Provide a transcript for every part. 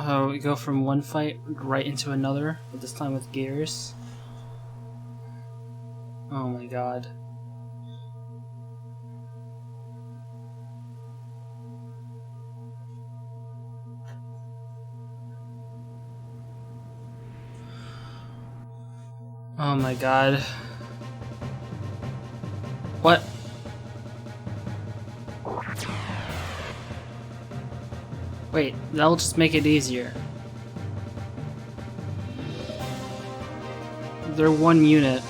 We go from one fight right into another, but this time with gears. Oh my god. Oh my god. What? Wait, that'll just make it easier. They're one unit.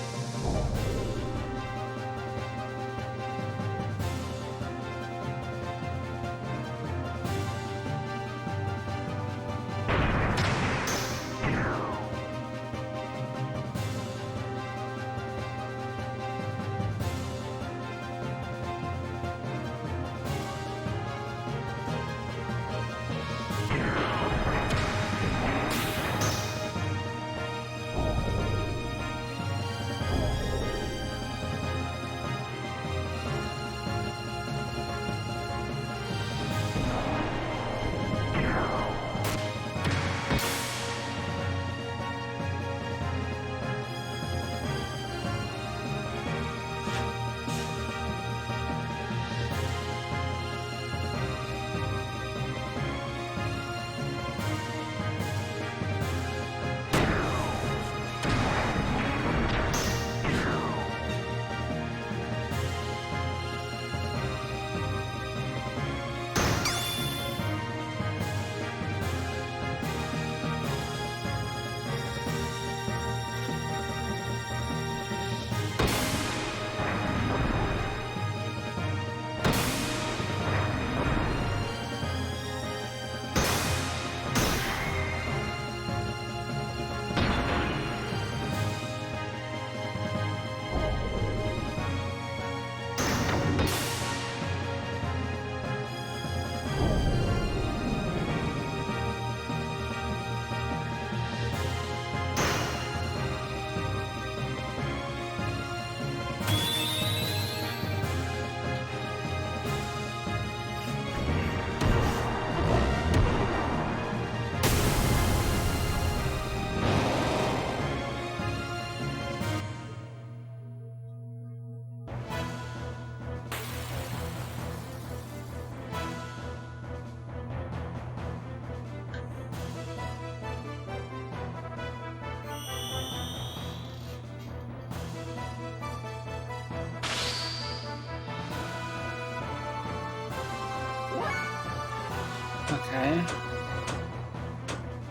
Okay.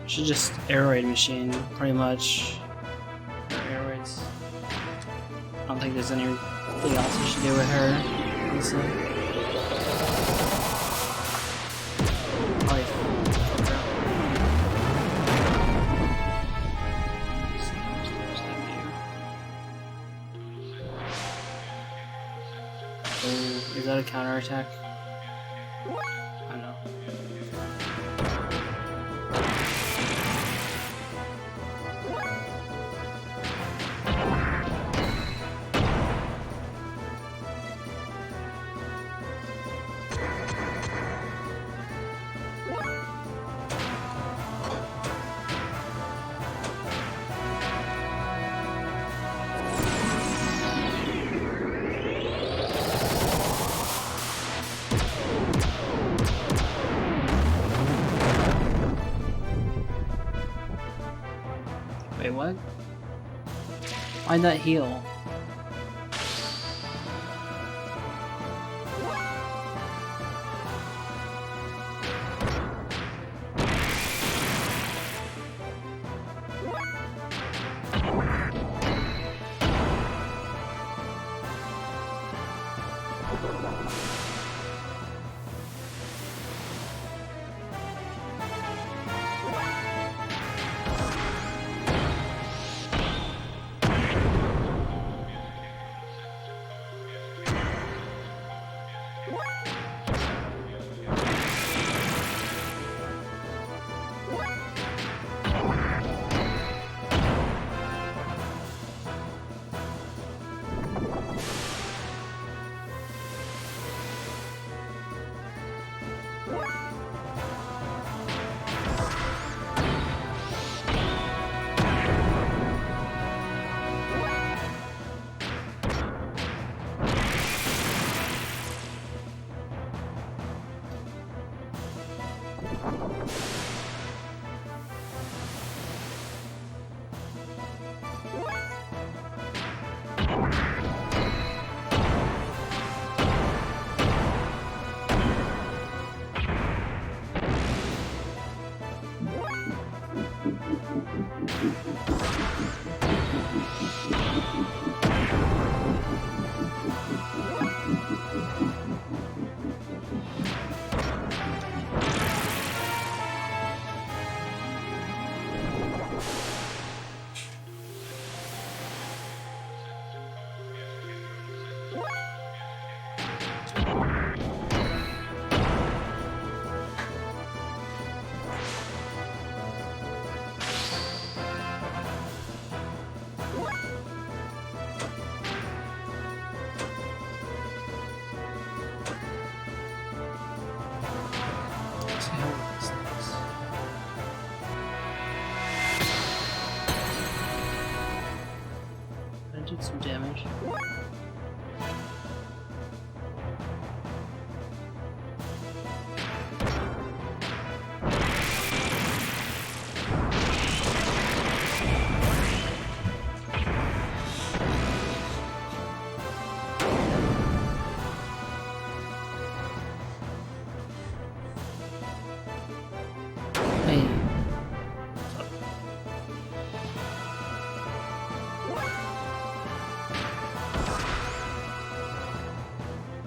Should just air raid machine, pretty much. Air raids. I don't think there's anything else we should do with her, honestly. Probably fuck her up. Oh, is that a counterattack? I know. Wait, what? Why'd that heal?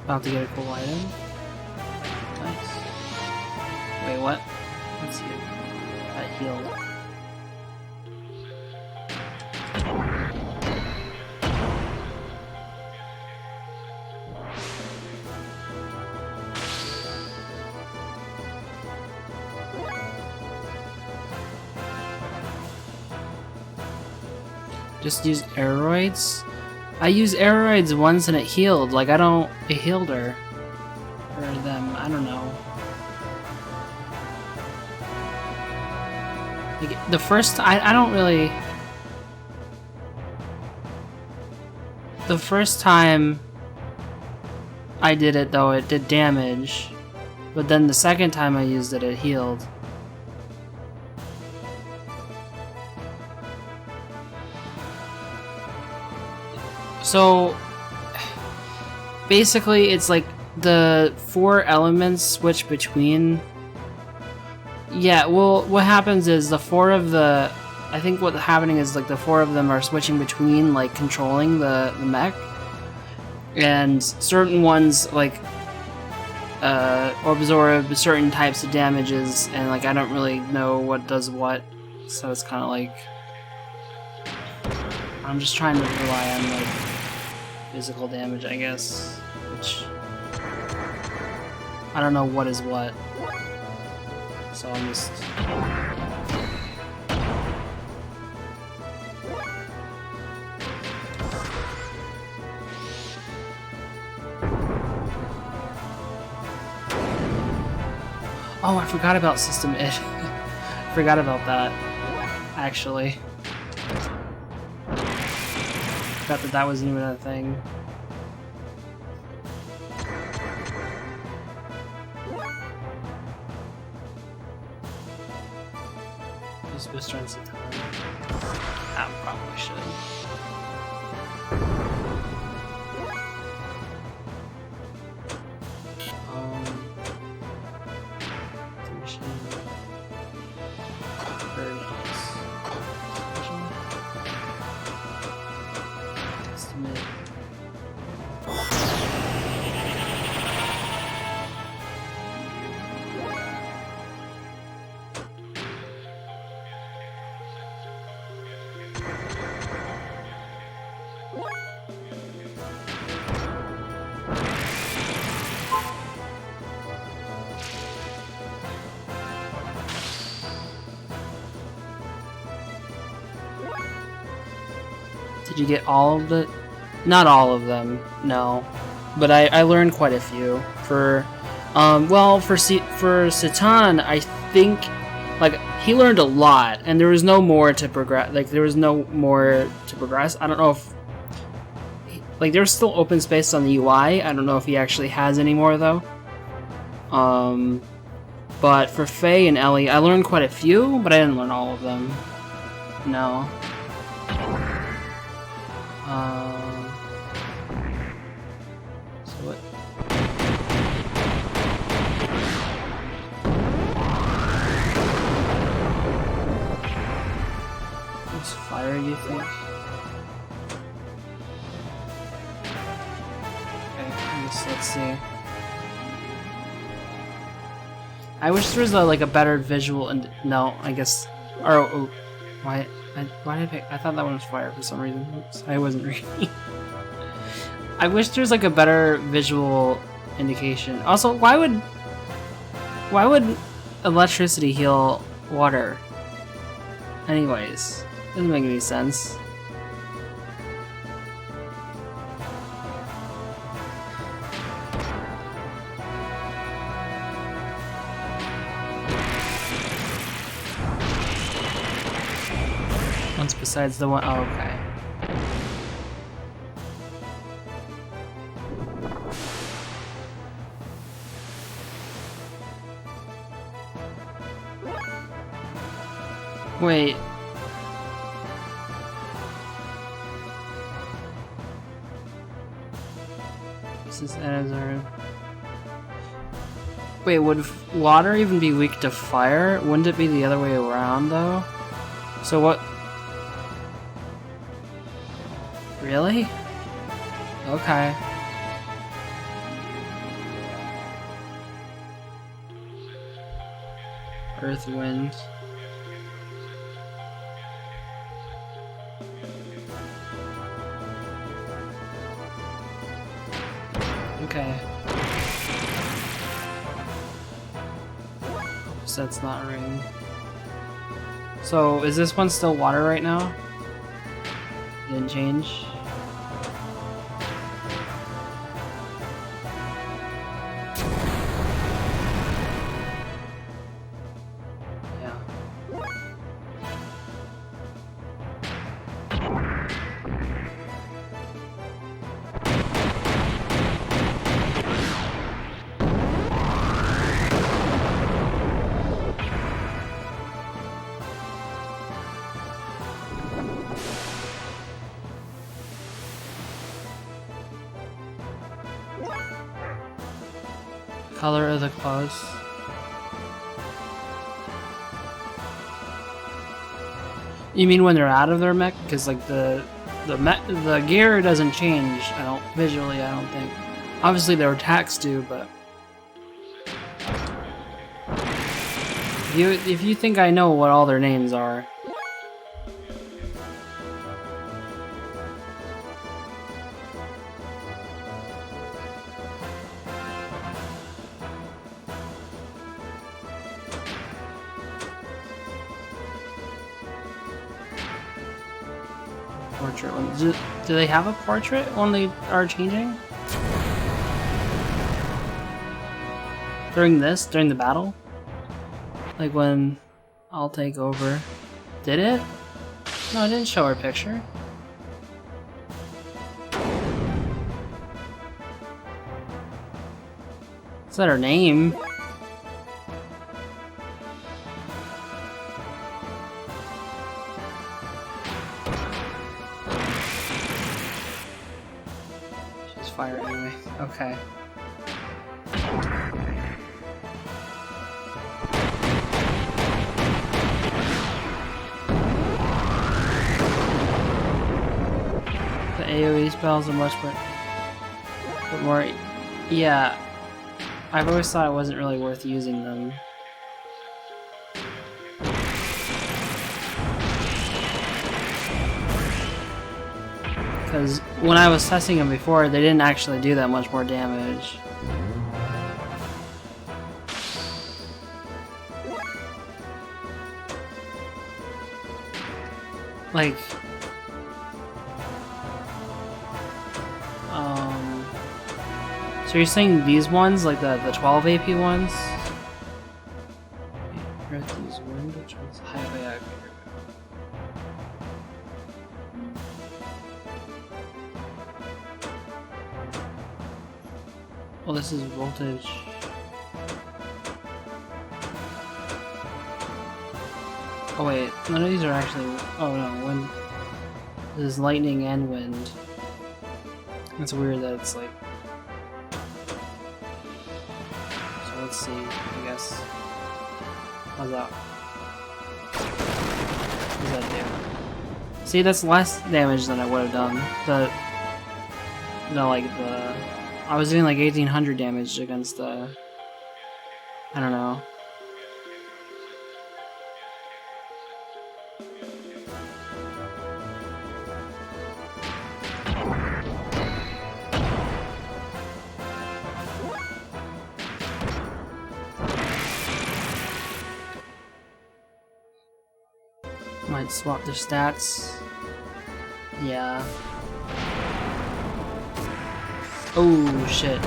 About to get a cool item. Nice. Wait, what? Let's see it. That healed. Just use aeroids? I used aeroids once and it healed. Like, I don't... It healed her. Or them. I don't know. Like, the first... I don't really... The first time I did it, though, it did damage. But then the second time I used it, it healed. So, basically, it's like the 4 elements switch between... Yeah, well, what happens is the 4 of the... I think what's happening is like the 4 of them are switching between, like, controlling the mech. And certain ones, like, absorb certain types of damages, and, like, I don't really know what does what. So it's kind of like... I'm just trying to rely on, like, physical damage, I guess, which I don't know what is what, so I'm just... Oh, I forgot about System Id. Forgot about that, actually. Forgot that that wasn't even a thing. Just boost strength some time. I probably should. Did you get all of the... Not all of them, no. But I learned quite a few. For, well, for Satan, I think, like, he learned a lot, and there was no more to progress. Like, there was no more to progress. I don't know if... Like, there's still open space on the UI. I don't know if he actually has any more, though. But for Faye and Ellie, I learned quite a few, but I didn't learn all of them. No. So what? What's fire, do you think? Okay, I guess let's see. I wish there was like a better visual and no, I guess. Or oh, why did I pick? I thought that one was fire for some reason. Oops, I wasn't reading. I wish there was like a better visual indication. Also, why would electricity heal water? Anyways, doesn't make any sense. Once besides the one. Oh, okay. Wait. This is Azure. Wait, would water even be weak to fire? Wouldn't it be the other way around, though? So what? Really? Okay. Earth, wind. Okay. So that's not rain. So is this one still water right now? Didn't change? Yeah. Color of the clouds. You mean when they're out of their mech? Because like the gear doesn't change. Visually. I don't think. Obviously their attacks do, but if you think I know what all their names are. Portrait one. Do they have a portrait when they are changing? During the battle? Like when I'll take over. Did it? No, it didn't show her picture. Is that her name? Fire anyway. Okay. The AoE spells are much more. Yeah, I've always thought it wasn't really worth using them. Because when I was testing them before, they didn't actually do that much more damage. Like, so you're saying these ones, like the 12 AP ones? These wind, which one's highway active? Well, this is voltage. Oh wait, none of these are actually. Oh no, wind. This is lightning and wind. It's weird that it's like. So let's see. I guess. How's that? What does that do? See, that's less damage than I would have done. I was doing like 1800 damage against the. I don't know. Might swap their stats. Yeah. Oh shit.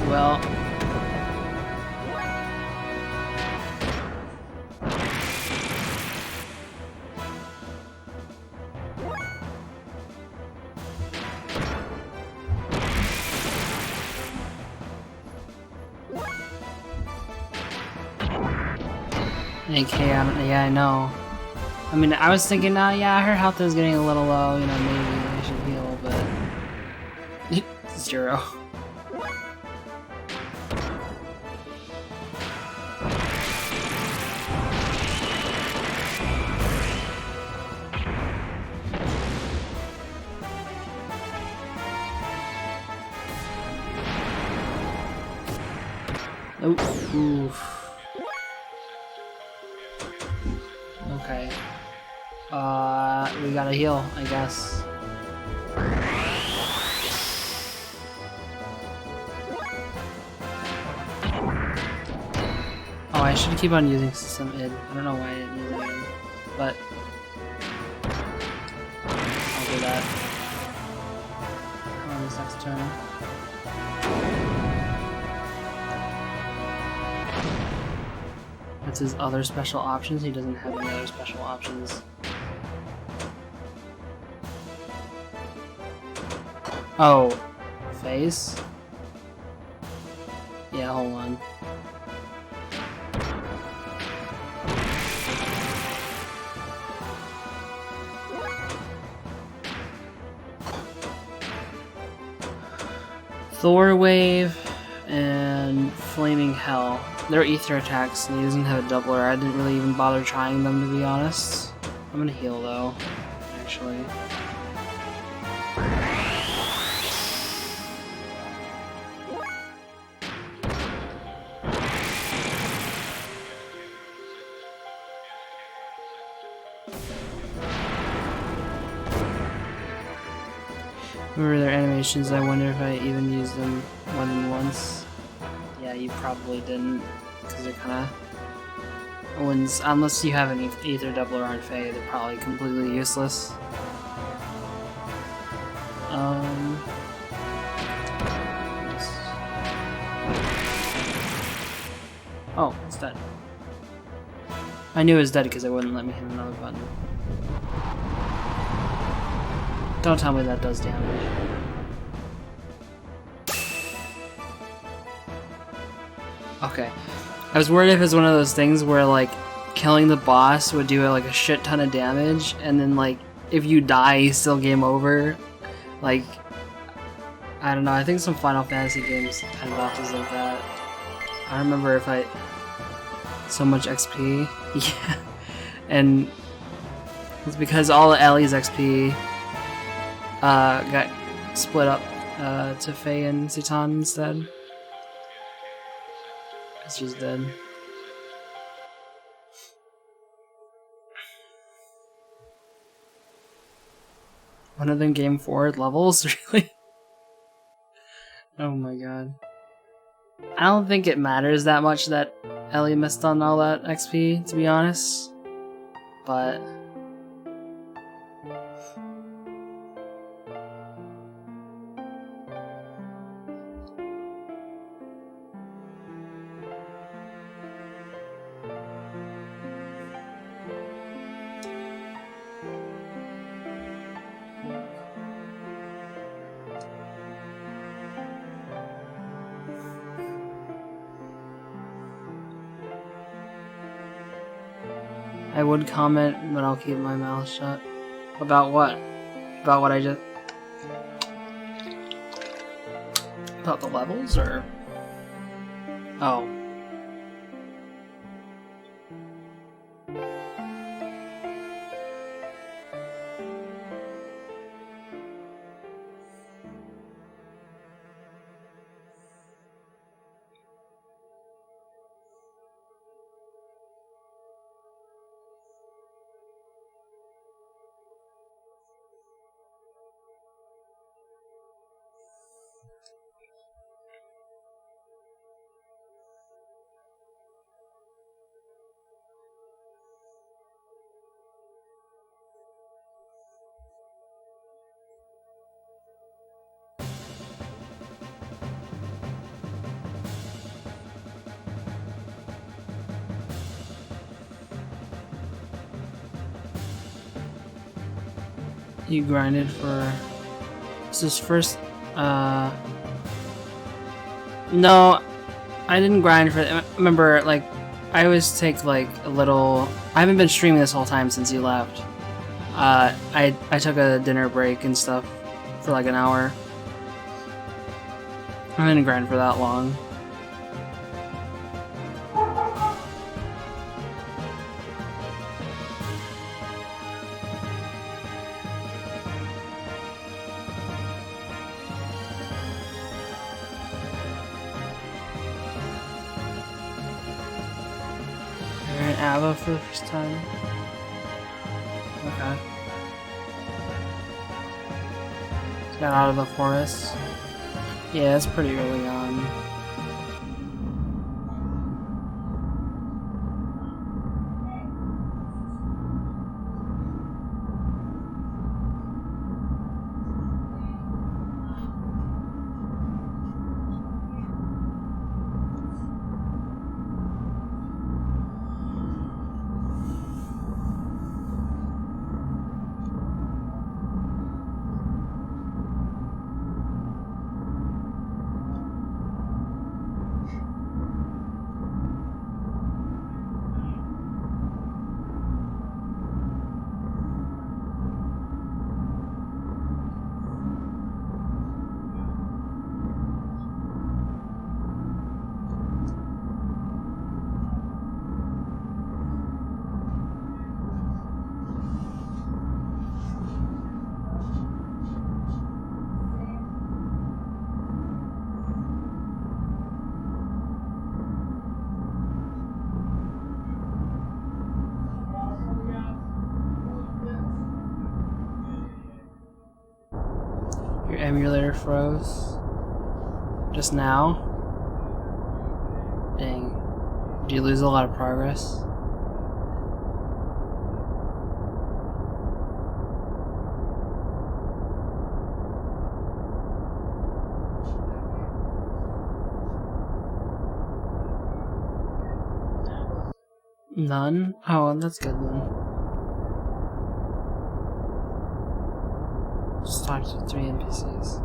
Well. AK, yeah, I know. I mean, I was thinking, yeah, her health is getting a little low, you know, maybe I should heal, but... 0. Oof. Okay. We gotta heal, I guess. Oh, I should keep on using System id. I don't know why I didn't use it again, but I'll do that on this next turn. That's his other special options. He doesn't have any other special options. Oh, face? Yeah, hold on. Thor Wave and Flaming Hell. They're ether attacks, and he doesn't have a doubler. I didn't really even bother trying them, to be honest. I'm gonna heal, though, actually. Remember their animations, I wonder if I even used them more than once. Yeah, you probably didn't, because they're kinda... unless you have an Ether Doubler on Fae, they're probably completely useless. Oh, it's dead. I knew it was dead because it wouldn't let me hit another button. Don't tell me that does damage. Okay. I was worried if it's one of those things where, like, killing the boss would do, like, a shit ton of damage, and then, like, if you die, you still game over. Like, I don't know, I think some Final Fantasy games had bosses like that. I remember if I... So much XP. Yeah. And it's because all of Ellie's XP got split up to Faye and Citan instead. She's dead. One of them game forward levels? Really? Oh my god. I don't think it matters that much that Ellie missed on all that XP, to be honest. But... I would comment, but I'll keep my mouth shut. About what? About what I just... About the levels, or... Oh. You grinded for... This is first... No, I didn't grind for... Remember, like, I always take, like, a little... I haven't been streaming this whole time since you left. I took a dinner break and stuff for, like, an hour. I didn't grind for that long. Ava for the first time. Okay. Got out of the forest. Yeah, it's pretty early on. Your emulator froze. Just now? Dang. Do you lose a lot of progress? None? Oh, that's good then. Just talk to 3 NPCs.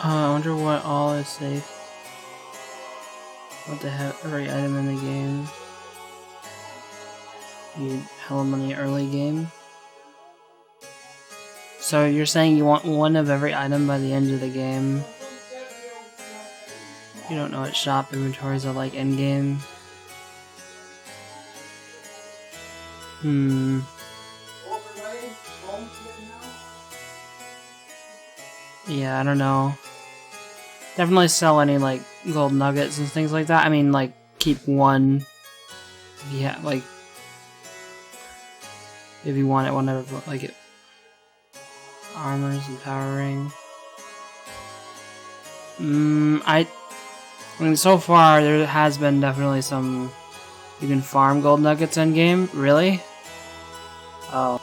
I wonder what all is safe. What the heck? Every item in the game. You hella money early game. So you're saying you want one of every item by the end of the game? You don't know what shop inventories are like in game? Yeah, I don't know. Definitely sell any like gold nuggets and things like that. I mean, like keep one. Yeah, like if you want it, whenever like it. Armors and power ring. I mean, so far there has been definitely some. You can farm gold nuggets in game. Really? Oh.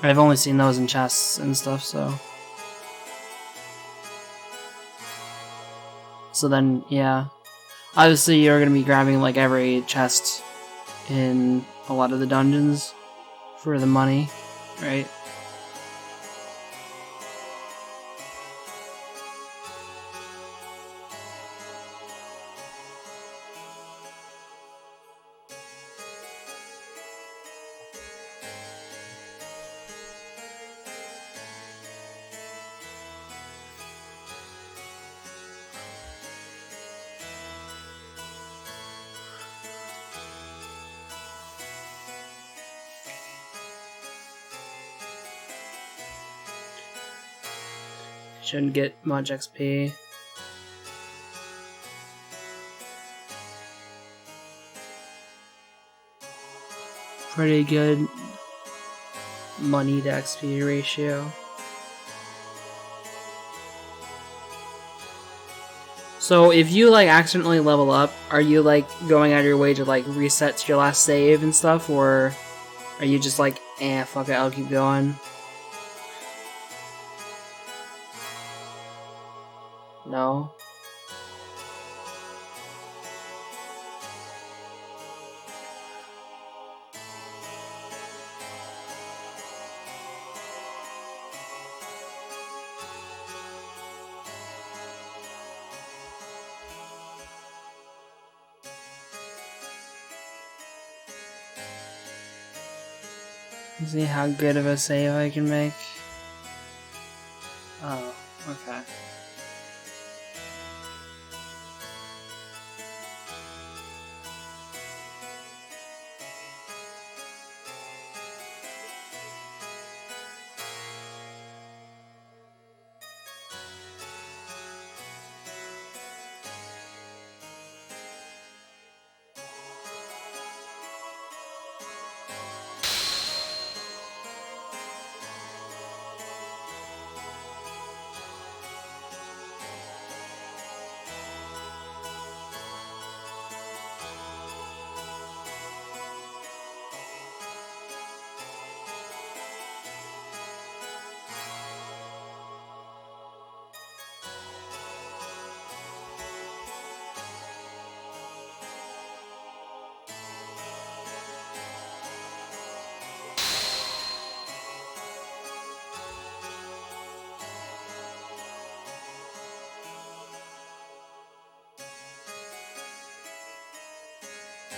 I've only seen those in chests and stuff, so. So then, yeah. Obviously, you're gonna be grabbing like every chest in a lot of the dungeons for the money, right? Shouldn't get much XP. Pretty good money to XP ratio. So if you like accidentally level up, are you like going out of your way to like reset to your last save and stuff, or are you just like, fuck it, I'll keep going? No? Let's see how good of a save I can make. Oh, okay.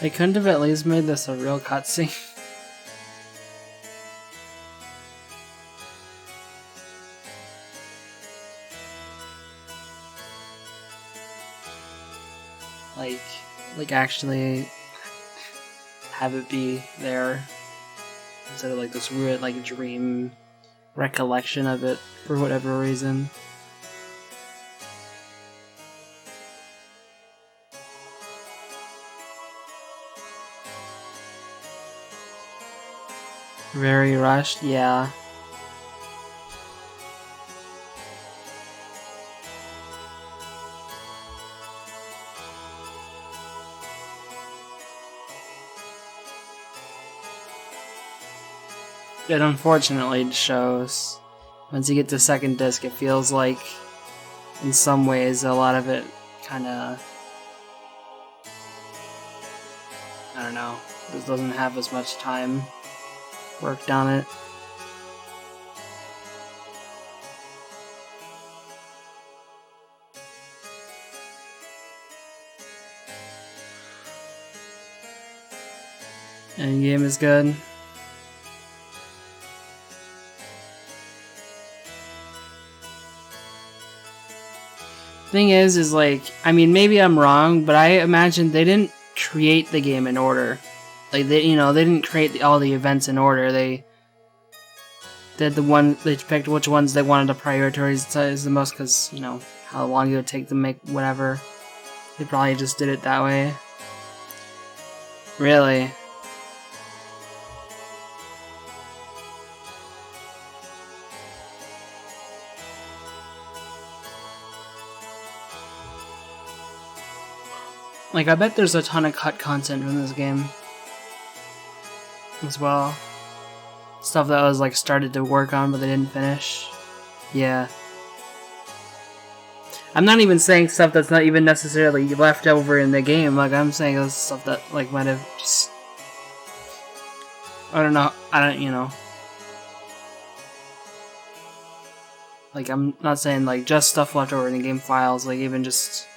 They couldn't have at least made this a real cutscene. like actually have it be there instead of like this weird like dream recollection of it for whatever reason. Very rushed, yeah. It unfortunately shows. Once you get to second disc, it feels like, in some ways, a lot of it kinda... I don't know. This doesn't have as much time worked on it. And the game is good. Thing is like, I mean, maybe I'm wrong, but I imagine they didn't create the game in order. Like, they didn't create all the events in order. They picked which ones they wanted to prioritize the most, because, how long it would take to make whatever. They probably just did it that way. Really? Like, I bet there's a ton of cut content from this game as well. Stuff that was like started to work on but they didn't finish. Yeah. I'm not even saying stuff that's not even necessarily left over in the game. Like, I'm saying those stuff that like might have just... I don't know. Like, I'm not saying like just stuff left over in the game files. Like, even just...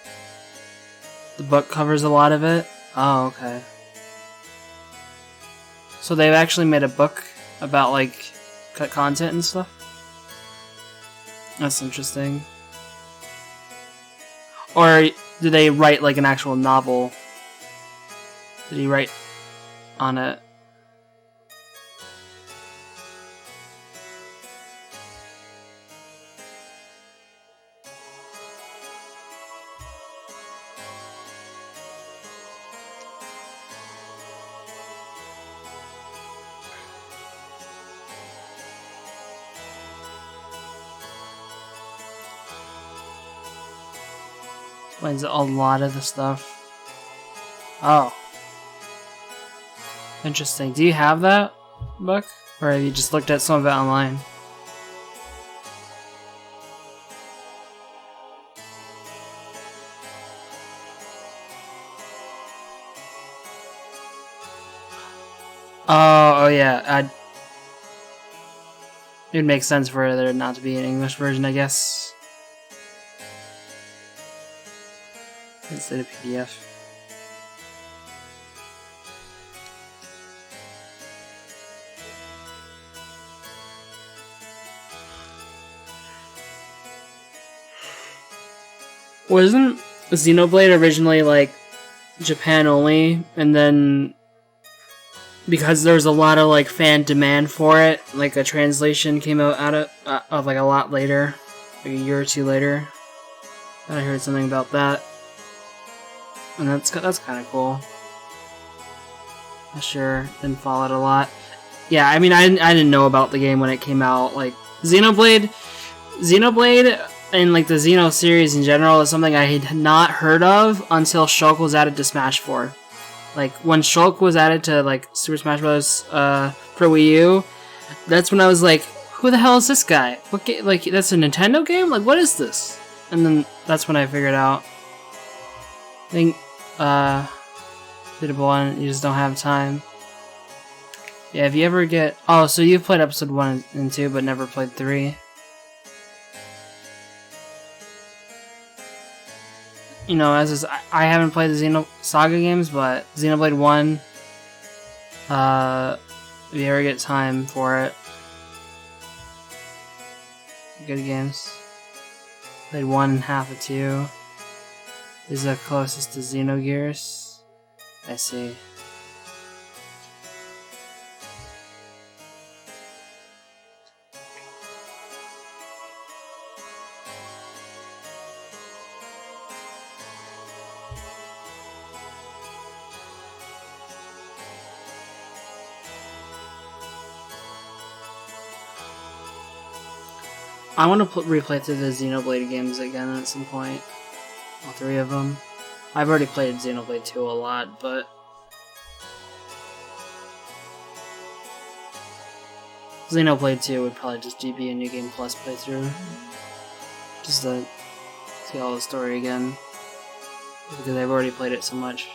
The book covers a lot of it? Oh, okay. So they've actually made a book about, like, cut content and stuff? That's interesting. Or do they write, like, an actual novel? Did he write on it? Explains a lot of the stuff. Oh. Interesting. Do you have that book? Or have you just looked at some of it online? Oh yeah. It would make sense for there not to be an English version, I guess. Instead of PDF. Wasn't Xenoblade originally like Japan only, and then because there was a lot of like fan demand for it, like a translation came out of like a lot later, like a year or two later. I heard something about that, and that's kind of cool. I sure didn't follow it a lot. Yeah, I mean, I didn't know about the game when it came out. Like Xenoblade, and like the Xeno series in general is something I had not heard of until Shulk was added to Smash 4. Like when Shulk was added to like Super Smash Bros. For Wii U, that's when I was like, "Who the hell is this guy? What like that's a Nintendo game? Like what is this?" And then that's when I figured out. I think Beatable One, you just don't have time. Yeah, if you ever get so you've played episode 1 and 2, but never played 3. You know, I haven't played the Xeno Saga games, but Xenoblade 1, if you ever get time for it, good games. Played 1 and half of 2. Is the closest to Xenogears. I see. I want to replay through the Xenoblade games again at some point. All 3 of them. I've already played Xenoblade 2 a lot, but Xenoblade 2 would probably just be a New Game Plus playthrough. Just to see all the story again. Because I've already played it so much.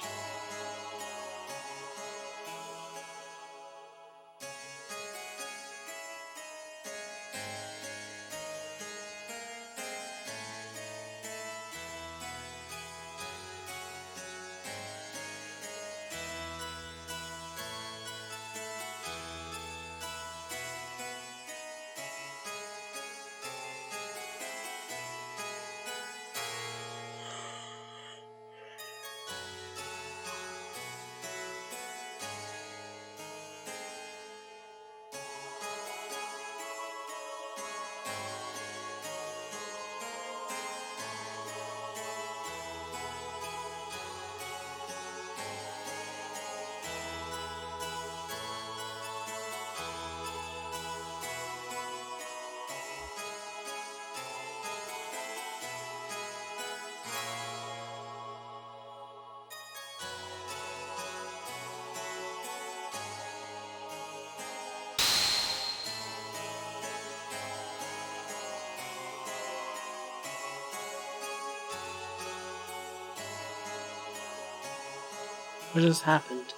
What just happened?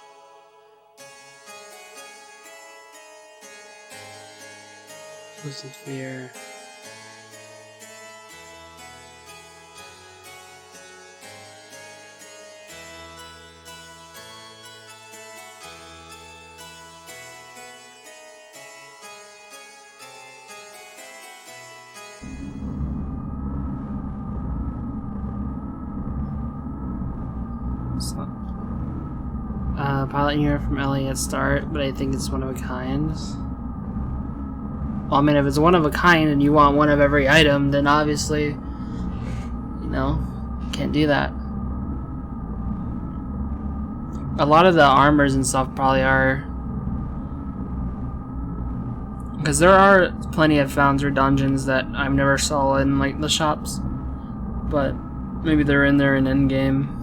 Listen fear. Pilot unit from Ellie at start, but I think it's one of a kind. Well, I mean, if it's one of a kind and you want one of every item, then obviously, you know, can't do that. A lot of the armors and stuff probably are, because there are plenty of founds or dungeons that I've never saw in like the shops, but Maybe they're in there in endgame.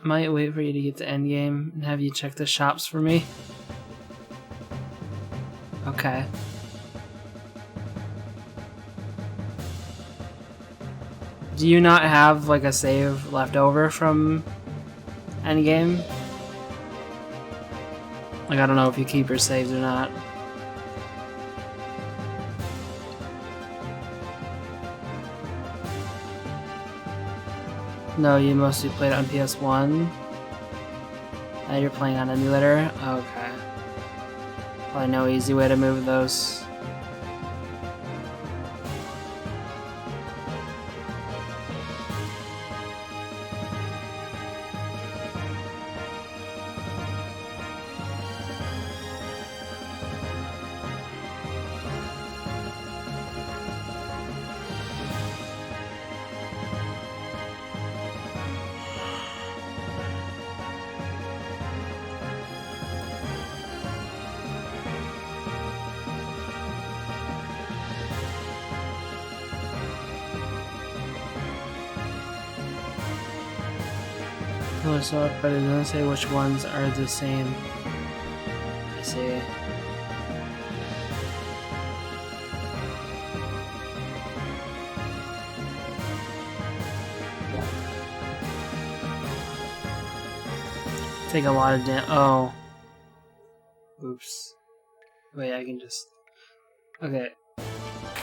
Might wait for you to get to endgame and have you check the shops for me. Okay. Do you not have like a save left over from endgame? Like, I don't know if you keep your saves or not. No, you mostly played on PS1. Now you're playing on emulator? Okay. Probably no easy way to move those. So, but it doesn't say which ones are the same. I see. Take a lot of oh. Oops. Wait, I can just... Okay.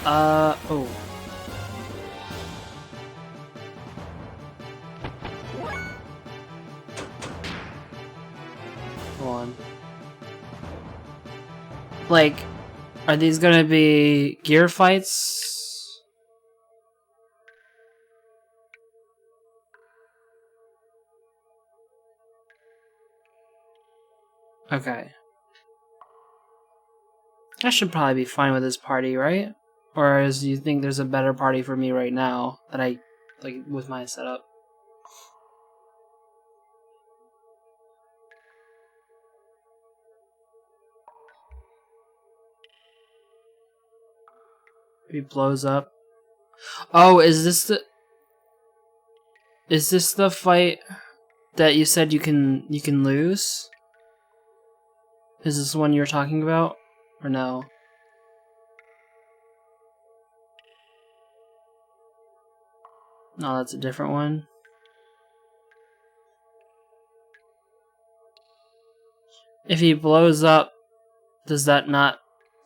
Oh. On. Like, are these gonna be gear fights? Okay. I should probably be fine with this party, right? Or do you think there's a better party for me right now that I, like, with my setup? He blows up. Oh, is this the fight that you said you can lose? Is this the one you're talking about? Or no? No, that's a different one. If he blows up, does that not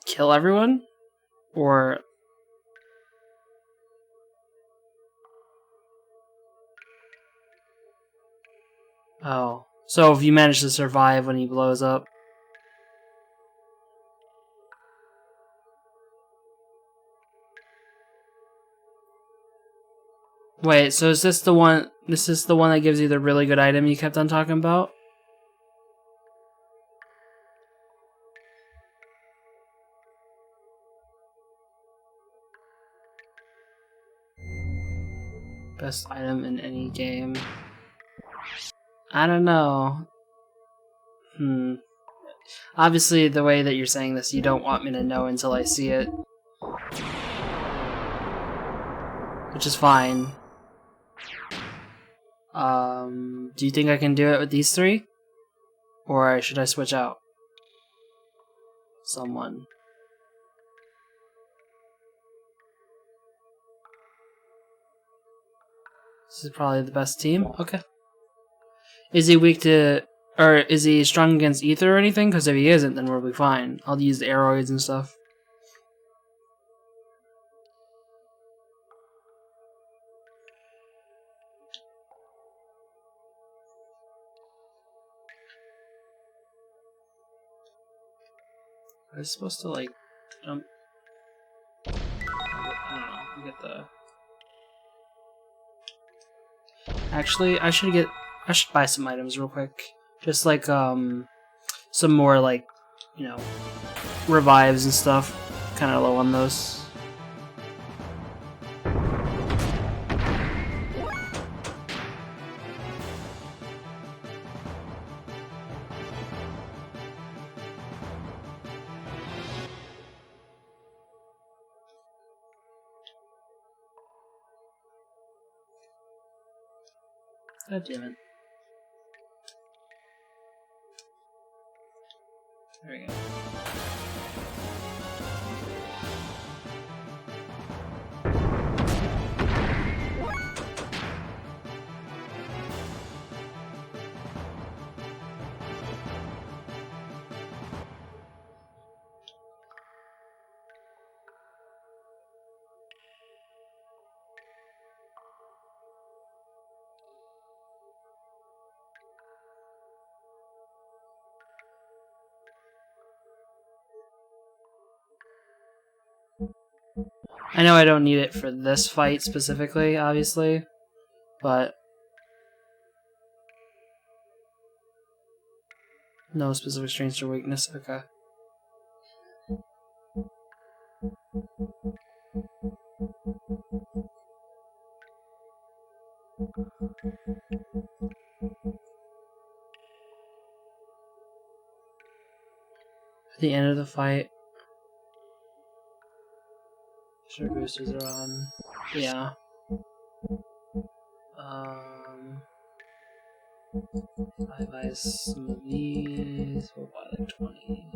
kill everyone? Or... Oh. So if you manage to survive when he blows up... Wait, so is this the one... This is the one that gives you the really good item you kept on talking about? Best item in any game. I don't know. Obviously, the way that you're saying this, you don't want me to know until I see it. Which is fine. Do you think I can do it with these three? Or should I switch out? someone. This is probably the best team. Okay. Is he weak to... Or is he strong against ether or anything? Because if he isn't, then we'll be fine. I'll use the aeroids and stuff. I was supposed to, like, jump... I don't know. Get the... Actually, I should buy some items real quick. Just like, some more, like, you know, revives and stuff. Kinda low on those. God damn it. There we go. I know I don't need it for this fight specifically, obviously, but no specific strengths or weakness. Okay. At the end of the fight, sure boosters are on. Yeah. I buy some of these. We'll buy like 20.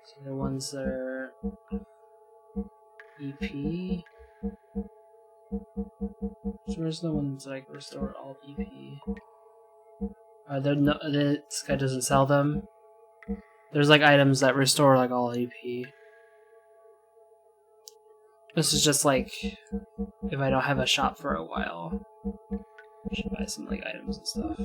So the ones that are EP. So where's the ones that I can restore all EP? This guy doesn't sell them. There's like items that restore like all EP. This is just like if I don't have a shop for a while. I should buy some like items and stuff.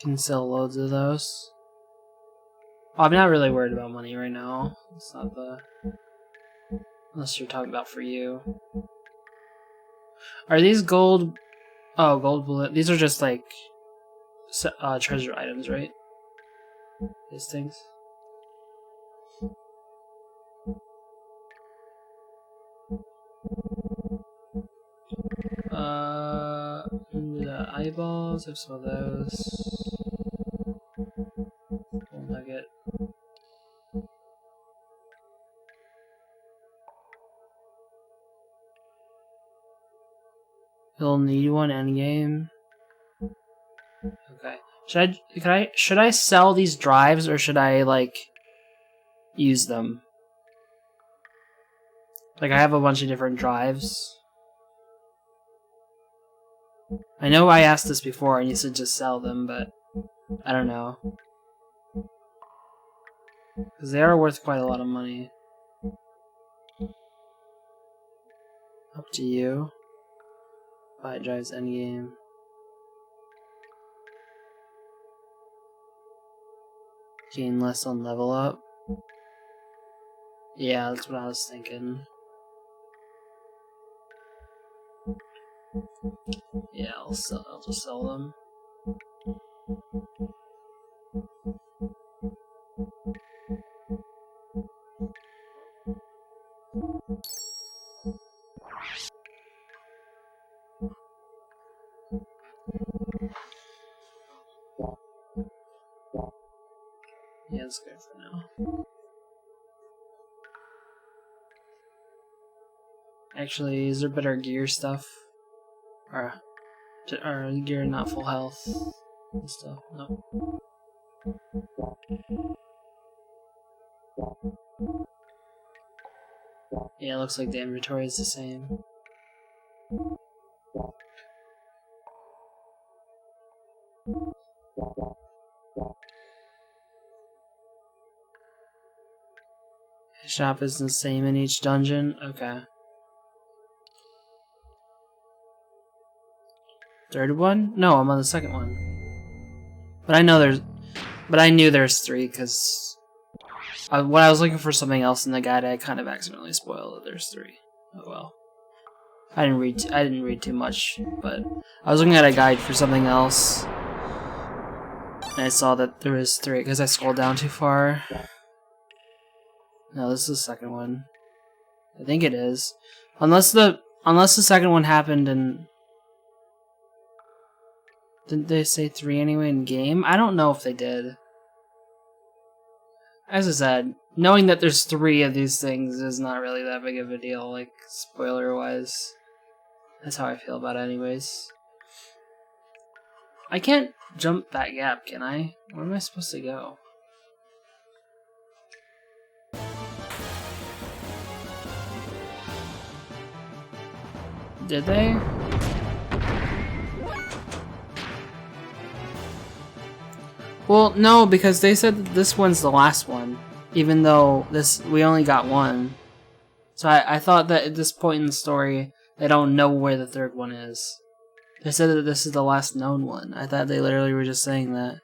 Can sell loads of those. Oh, I'm not really worried about money right now. It's not the... Unless you're talking about for you. Are these gold... Oh, gold bullet. These are just like... treasure items, right? These things. The eyeballs, I have some of those. Gold nugget. He'll need one endgame. Okay. Should I sell these drives or should I like use them? Like I have a bunch of different drives. I know I asked this before and you said just sell them, but I don't know. Because they are worth quite a lot of money. Up to you. Buy drives endgame. Gain less on level up. Yeah, that's what I was thinking. Yeah, I'll just sell them. Yeah, that's good for now. Actually, is there better gear stuff? Or gear not full health and stuff? No. Yeah, it looks like the inventory is the same. Shop is the same in each dungeon? Okay. Third one? No, I'm on the second one. But I knew there's 3 because when I was looking for something else in the guide, I kind of accidentally spoiled that there's 3. Oh well. I didn't read too much, but I was looking at a guide for something else, and I saw that there was 3 because I scrolled down too far. No, this is the second one. I think it is, unless the second one happened and didn't they say 3 anyway in game? I don't know if they did. As I said, knowing that there's 3 of these things is not really that big of a deal, like spoiler-wise. That's how I feel about it anyways. I can't jump that gap, can I? Where am I supposed to go? Did they? Well, no, because they said that this one's the last one, even though we only got 1. So I thought that at this point in the story, they don't know where the 3rd one is. They said that this is the last known one. I thought they literally were just saying that.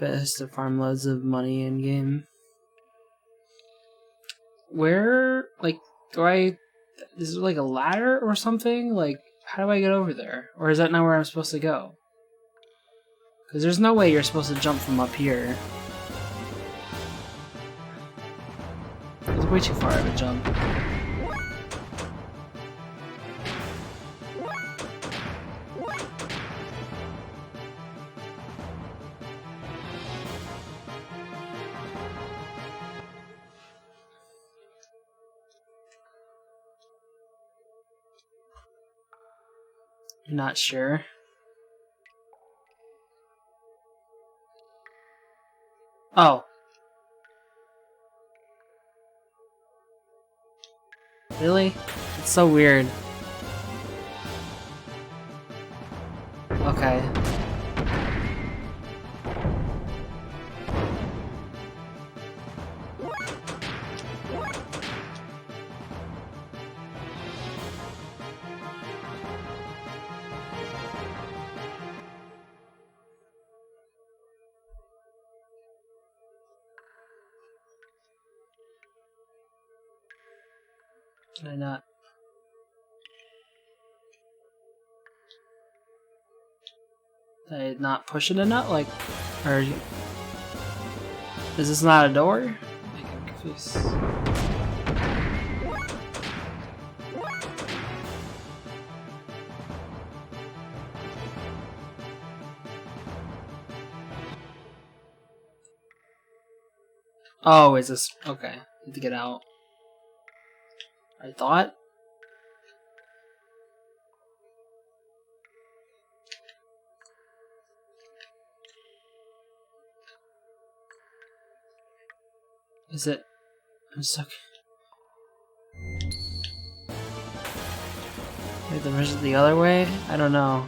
But it's to farm loads of money in game. Where, like, is it like a ladder or something? Like, how do I get over there? Or is that not where I'm supposed to go? Because there's no way you're supposed to jump from up here. It's way too far of a jump. You're not sure? Oh. Really? It's so weird. Okay. Can I not? Did I not push it enough? Like, or is this not a door? Like, I'm confused. Oh, is this okay? Need to get out. I thought. Is it? I'm stuck. Wait, the rest the other way? I don't know.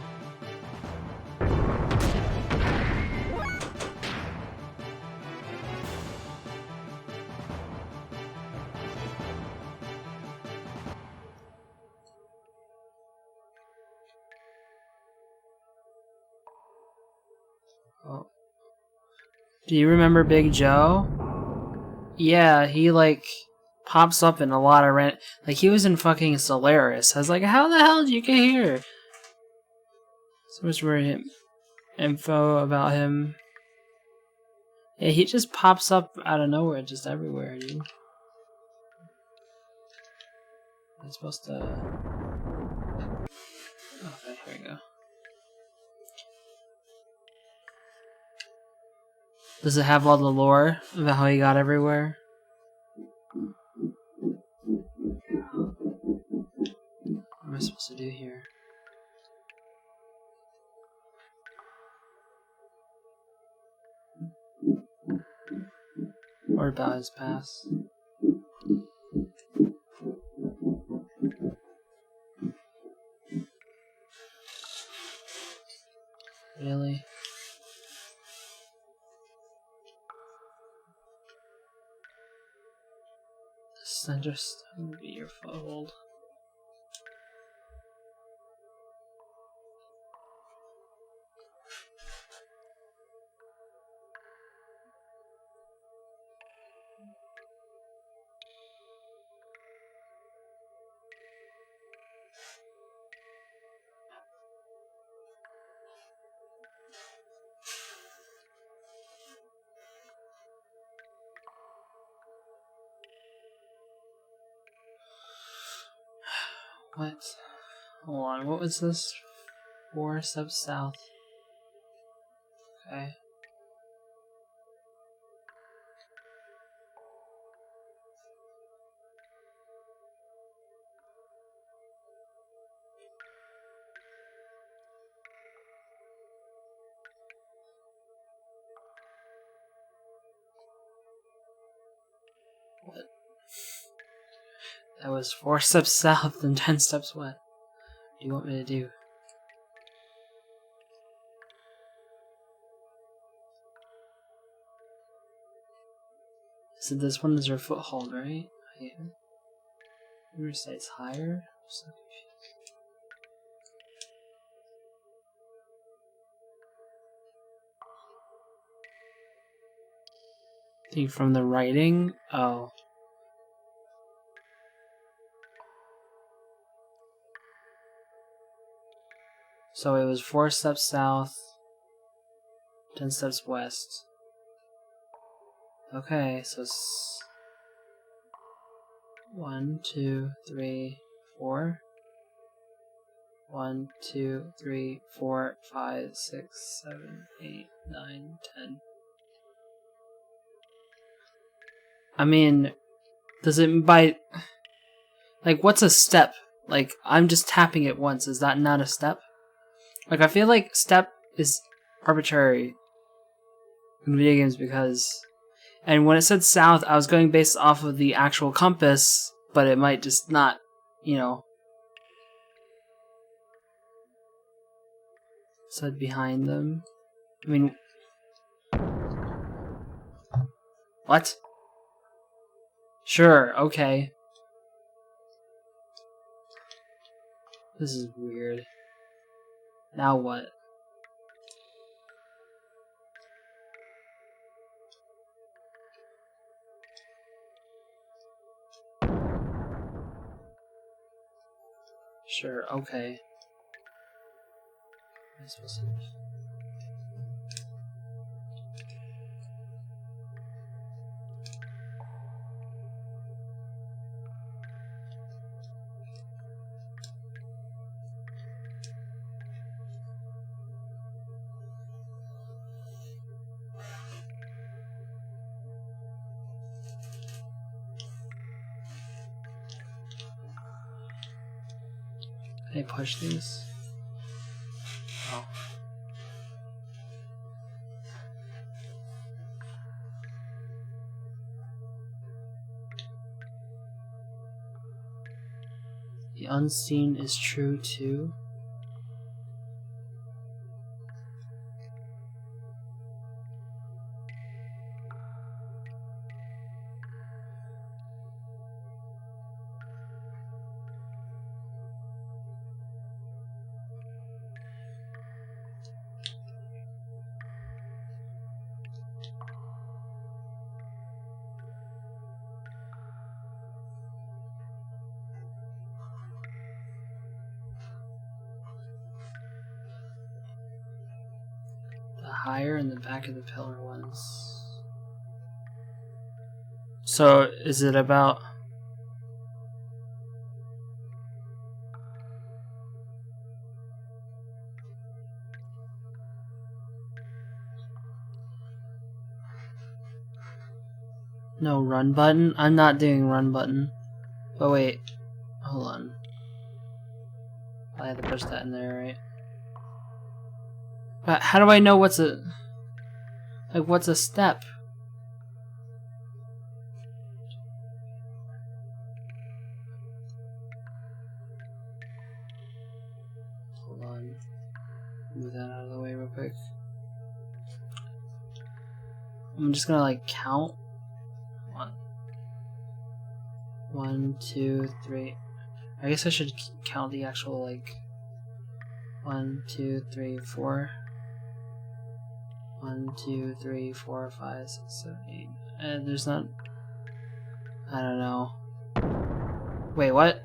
Oh. Do you remember Big Joe? Yeah, he like pops up in a lot of like he was in fucking Solaris. I was like, how the hell did you get here? So much more info about him. Yeah, he just pops up out of nowhere, just everywhere, dude. I'm supposed to. Okay, here we go. Does it have all the lore about how he got everywhere? What am I supposed to do here? Or about his past? Really? The center stone would be your foothold. What? Hold on, what was this? 4 steps south. Okay. What? That was 4 steps south and 10 steps west. What do you want me to do? So this one is your foothold, right? Yeah. I'm gonna say it's higher. So I think from the writing, oh. So it was 4 steps south, 10 steps west. Okay, so it's 1, 2, 3, 4. 1, 2, 3, 4, 5, 6, 7, 8, 9, 10. I mean, does it by... Like, what's a step? Like, I'm just tapping it once. Is that not a step? Like, I feel like step is arbitrary in video games because... And when it said south, I was going based off of the actual compass, but it might just not, you know... Said behind them. I mean... What? Sure, okay. This is weird. Now what? Sure, okay. What am I supposed to do? Can I push these? Oh. The unseen is true too. The higher and the back of the pillar ones. So, is it about... No run button? I'm not doing run button. But wait. Hold on. I have to push that in there, right? But how do I know what's a... Like, what's a step? Hold on. Move that out of the way real quick. I'm just gonna, like, count. 1, 2, 3. I guess I should count the actual, like... 1, 2, 3, 4. 1, 2, 3, 4, 5, 6, 7, 8. And there's not... I don't know. Wait, what?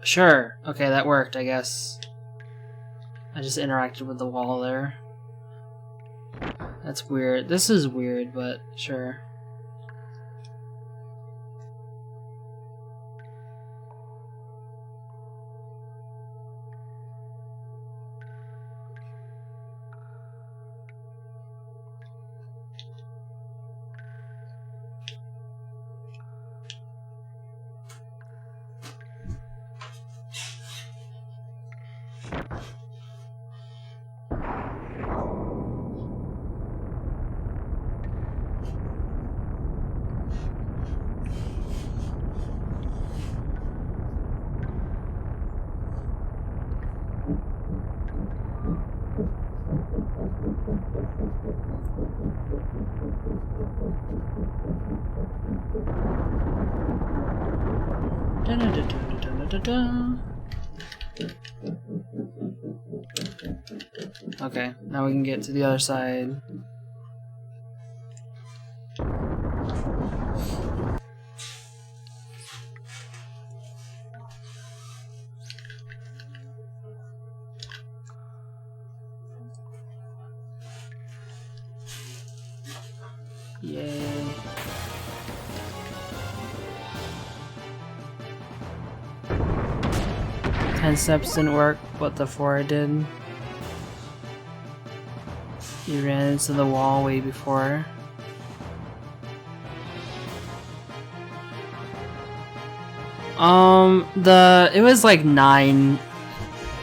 Sure. Okay, that worked, I guess. I just interacted with the wall there. That's weird. This is weird, but sure. Okay, now we can get to the other side. Yay. Ten steps didn't work, but the 4 did. You ran into the wall way before. It was like 9.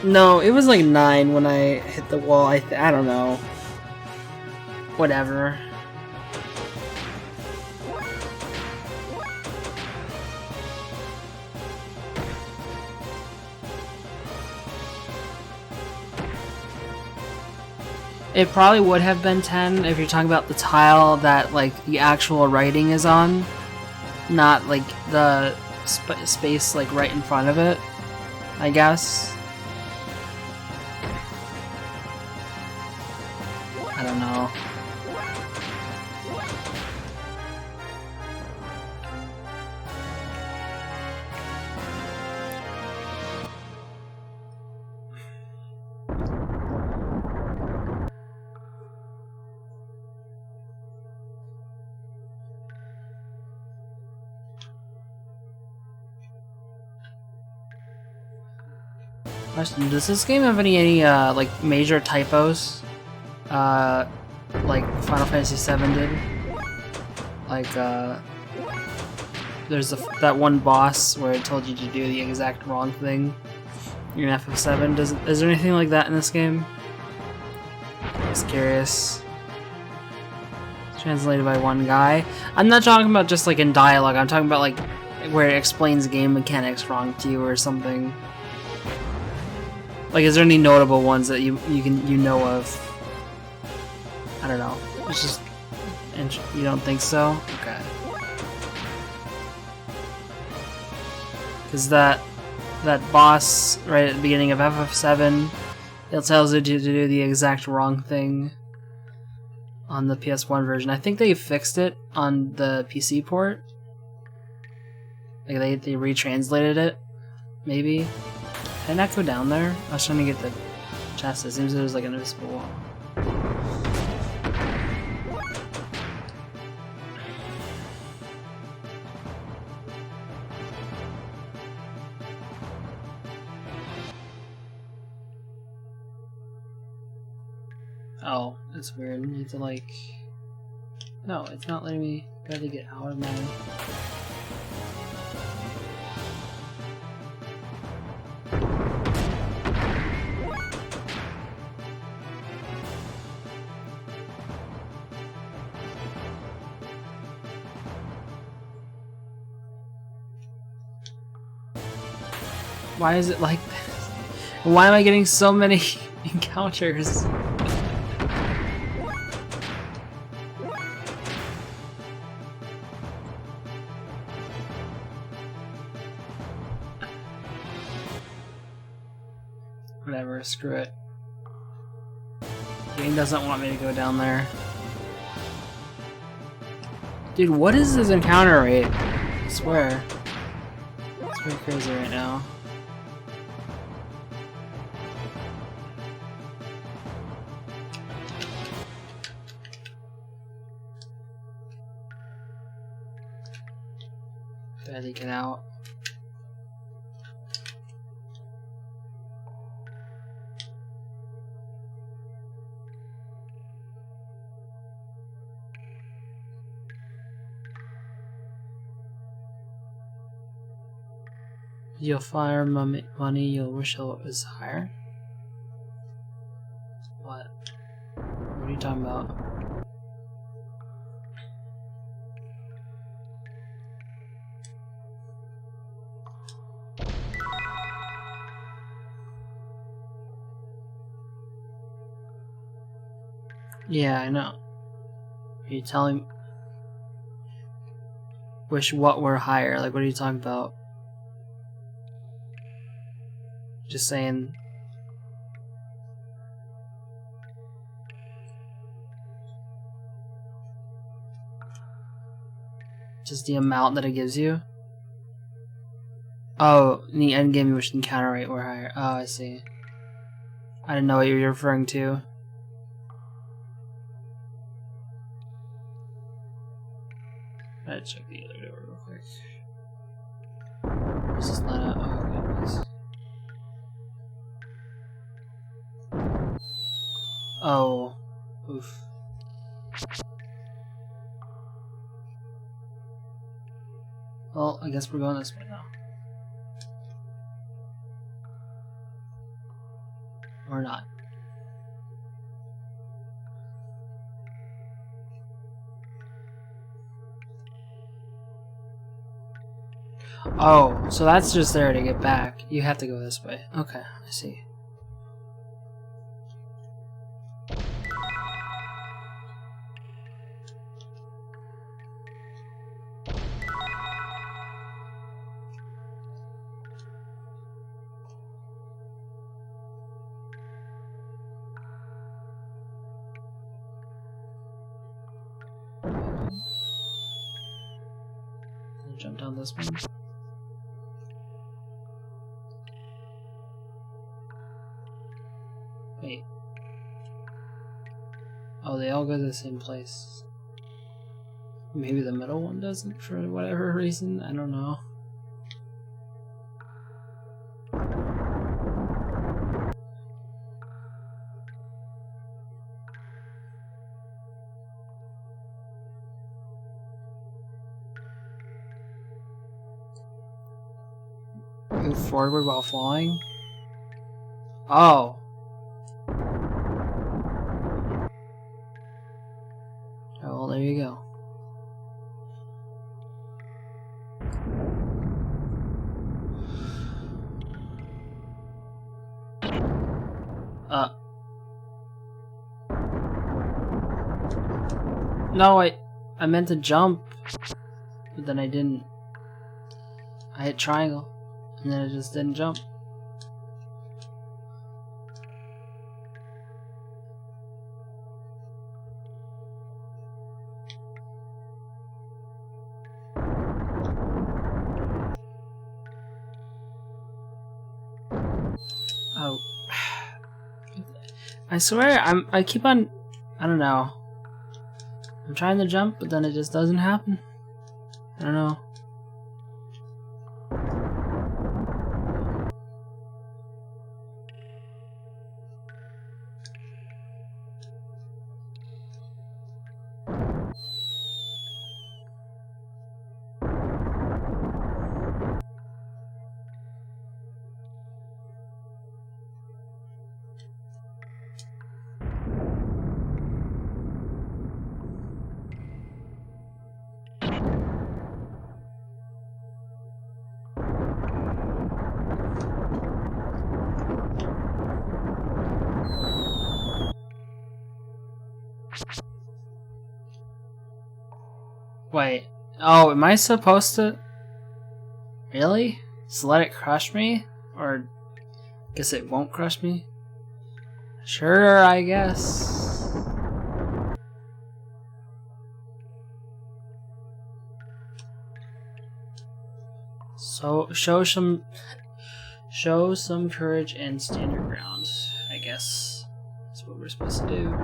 No, it was like 9 when I hit the wall. I don't know. Whatever. It probably would have been 10 if you're talking about the tile that like the actual writing is on, not like the space like right in front of it, I guess. I don't know. Question, does this game have any like major typos? Like Final Fantasy VII did? Like, there's that one boss where it told you to do the exact wrong thing in FF7. Is there anything like that in this game? Just curious. Translated by one guy. I'm not talking about just like in dialogue, I'm talking about like where it explains game mechanics wrong to you or something. Like, is there any notable ones that you know of? I don't know. It's just... You don't think so? Okay. Because that boss right at the beginning of FF7, it tells you to do the exact wrong thing on the PS1 version. I think they fixed it on the PC port. Like, they retranslated it, maybe. Can I not go down there? I was trying to get the chest. It seems there's like an invisible wall. Oh, it's weird. You need to like... No, it's not letting me... Gotta get out of my... Why is it like this? Why am I getting so many encounters? Whatever, screw it. The game doesn't want me to go down there. Dude, what is this encounter rate? I swear. It's pretty crazy right now. Gotta get out. You'll fire money you'll wish it was higher? What? What are you talking about? Yeah, I know. Are you telling... Wish what were higher? Like, what are you talking about? Just saying... Just the amount that it gives you? Oh, in the endgame you wish the encounter rate were higher. Oh, I see. I didn't know what you were referring to. I gotta check the other door real quick. This is not a... Oh, goodness. Oh. Oof. Well, I guess we're going this way now. Or not. Oh, so that's just there to get back. You have to go this way. Okay, I see. Jump down this one. Wait. Oh, they all go to the same place. Maybe the middle one doesn't for whatever reason. I don't know. Move forward while flying? Oh. Oh, well, there you go. No, I meant to jump, but then I didn't. I hit triangle, and then I just didn't jump. Oh. I swear, I keep on, I don't know. I'm trying to jump, but then it just doesn't happen. I don't know. Wait. Oh, am I supposed to... Really? Just let it crush me? Or... guess it won't crush me? Sure, I guess. So, show some courage and stand your ground, I guess. That's what we're supposed to do.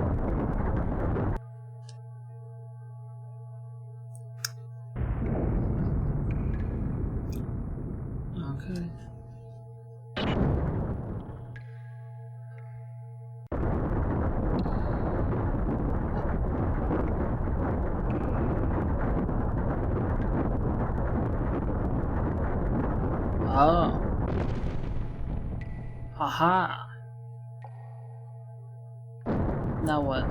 Okay. Oh. Aha. Now what?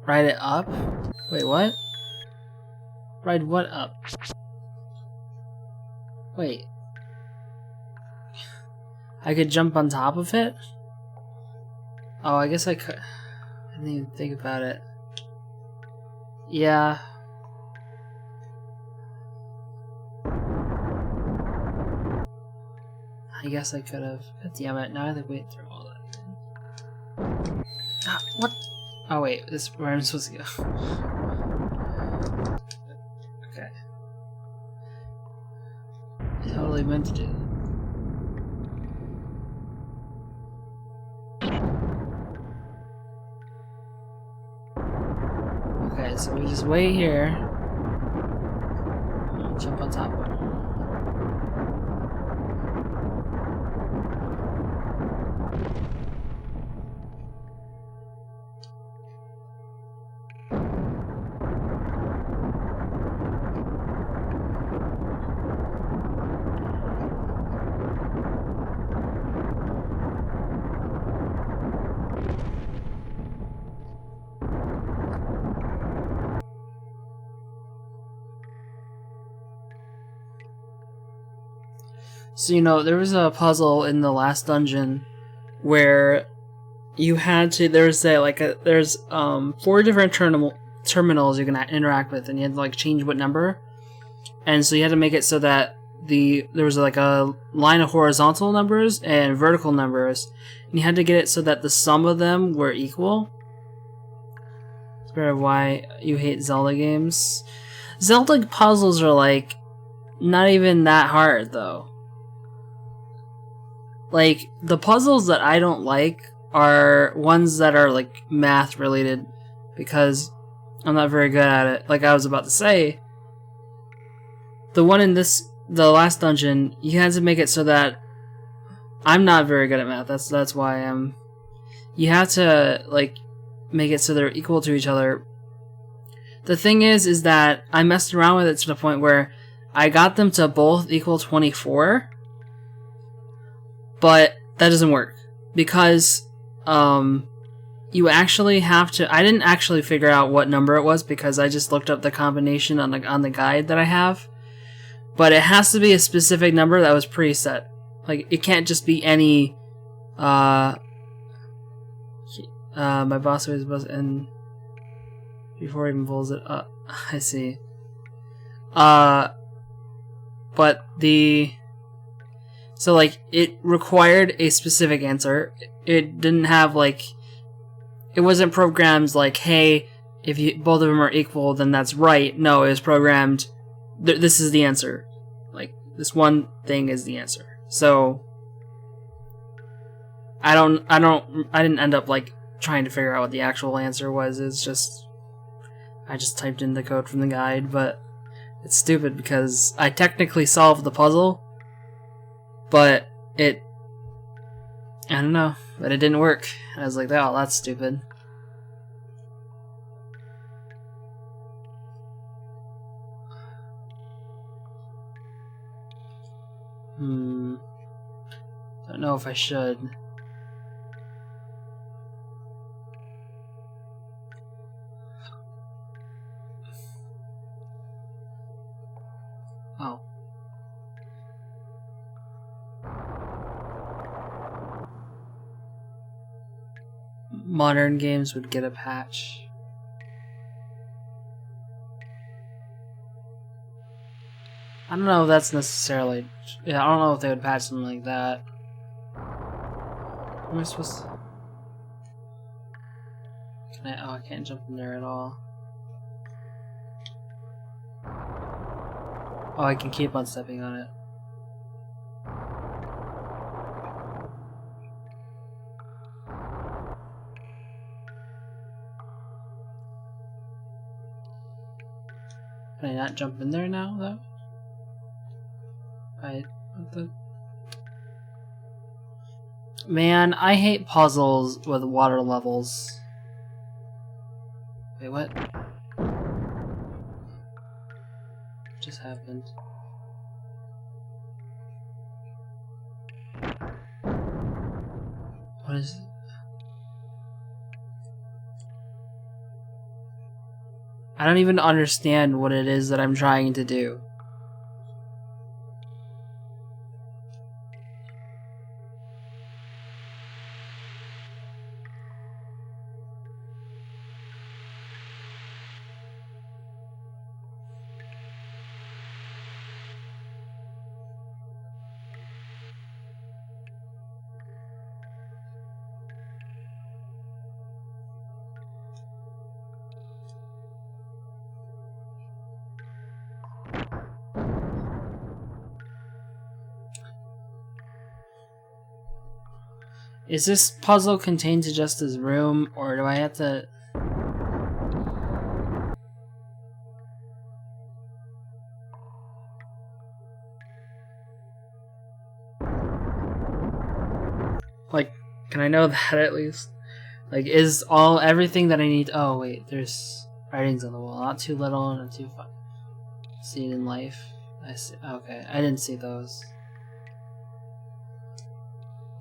Ride it up? Wait, what? Ride what up? Wait. I could jump on top of it? Oh, I guess I could. I didn't even think about it. Yeah. I guess I could have. God damn it, now I have to wait through all that. Ah, what? Oh wait, this is where I'm supposed to go. Okay. I totally meant to do that. Okay, so we just wait here. Jump on top of it. So, you know, there was a puzzle in the last dungeon where you had to, there's 4 different terminals you can interact with, and you had to like change what number. And so you had to make it so that there was like a line of horizontal numbers and vertical numbers, and you had to get it so that the sum of them were equal. That's part of why you hate Zelda games. Zelda puzzles are like not even that hard though. Like, the puzzles that I don't like are ones that are, like, math related, because I'm not very good at it. Like I was about to say, the one in the last dungeon, you had to make it so that I'm not very good at math. That's why you have to, like, make it so they're equal to each other. The thing is that I messed around with it to the point where I got them to both equal 24. But that doesn't work because you actually have to. I didn't actually figure out what number it was because I just looked up the combination on the guide that I have. But it has to be a specific number that was preset. Like it can't just be any. My boss always was in before he even pulls it up. I see. But the. So, like, it required a specific answer. It didn't have, like... It wasn't programmed like, hey, if both of them are equal, then that's right. No, it was programmed, this is the answer. Like, this one thing is the answer. So... I didn't end up, like, trying to figure out what the actual answer was. It's just... I just typed in the code from the guide, but... It's stupid because I technically solved the puzzle... But I don't know, but it didn't work. I was like, oh, that's stupid. Don't know if I should. Oh. Modern games would get a patch. I don't know if that's necessarily... Yeah, I don't know if they would patch something like that. Am I supposed to... Can I... Oh, I can't jump in there at all. Oh, I can keep on stepping on it. Can I not jump in there now, though? What the... Man, I hate puzzles with water levels. Wait, what? What just happened? What is... I don't even understand what it is that I'm trying to do. Is this puzzle contained to just this room, or do I have to... Like, can I know that at least? Like, is everything that I need... Oh, wait, there's writings on the wall. Not too little, not too fun. Seen in life. I see. Okay, I didn't see those.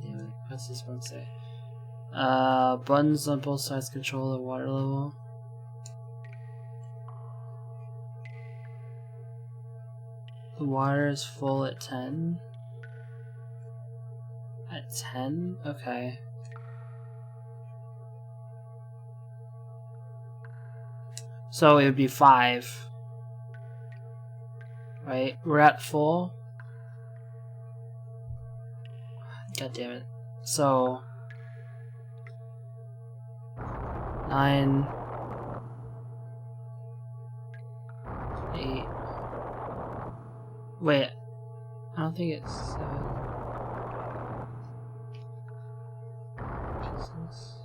Yeah, what's this one say? Buttons on both sides control the water level. The water is full at 10. At 10? Okay. So it would be 5. Right? We're at full. God damn it. So 9, 8. Wait, I don't think it's 7. Jesus.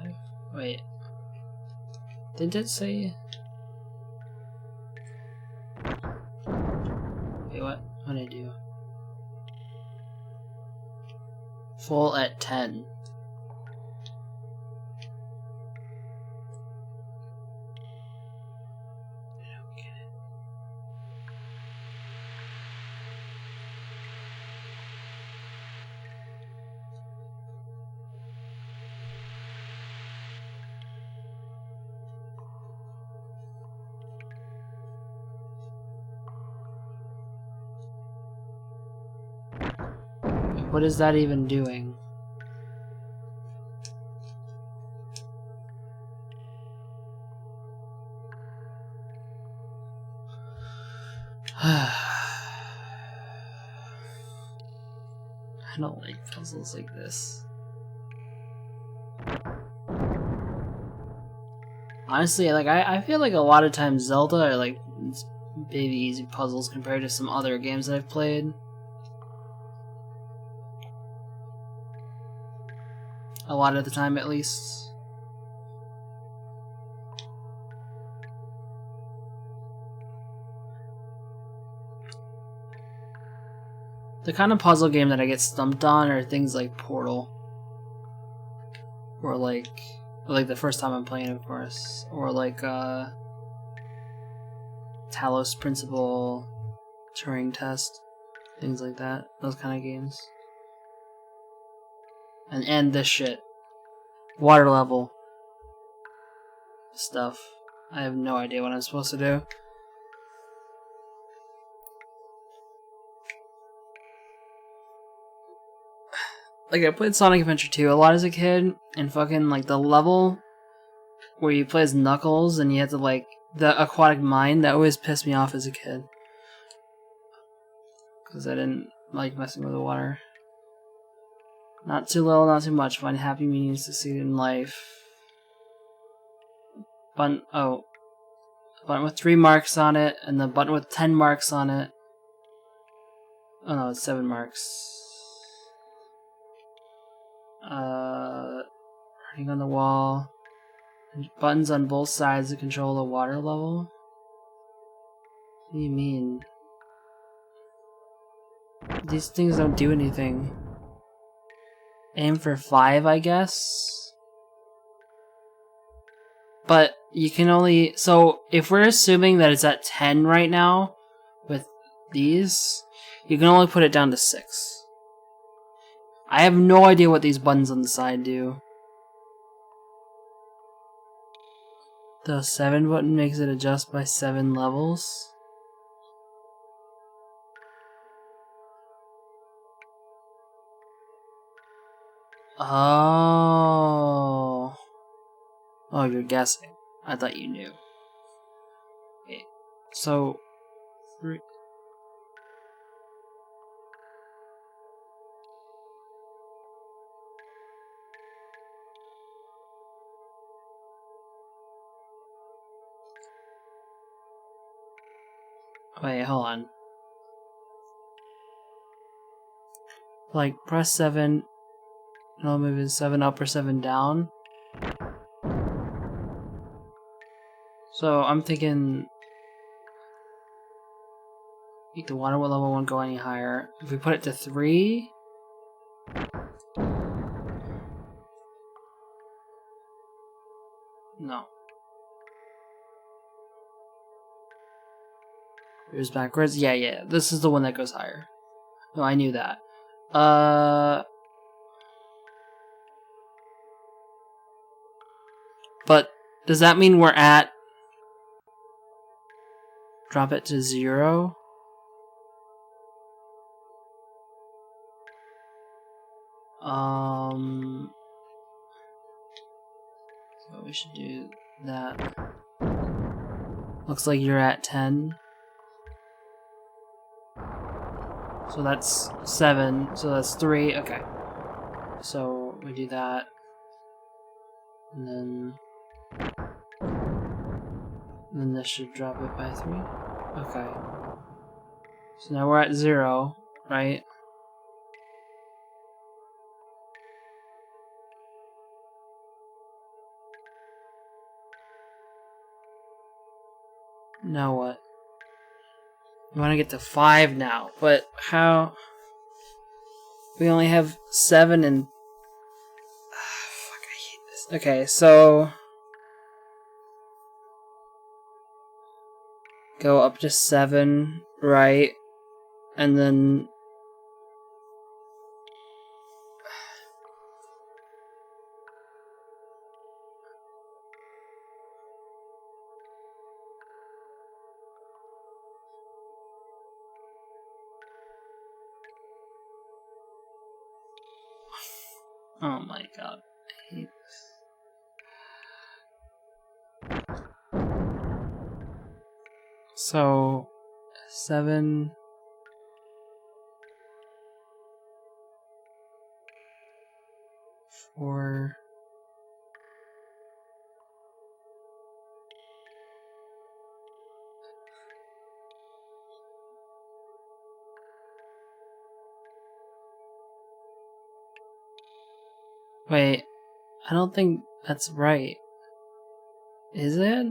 5. Wait. Did it say? Wait, what? What did I do? Full at 10. What is that even doing? I don't like puzzles like this. Honestly, like I feel like a lot of times Zelda are like baby easy puzzles compared to some other games that I've played. A lot of the time, at least. The kind of puzzle game that I get stumped on are things like Portal. Or like the first time I'm playing, of course. Or like, Talos Principle Turing Test. things like that. Those kind of games. And this shit. Water level stuff. I have no idea what I'm supposed to do. Like, I played Sonic Adventure 2 a lot as a kid, and fucking, like, the level where you play as Knuckles and you have to, like, the aquatic mine, that always pissed me off as a kid. Because I didn't like messing with the water. Not too little, not too much. Find happy meaning to succeed in life. Button with 3 marks on it, and the button with 10 marks on it. Oh no, it's 7 marks. Writing on the wall. Buttons on both sides to control the water level? What do you mean? These things don't do anything. Aim for 5, I guess? But you can only... So, if we're assuming that it's at 10 right now, with these, you can only put it down to 6. I have no idea what these buttons on the side do. The 7 button makes it adjust by 7 levels. Oh. Oh, you're guessing. I thought you knew. Okay. So... Wait, hold on. Like, press 7... No, maybe 7 up or 7 down. So, I'm thinking... The water level won't go any higher. If we put it to 3... No. Here's backwards. Yeah. This is the one that goes higher. No, I knew that. But does that mean we're at... Drop it to 0? So we should do that. Looks like you're at 10. So that's 7. So that's 3. Okay. So we do that. And then this should drop it by 3. Okay. So now we're at 0, right? Now what? We want to get to 5 now, but how? We only have 7 and... fuck, I hate this. Okay, so... Go up to 7, right? And then... Oh my god. I hate this. So... 7... Four... Wait, I don't think that's right. Is it?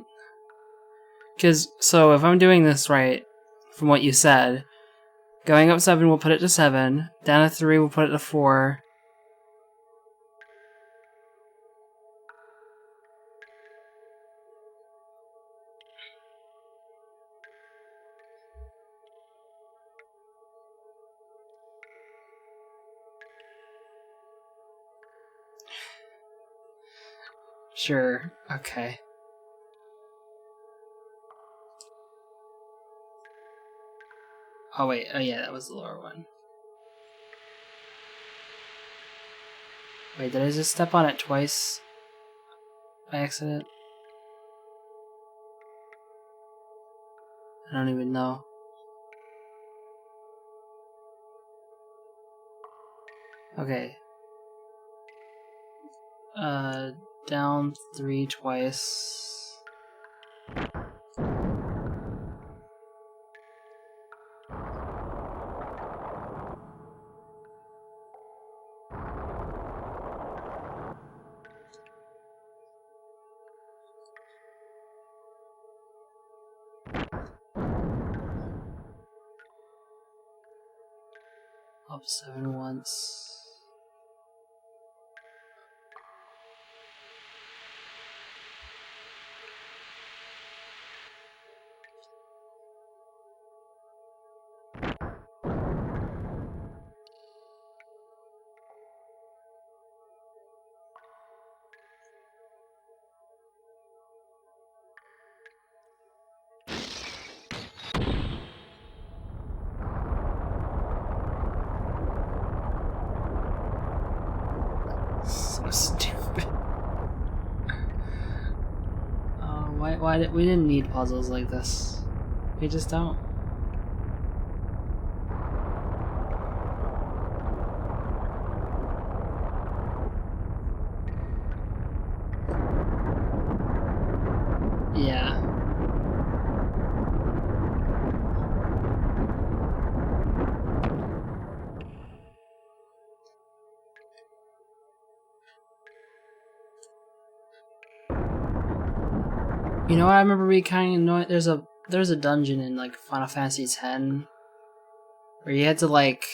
Because, so if I'm doing this right, from what you said, going up 7 will put it to 7, down to 3 will put it to 4. Sure. Okay. Oh wait. Oh yeah, that was the lower one. Wait, did I just step on it twice by accident? I don't even know. Okay. Down 3 twice. Up 7 once. So stupid. Why did we didn't need puzzles like this? We just don't. Yeah. You know what I remember being kind of annoying? There's a dungeon in like Final Fantasy X where you had to like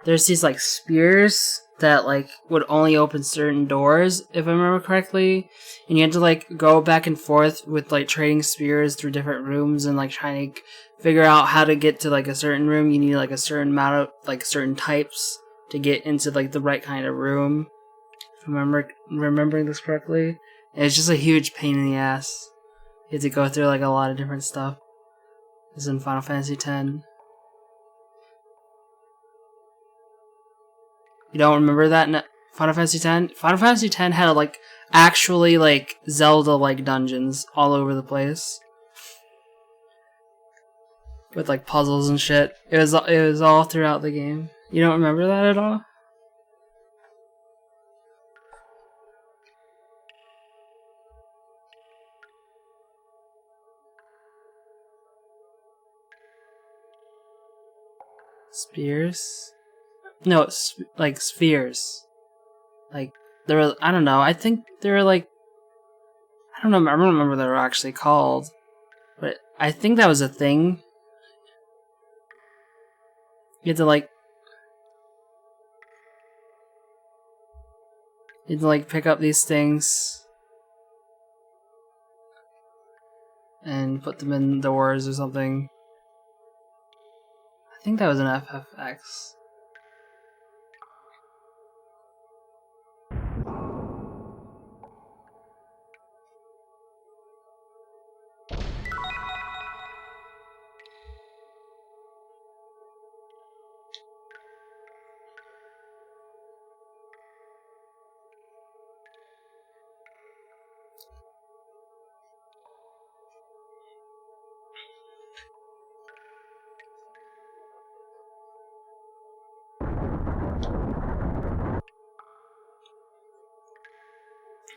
there's these like spears that like would only open certain doors if I remember correctly, and you had to like go back and forth with like trading spears through different rooms and like trying to figure out how to get to like a certain room. You need like a certain amount of like certain types to get into like the right kind of room. If I'm remembering this correctly. And it's just a huge pain in the ass. You have to go through like a lot of different stuff. This is in Final Fantasy X. You don't remember that in Final Fantasy X? Final Fantasy X had like actually like Zelda like dungeons all over the place. With like puzzles and shit. It was all throughout the game. You don't remember that at all? Spears? No, it's like spheres. Like there were, I don't know. I think they were like, I don't know. I don't remember what they were actually called, but I think that was a thing. You had to like, pick up these things and put them in doors or something. I think that was an FFX.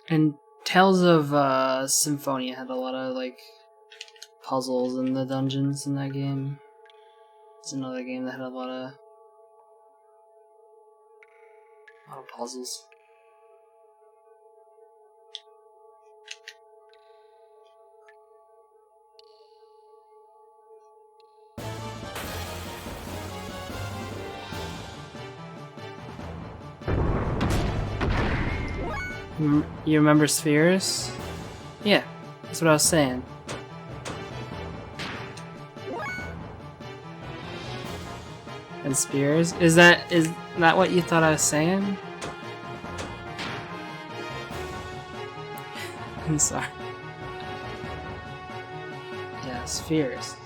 And Tales of Symphonia had a lot of like puzzles in the dungeons in that game. It's another game that had a lot of puzzles. You remember spheres? Yeah, that's what I was saying. And spears? Is that what you thought I was saying? I'm sorry. Yeah, spheres.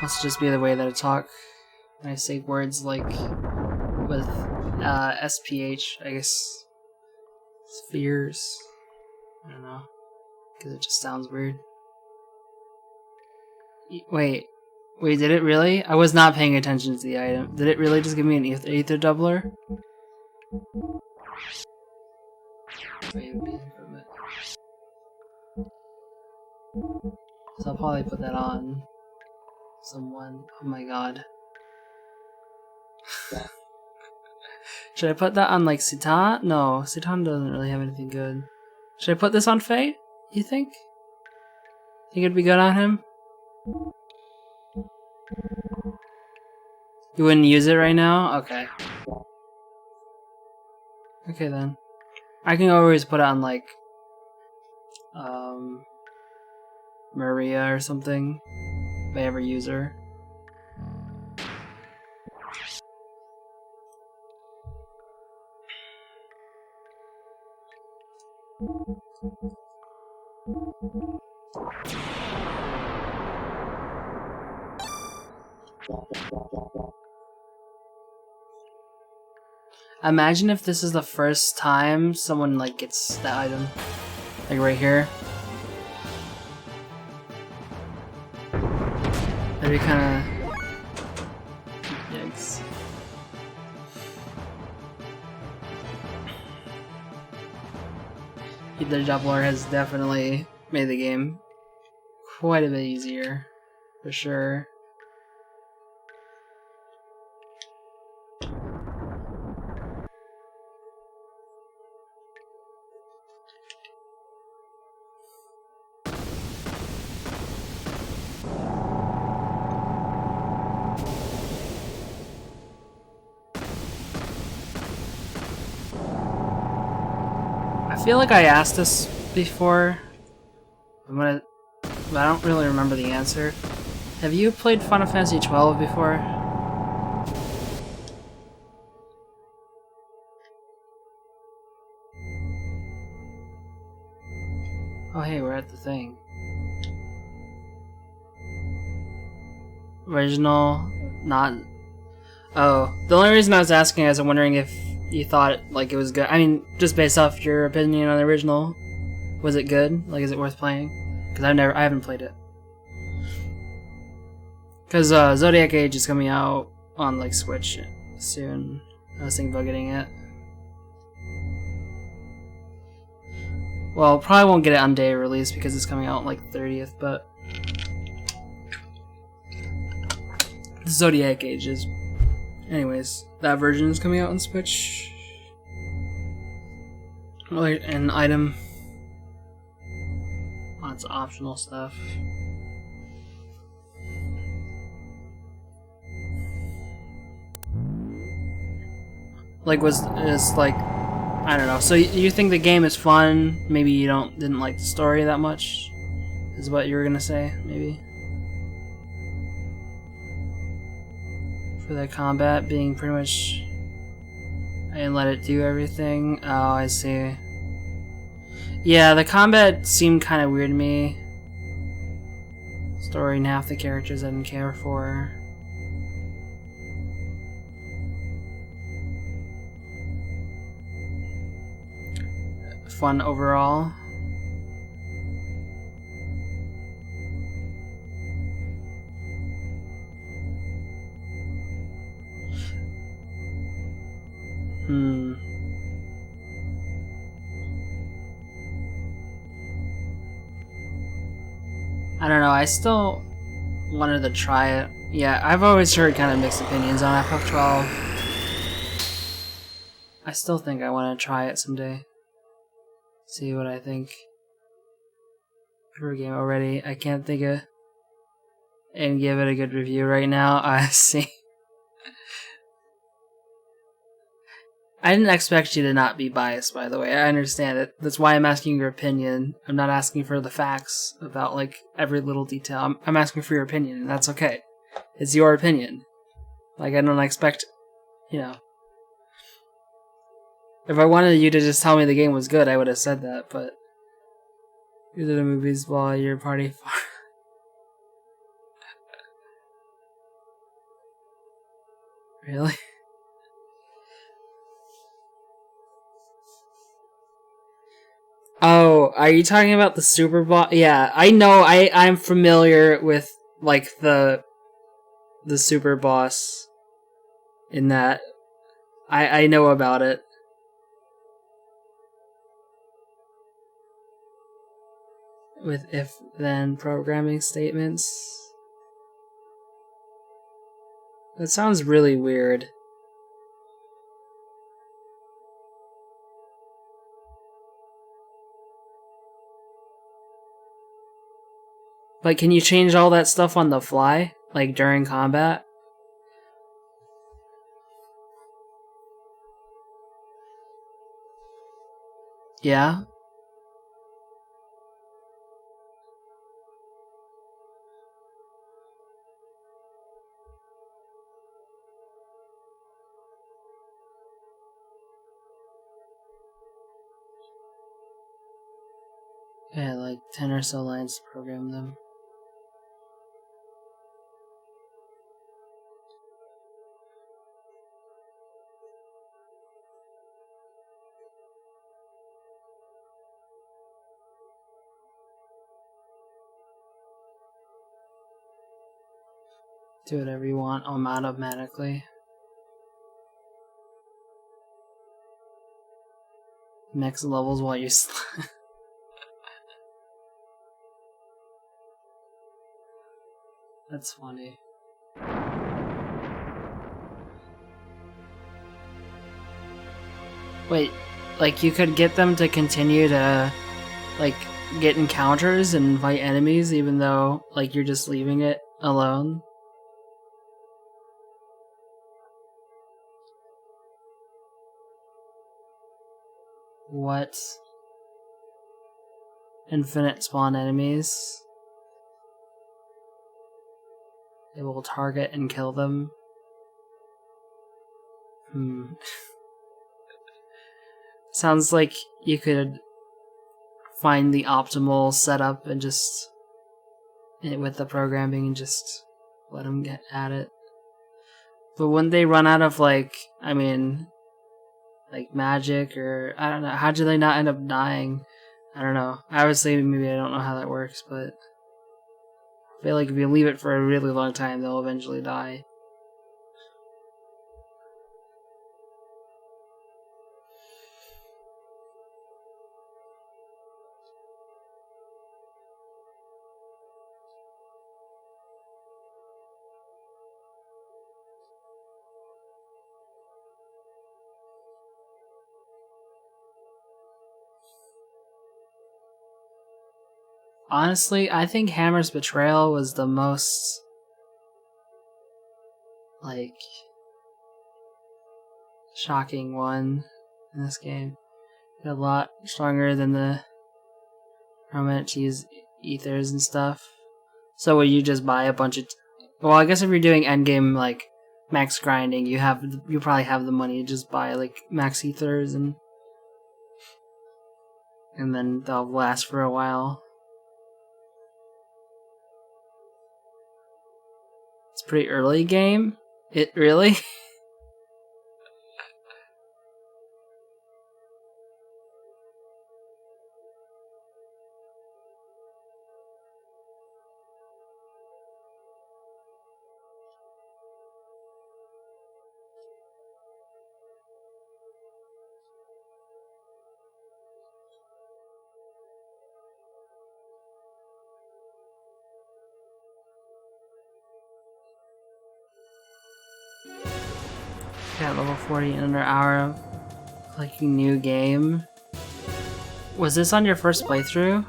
Must just be the way that I talk when I say words like with SPH, I guess. Spheres. I don't know. Because it just sounds weird. Wait, did it really? I was not paying attention to the item. Did it really just give me an ether doubler? Wait, so I'll probably put that on someone. Oh my god. Should I put that on like Citan? No, Citan doesn't really have anything good. Should I put this on Faye? You think? Think it'd be good on him? You wouldn't use it right now? Okay. Okay then. I can always put it on like Maria or something. If I ever use her. Imagine if this is the first time someone like gets that item. Like right here. That'd be kinda... Yikes. The doubler has definitely made the game quite a bit easier. For sure. I feel like I asked this before, but I don't really remember the answer. Have you played Final Fantasy XII before? Oh hey, we're at the thing. Original, not... Oh, the only reason I was asking is I'm wondering if you thought like it was good. I mean, just based off your opinion on the original, was it good? Like, is it worth playing? Because I haven't played it. Because Zodiac Age is coming out on like Switch soon. I was thinking about getting it. Well, probably won't get it on day of release because it's coming out like 30th, but Zodiac Age is. Anyways, that version is coming out on Switch. An item. Lots of optional stuff. Like, is like, I don't know. So you think the game is fun? Maybe you didn't like the story that much? Is what you were gonna say? Maybe. For the combat being pretty much, I didn't let it do everything. Oh, I see. Yeah, the combat seemed kind of weird to me. Story and half the characters I didn't care for. Fun overall. I don't know, I still wanted to try it. Yeah, I've always heard kind of mixed opinions on FF12. I still think I want to try it someday. See what I think. For a game already, I can't think of and give it a good review right now. I see. I didn't expect you to not be biased, by the way. I understand it. That's why I'm asking your opinion. I'm not asking for the facts about, like, every little detail. I'm asking for your opinion, and that's okay. It's your opinion. Like, I don't expect, you know. If I wanted you to just tell me the game was good, I would have said that, but you did the movies while your party far. Really? Oh, are you talking about the super boss? Yeah, I know. I'm familiar with like the super boss in that. I know about it. With if then programming statements. That sounds really weird. Like, can you change all that stuff on the fly? Like, during combat? Yeah? Yeah, like 10 or so lines to program them. Do whatever you want automatically. Next levels while you That's funny. Wait, like you could get them to continue to like get encounters and fight enemies even though like you're just leaving it alone? What? Infinite spawn enemies? They will target and kill them? Sounds like you could find the optimal setup and just with the programming and just let them get at it. But wouldn't they run out of like magic or I don't know, how do they not end up dying? I don't know. Obviously maybe I don't know how that works, but I feel like if you leave it for a really long time they'll eventually die. Honestly, I think Hammer's Betrayal was the most like shocking one in this game. A lot stronger than the permanent cheese ethers and stuff. So would you just buy a bunch of well, I guess if you're doing endgame like max grinding, you probably have the money to just buy like max ethers and then they'll last for a while. It's a pretty early game. It really? Got level 40 in under hour. Clicking new game. Was this on your first playthrough?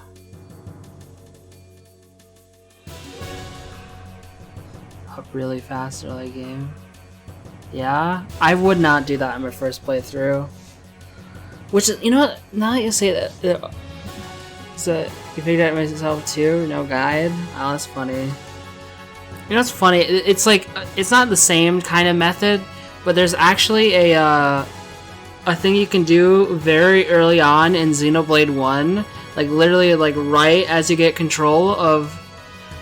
Up really fast early game. Yeah? I would not do that on my first playthrough. Which is, you know what? Now that you say that, so you figured out myself too? No guide? Oh, that's funny. You know what's funny? It's like it's not the same kind of method, but there's actually a thing you can do very early on in Xenoblade 1, like literally like right as you get control of.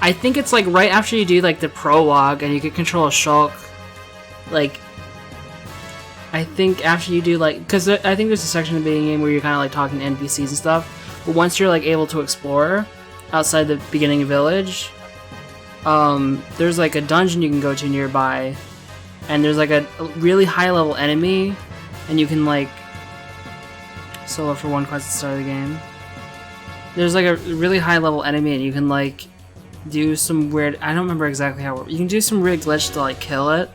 I think it's like right after you do like the prologue and you get control of Shulk. Like, I think after you do like, because I think there's a section of the game where you're kind of like talking to NPCs and stuff. But once you're like able to explore outside the beginning village, there's like a dungeon you can go to nearby, and there's like a really high level enemy, and you can like solo for one quest at the start of the game. There's like a really high level enemy, and you can like do some weird, I don't remember exactly how it works. You can do some weird glitch to like kill it,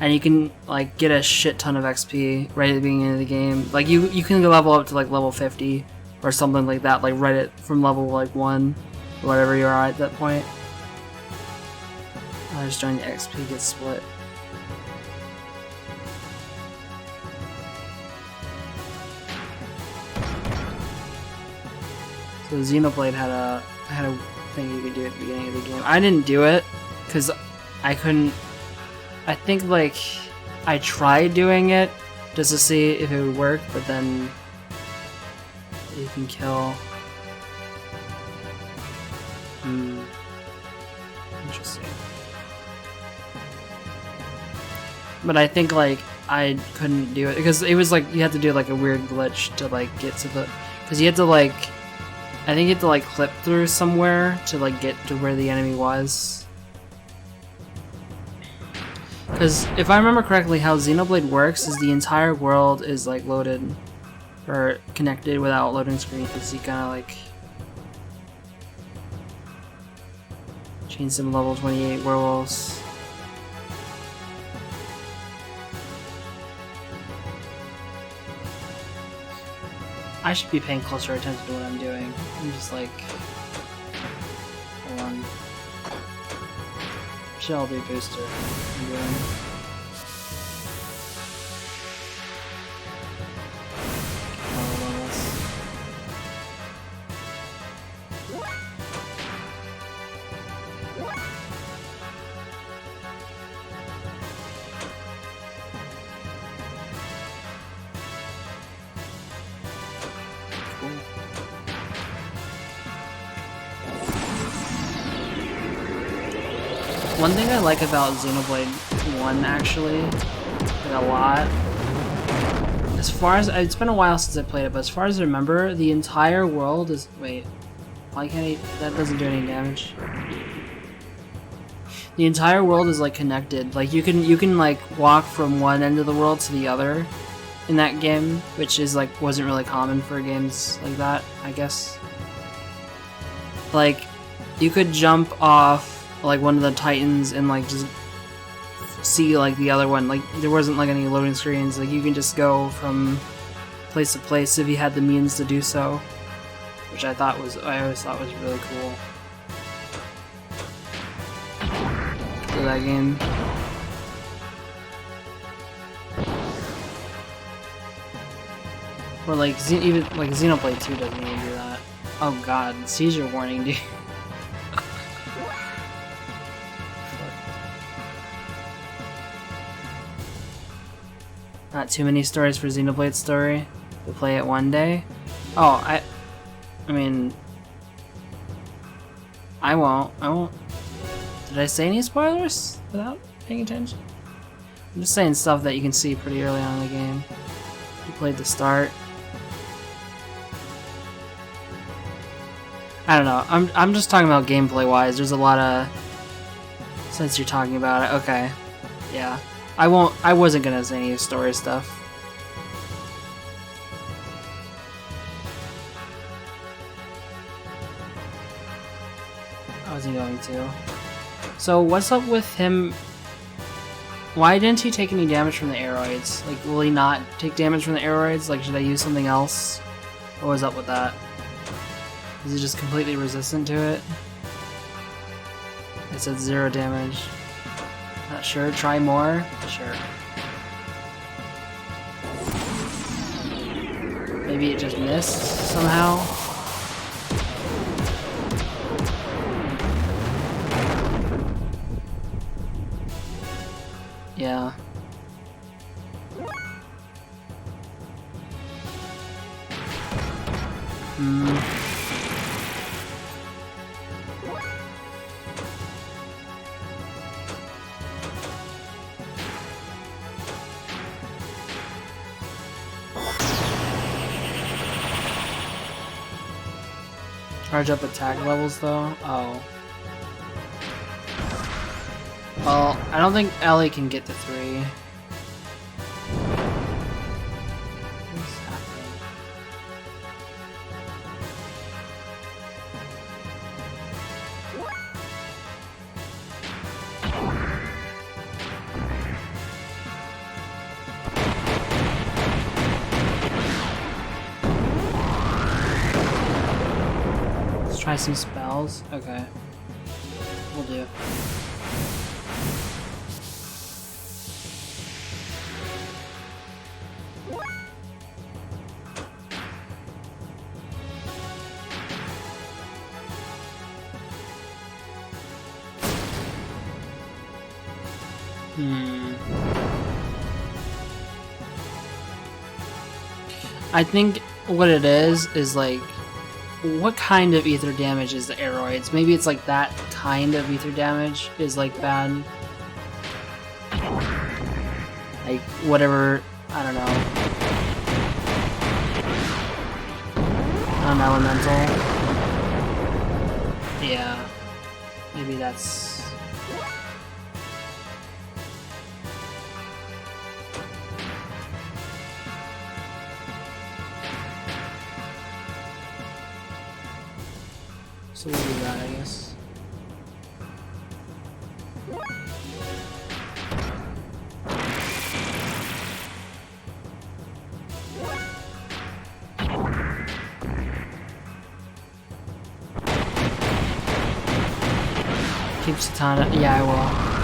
and you can like get a shit ton of XP right at the beginning of the game. Like you can level up to like level 50 or something like that, like right at from level like 1 or whatever you are at that point. I was trying to XP get split. So Xenoblade had a thing you could do at the beginning of the game. I didn't do it because I couldn't. I think like I tried doing it just to see if it would work, but then you can kill. Interesting. But I think like I couldn't do it because it was like you had to do like a weird glitch to like get to the, because you had to like, I think you had to like clip through somewhere to like get to where the enemy was. Because if I remember correctly, how Xenoblade works is the entire world is like loaded or connected without loading screen, because you kind of like change some level 28 werewolves. I should be paying closer attention to what I'm doing. I'm just like, hold on. Should all do booster. I'm doing. One thing I like about Xenoblade 1 actually, like a lot, as far as, it's been a while since I played it, but as far as I remember, the entire world is, wait, why can't he, that doesn't do any damage. The entire world is like connected, like you can like walk from one end of the world to the other in that game, which is like, wasn't really common for games like that, I guess. Like, you could jump off like one of the titans and like just see like the other one, like there wasn't like any loading screens, like you can just go from place to place if you had the means to do so, which I always thought was really cool for that game. Or like even like Xenoblade 2 doesn't even do that. Oh god, seizure warning, dude. Not too many stories for Xenoblade story. We'll play it one day. Oh, I mean, I won't. Did I say any spoilers without paying attention? I'm just saying stuff that you can see pretty early on in the game. You played the start. I don't know. I'm just talking about gameplay wise. There's a lot of, since you're talking about it. Okay, yeah. I wasn't gonna say any story stuff. I wasn't going to. So what's up with him? Why didn't he take any damage from the aeroids? Like, will he not take damage from the aeroids? Like, should I use something else? What was up with that? Is he just completely resistant to it? It said 0 damage. Not sure. Try more? Sure. Maybe it just missed somehow? Yeah. Charge up attack levels though? Oh. Well, I don't think Ellie can get to 3. What's happening? Let's try some spells. Okay. We'll do. I think what it is like, what kind of ether damage is the aeroids? Maybe it's like that kind of ether damage is like bad. Like whatever, I don't know. Non-elemental. Yeah. Maybe that's... So we'll do that, I guess. Keep Satana. Yeah, I will.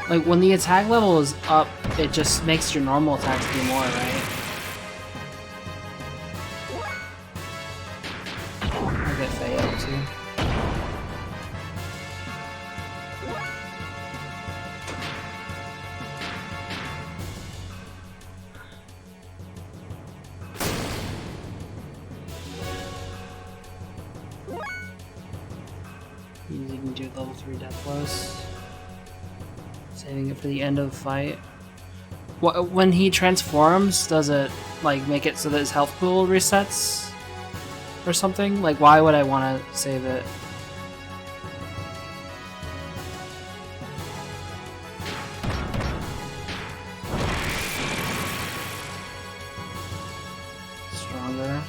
Like, when the attack level is up, it just makes your normal attacks do more, right? I'll get Faye up too. You can do level 3 death blows. Saving it for the end of the fight. When he transforms, does it like make it so that his health pool resets or something? Like, why would I want to save it? Stronger.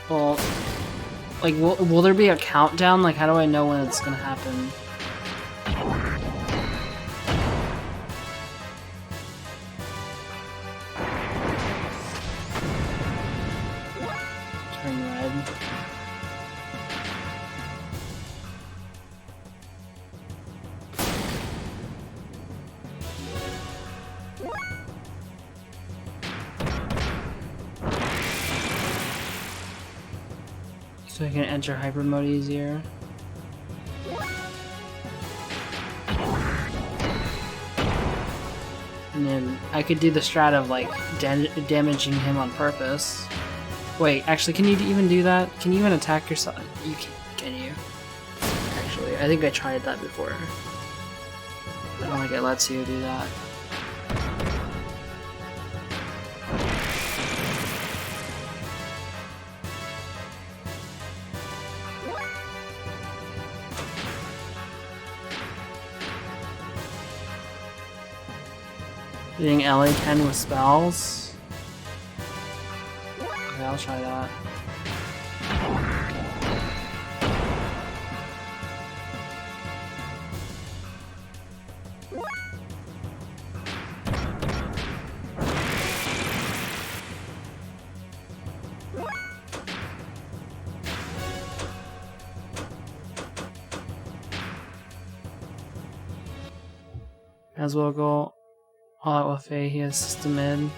Well, like, will there be a countdown? Like, how do I know when it's gonna happen? Turn red. So I can enter hyper mode easier. And then I could do the strat of like damaging him on purpose. Wait, actually, can you even do that? Can you even attack yourself? You can you? Actually, I think I tried that before. I don't think it lets you do that. Hitting Ellie 10 with spells. Okay, I'll try that. As well go all out with Faye. He has system mid.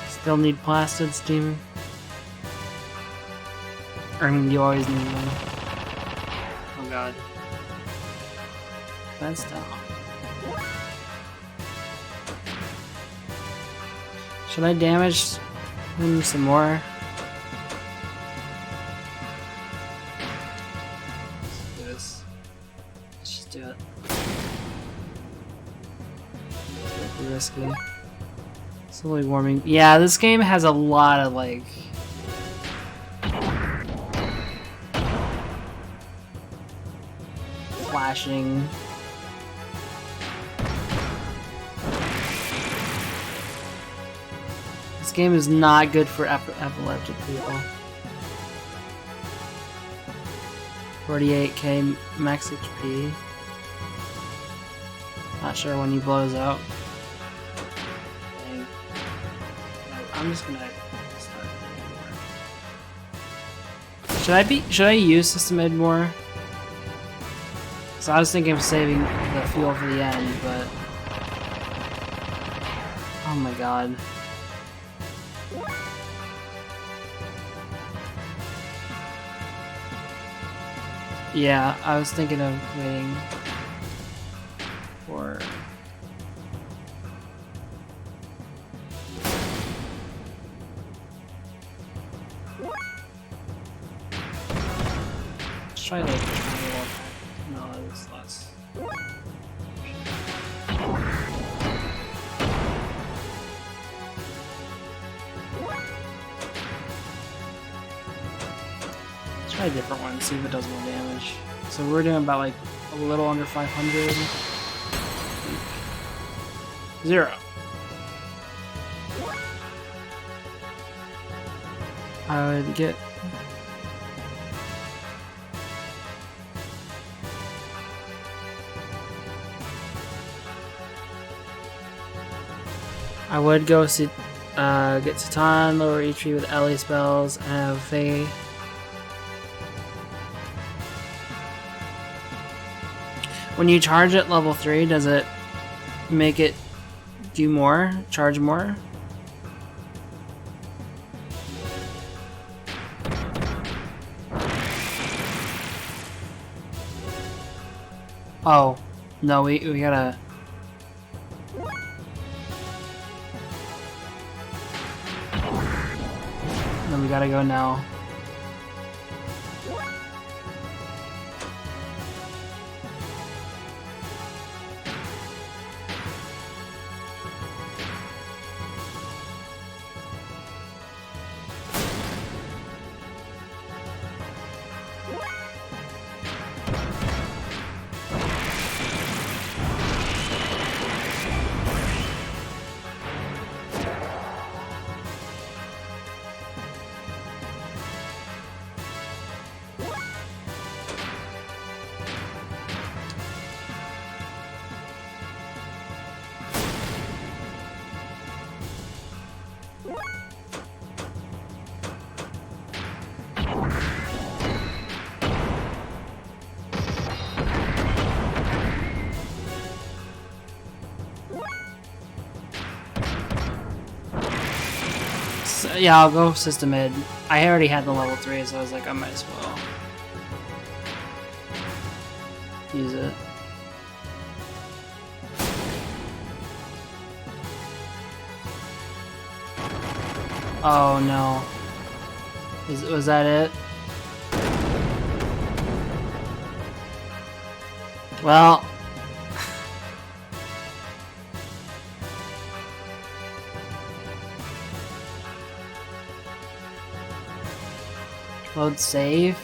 Still need plastids, team. I mean, you always need them. Oh god. That's down. Should I damage him some more? Let's do this. Let's just do it. Too risky. Slowly warming. Yeah, this game has a lot of like flashing. This game is not good for epileptic people. 48k max HP. Not sure when he blows out. Dang. I'm just gonna start. Should I use system mid more? So I was thinking of saving the fuel for the end, but oh my god. Yeah, I was thinking of waiting for let's try like no, it's less. Let's try a different one, see if it does more damage. So we're doing about like a little under 500. 0. I would get I would go see, get Satan, lower E3 with Ellie spells, and have Faye. When you charge at level 3, does it make it do more? Charge more? Oh, no, we gotta... No, we gotta go now. Yeah, I'll go system mid. I already had the level 3, so I was like, I might as well use it. Oh no. Was that it? Well... Load save?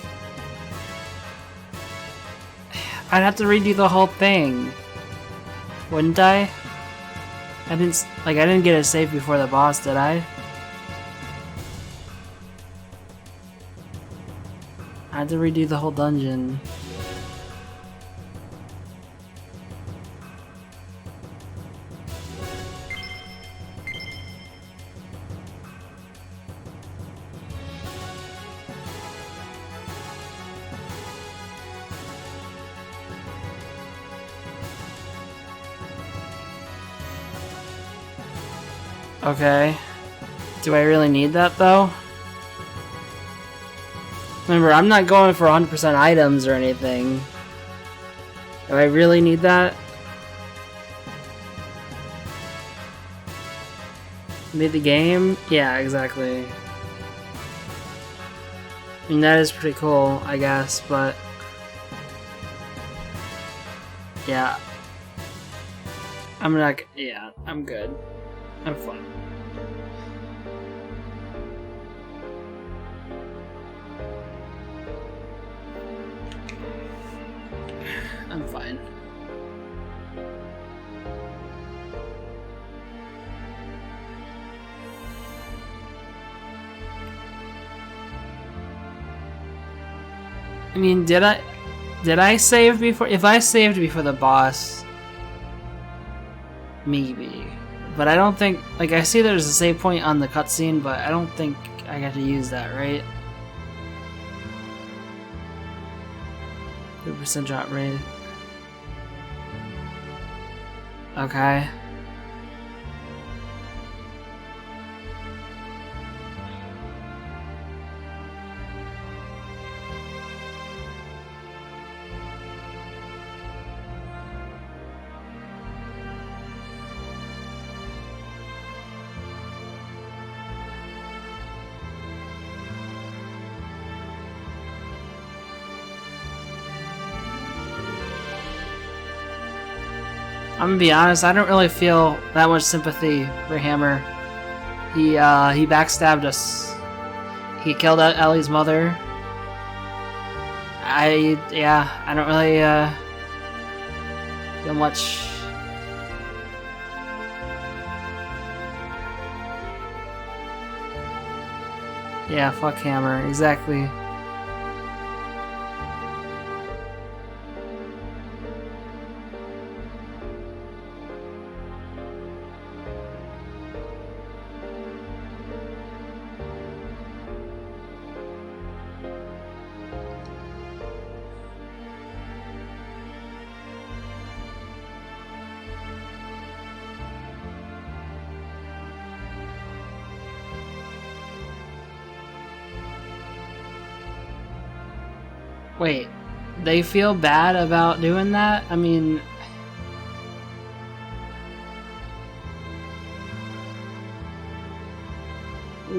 I'd have to redo the whole thing, wouldn't I? I didn't get a save before the boss, did I? had to redo the whole dungeon. Okay. Do I really need that though? Remember, I'm not going for 100% items or anything. Do I really need that? Made the game? Yeah, exactly. I mean, that is pretty cool, I guess, but... yeah. I'm not... yeah, I'm good. I'm fine. I'm fine. I mean, did I save before? If I saved before the boss, maybe. But I don't think, like, I see there's a save point on the cutscene, but I don't think I got to use that, right? 2% drop rate. Okay. I'm gonna be honest, I don't really feel that much sympathy for Hammer. He backstabbed us. He killed Ellie's mother. I don't really feel much. Yeah, fuck Hammer, exactly. Wait, they feel bad about doing that? I mean...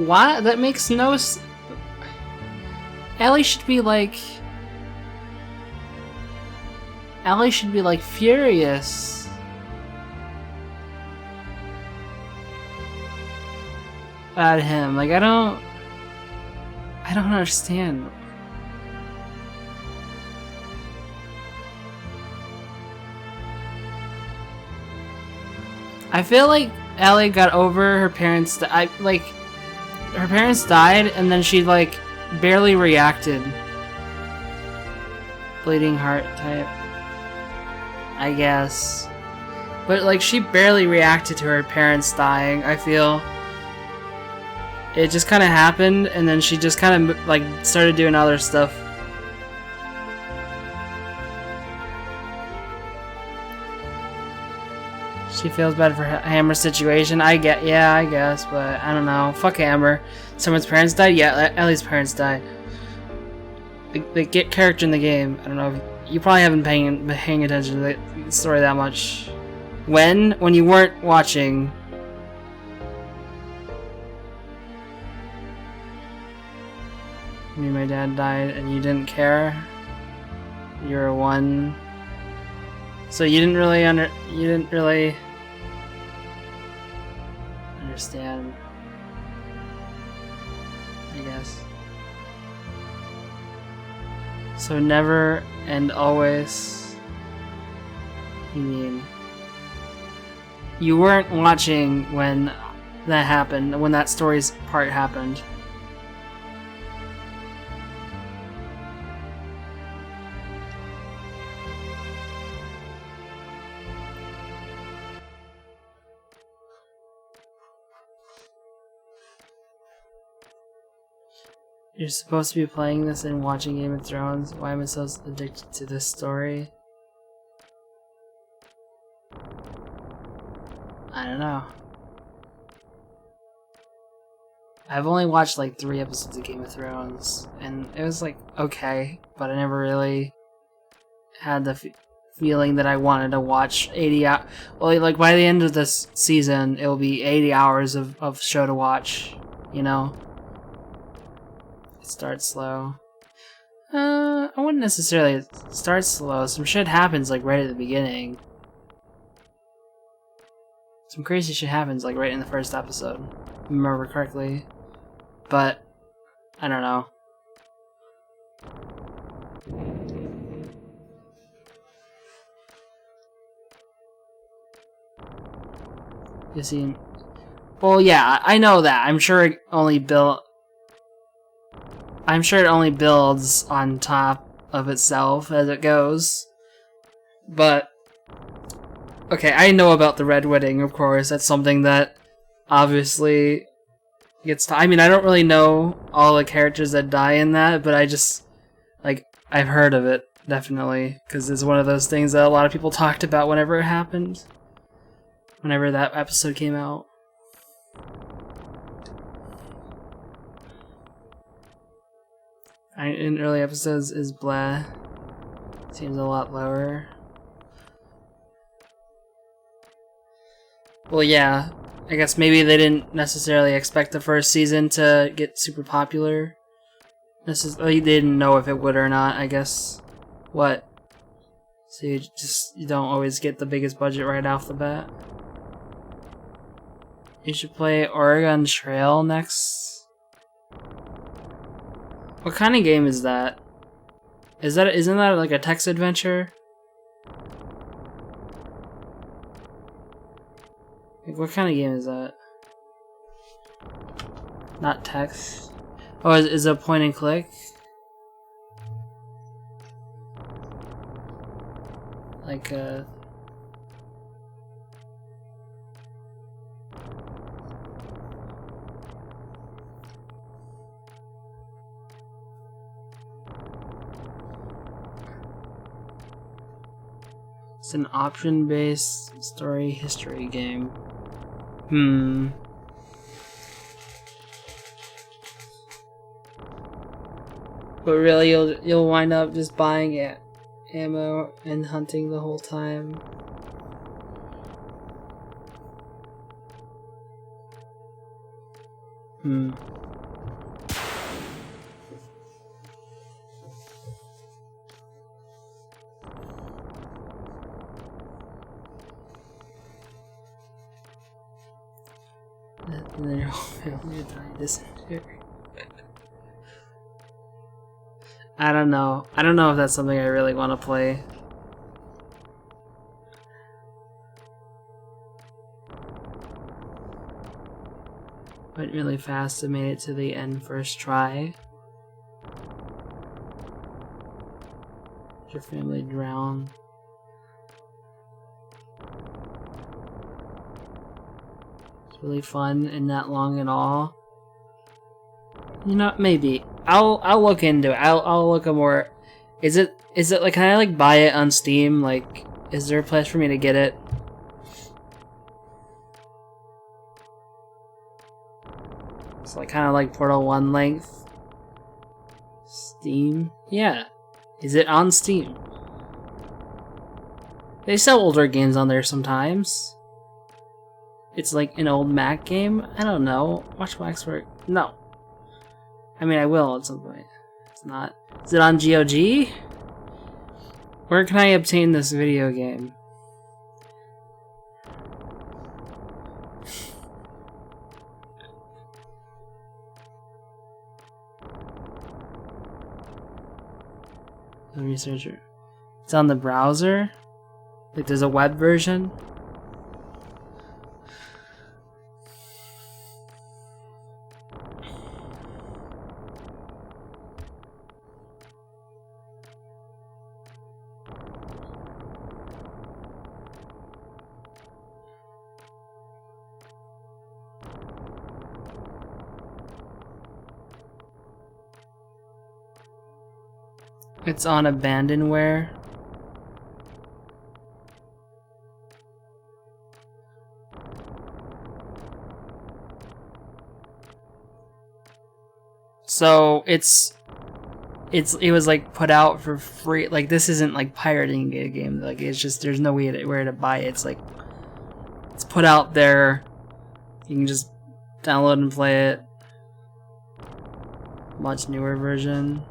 what? That makes no s... Ellie should be like... Ellie should be like furious. At him. Like, I don't understand. I feel like Ellie got over her parents. Her parents died, and then she like barely reacted. Bleeding heart type, I guess. But like she barely reacted to her parents dying. I feel it just kind of happened, and then she just kind of like started doing other stuff. She feels bad for Hammer's situation. I guess, but I don't know. Fuck Hammer. Someone's parents died? Yeah, Ellie's parents died. The character in the game. I don't know. You probably haven't been paying attention to the story that much. When you weren't watching. I mean, my dad died and you didn't care. You're a one. So you didn't really understand, I guess. So never and always. You mean you weren't watching when that happened, when that story's part happened. You're supposed to be playing this and watching Game of Thrones. Why am I so addicted to this story? I don't know. I've only watched like 3 episodes of Game of Thrones, and it was like okay, but I never really had the feeling that I wanted to watch 80 hours. Well, like by the end of this season, it will be 80 hours of show to watch, you know? It starts slow. I wouldn't necessarily start slow. Some shit happens like right at the beginning. Some crazy shit happens like right in the first episode, if I remember correctly. But I don't know. You see, well, yeah, I know that. I'm sure it only builds on top of itself as it goes. But okay, I know about the Red Wedding, of course. That's something that obviously gets I mean, I don't really know all the characters that die in that, but I just like I've heard of it definitely because it's one of those things that a lot of people talked about whenever it happened. Whenever that episode came out. In early episodes is blah. Seems a lot lower. Well, yeah. I guess maybe they didn't necessarily expect the first season to get super popular. They didn't know if it would or not, I guess. What? So you don't always get the biggest budget right off the bat. You should play Oregon Trail next. What kind of game is that? Isn't that like a text adventure? Like what kind of game is that? Not text. Oh, is it a point and click? Like it's an option-based story history game. But really, you'll wind up just buying ammo and hunting the whole time. And then your whole family died dysentery. I don't know. I don't know if that's something I really want to play. Went really fast and made it to the end first try. Did your family drown? It's really fun and not long at all. You know, maybe. I'll look into it. I'll look at more. Is it like, can I like buy it on Steam? Like, is there a place for me to get it? It's like kind of like Portal 1 length. Steam? Yeah. Is it on Steam? They sell older games on there sometimes. It's like an old Mac game? I don't know. Watch my expert. No. I mean, I will at some point. It's not. Is it on GOG? Where can I obtain this video game? The researcher. It's on the browser? Like there's a web version? It's on Abandonware. So it was like put out for free. Like this isn't like pirating a game. Like it's just there's no way where to buy it. It's like it's put out there. You can just download and play it. Much newer version.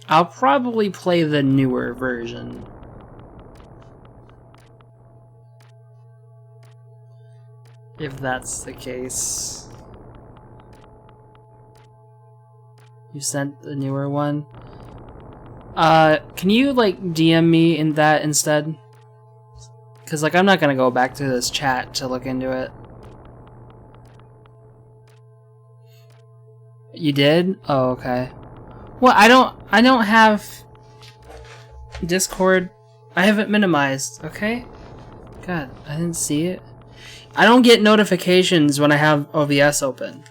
I'll probably play the newer version. If that's the case. You sent the newer one? Can you like DM me in that instead? Cause like I'm not gonna go back to this chat to look into it. You did? Oh, okay. Well, I don't have Discord. I have it minimized, okay? God, I didn't see it. I don't get notifications when I have OBS open.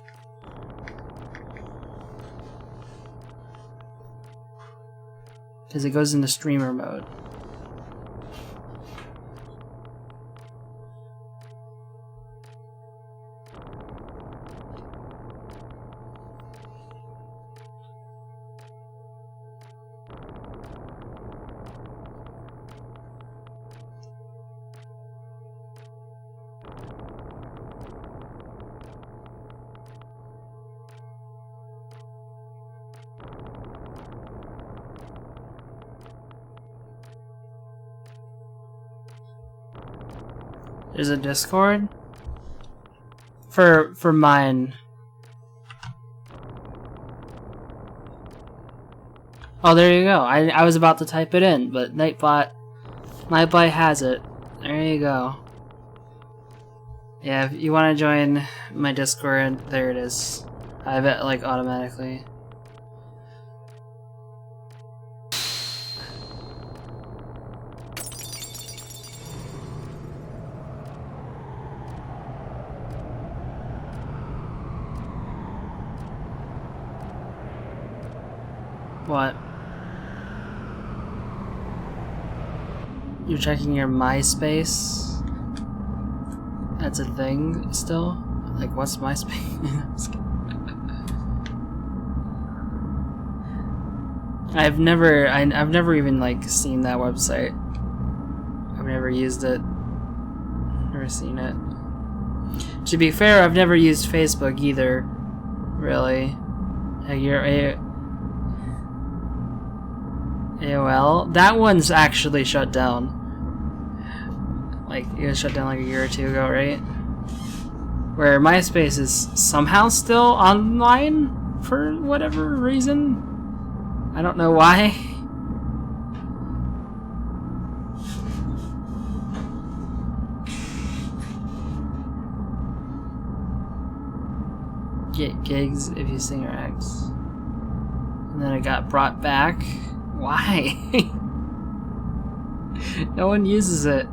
Because it goes into streamer mode. There's a Discord? For mine. Oh, there you go. I was about to type it in, but Nightbot has it. There you go. Yeah, if you want to join my Discord, there it is. I have it like automatically. What? You're checking your MySpace? That's a thing still? Like, what's MySpace? I've never even like seen that website. I've never used it. Never seen it. To be fair, I've never used Facebook either. Really. Like AOL? That one's actually shut down. Like, it was shut down like a year or two ago, right? Where MySpace is somehow still online for whatever reason. I don't know why. Get gigs if you sing or act. And then it got brought back. Why? No one uses it.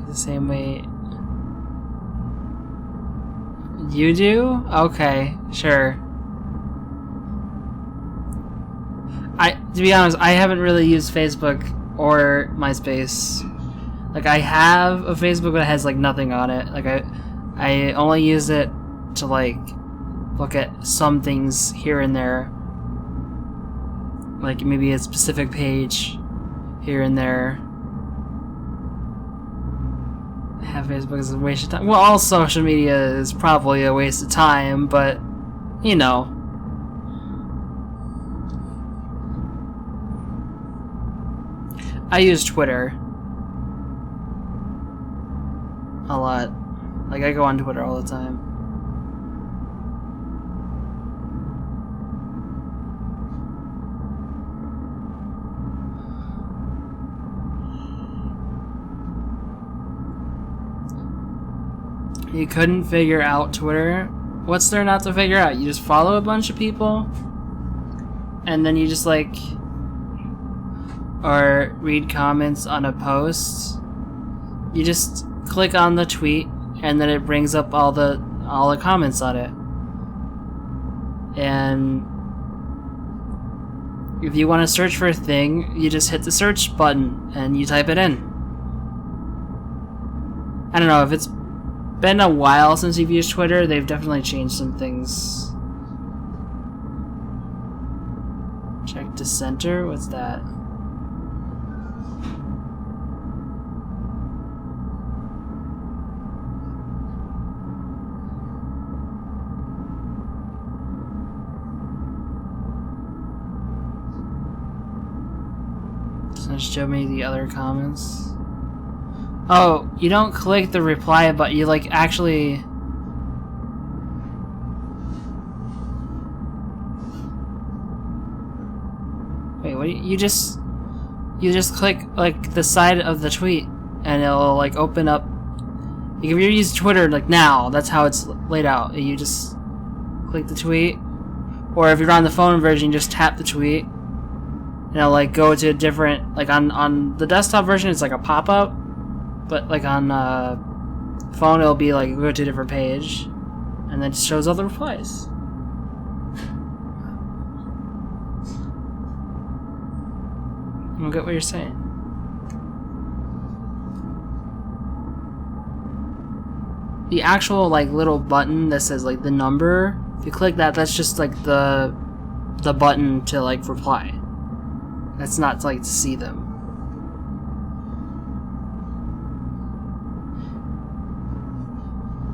The same way you do? Okay, sure. To be honest, I haven't really used Facebook or MySpace. Like, I have a Facebook that has like nothing on it. Like I only use it to like look at some things here and there. Like maybe a specific page here and there. Have Facebook is a waste of time. Well, all social media is probably a waste of time, but you know. I use Twitter a lot. Like, I go on Twitter all the time. You couldn't figure out Twitter? What's there not to figure out? You just follow a bunch of people, and then you just like, or read comments on a post. You just click on the tweet, and then it brings up all the comments on it. And if you want to search for a thing, you just hit the search button and you type it in. I don't know, if it's been a while since you've used Twitter, they've definitely changed some things. Check to center, what's that? Does it show me the other comments? Oh, you don't click the reply button, you like actually... Wait, what? You just click like the side of the tweet and it'll like open up. If you use Twitter like now, that's how it's laid out. You just click the tweet, or if you're on the phone version, you just tap the tweet and it'll like go to a different, like on the desktop version it's like a pop-up. But like on phone, it'll be like go to a different page, and then it shows all the replies. I don't get what you're saying. The actual like little button that says like the number, if you click that, that's just like the button to like reply. That's not like to see them.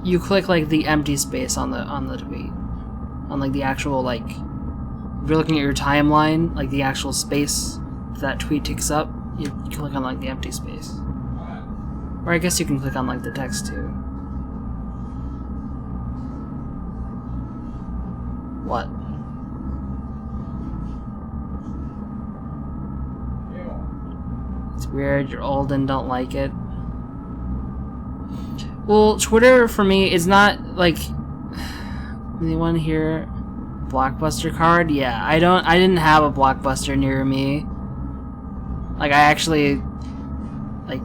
You click like the empty space on the tweet, on like the actual, like if you're looking at your timeline, like the actual space that tweet takes up, you click on like the empty space. Or I guess you can click on like the text too. What? It's weird. You're old and don't like it. Well, Twitter for me is not like. Anyone here? Blockbuster card? Yeah, I didn't have a Blockbuster near me. Like I actually like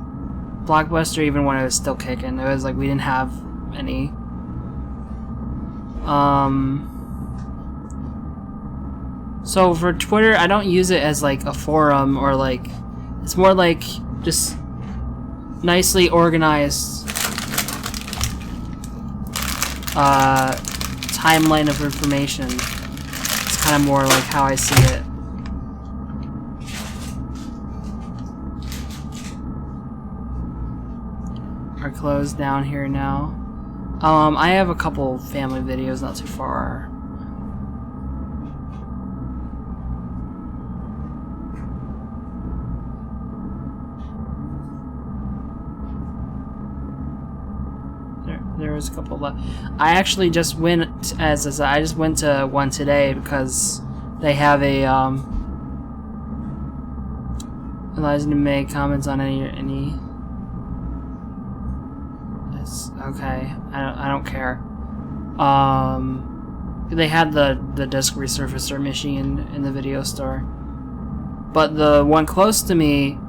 Blockbuster even when it was still kicking. It was like we didn't have any. So for Twitter, I don't use it as like a forum or like. It's more like just nicely organized timeline of information. It's kind of more like how I see it. Are closed down here now. I have a couple family videos not too far. There was a couple left. I actually just went, as I said, I just went to one today because they have a allows you to make comments on any. It's okay. I don't care. They had the disk resurfacer machine in the video store, but the one close to me,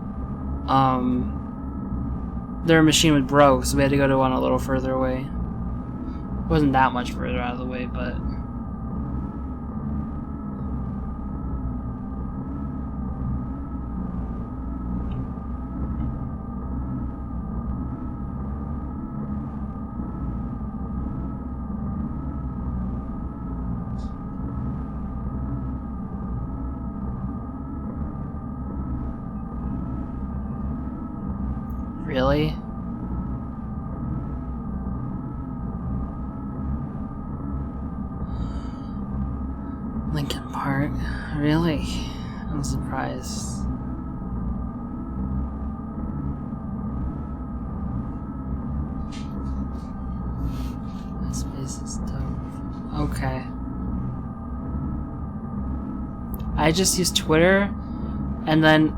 their machine was broke, so we had to go to one a little further away. It wasn't that much further out of the way, but... Really? Lincoln Park? Really? I'm surprised. That space is dope. Okay. I just use Twitter, and then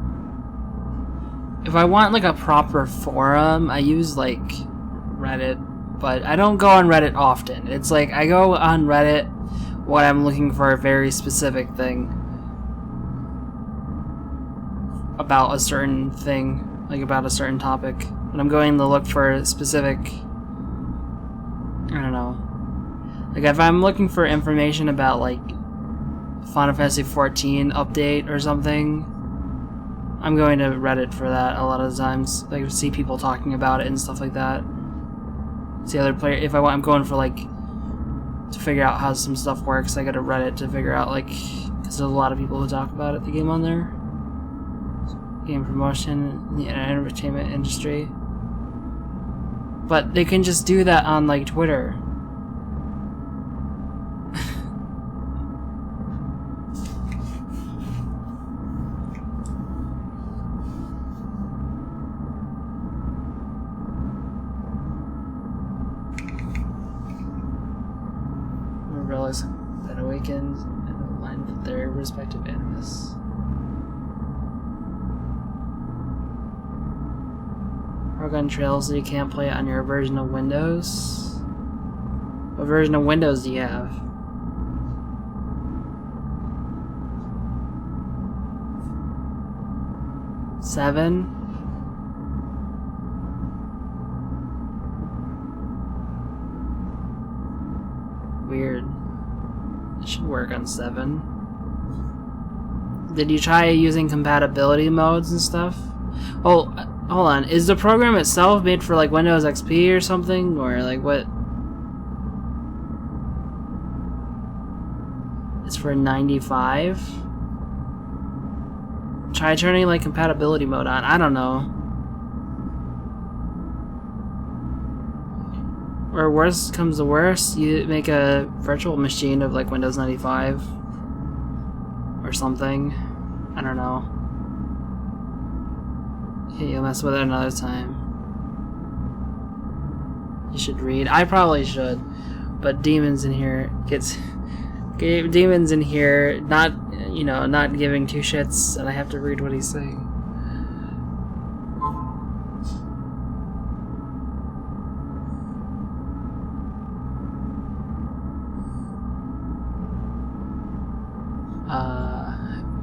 if I want like a proper forum, I use like Reddit, but I don't go on Reddit often. It's like I go on Reddit when I'm looking for a very specific thing about a certain thing, like about a certain topic. When I'm going to look for a specific, I don't know. Like if I'm looking for information about like Final Fantasy 14 update or something, I'm going to Reddit for that a lot of the times. Like see people talking about it and stuff like that. See other player. If I'm going for like to figure out how some stuff works, I go to Reddit to figure out like because there's a lot of people who talk about it. The game on there, game promotion, the entertainment industry. But they can just do that on like Twitter. Rebels that awakened and aligned with their respective animus. Oregon Trails, so you can't play it on your version of Windows. What version of Windows do you have? Seven? Weird. It should work on 7. Did you try using compatibility modes and stuff? Oh, hold on. Is the program itself made for like Windows XP or something? Or like what? It's for 95? Try turning like compatibility mode on. I don't know. Or worst comes to worst, you make a virtual machine of like Windows 95 or something. I don't know. Okay, you'll mess with it another time. You should read. I probably should, but Demons in here gets Demons in here not, you know, not giving two shits, and I have to read what he's saying.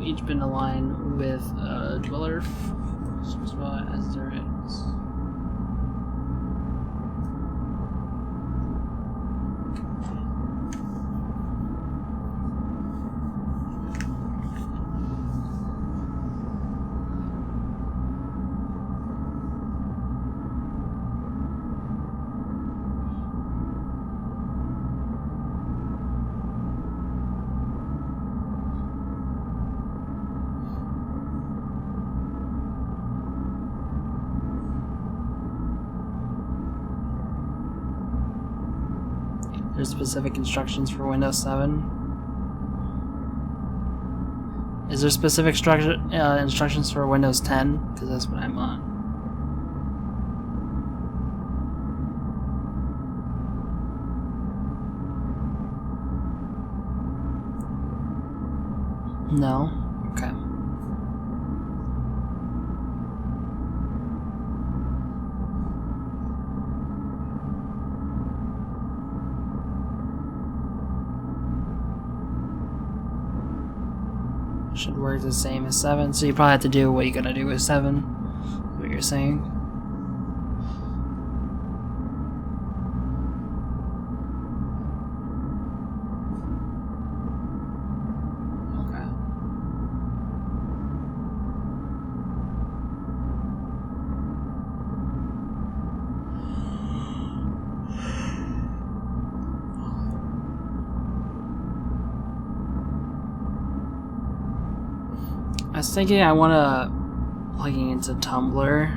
Each been aligned with a dweller as there is. There's specific instructions for Windows 7. Is there specific instructions for Windows 10? Because that's what I'm on. No? Okay. Should work the same as 7, so you probably have to do what you're gonna do with 7. What you're saying. Okay. I was thinking I want to plugging into Tumblr.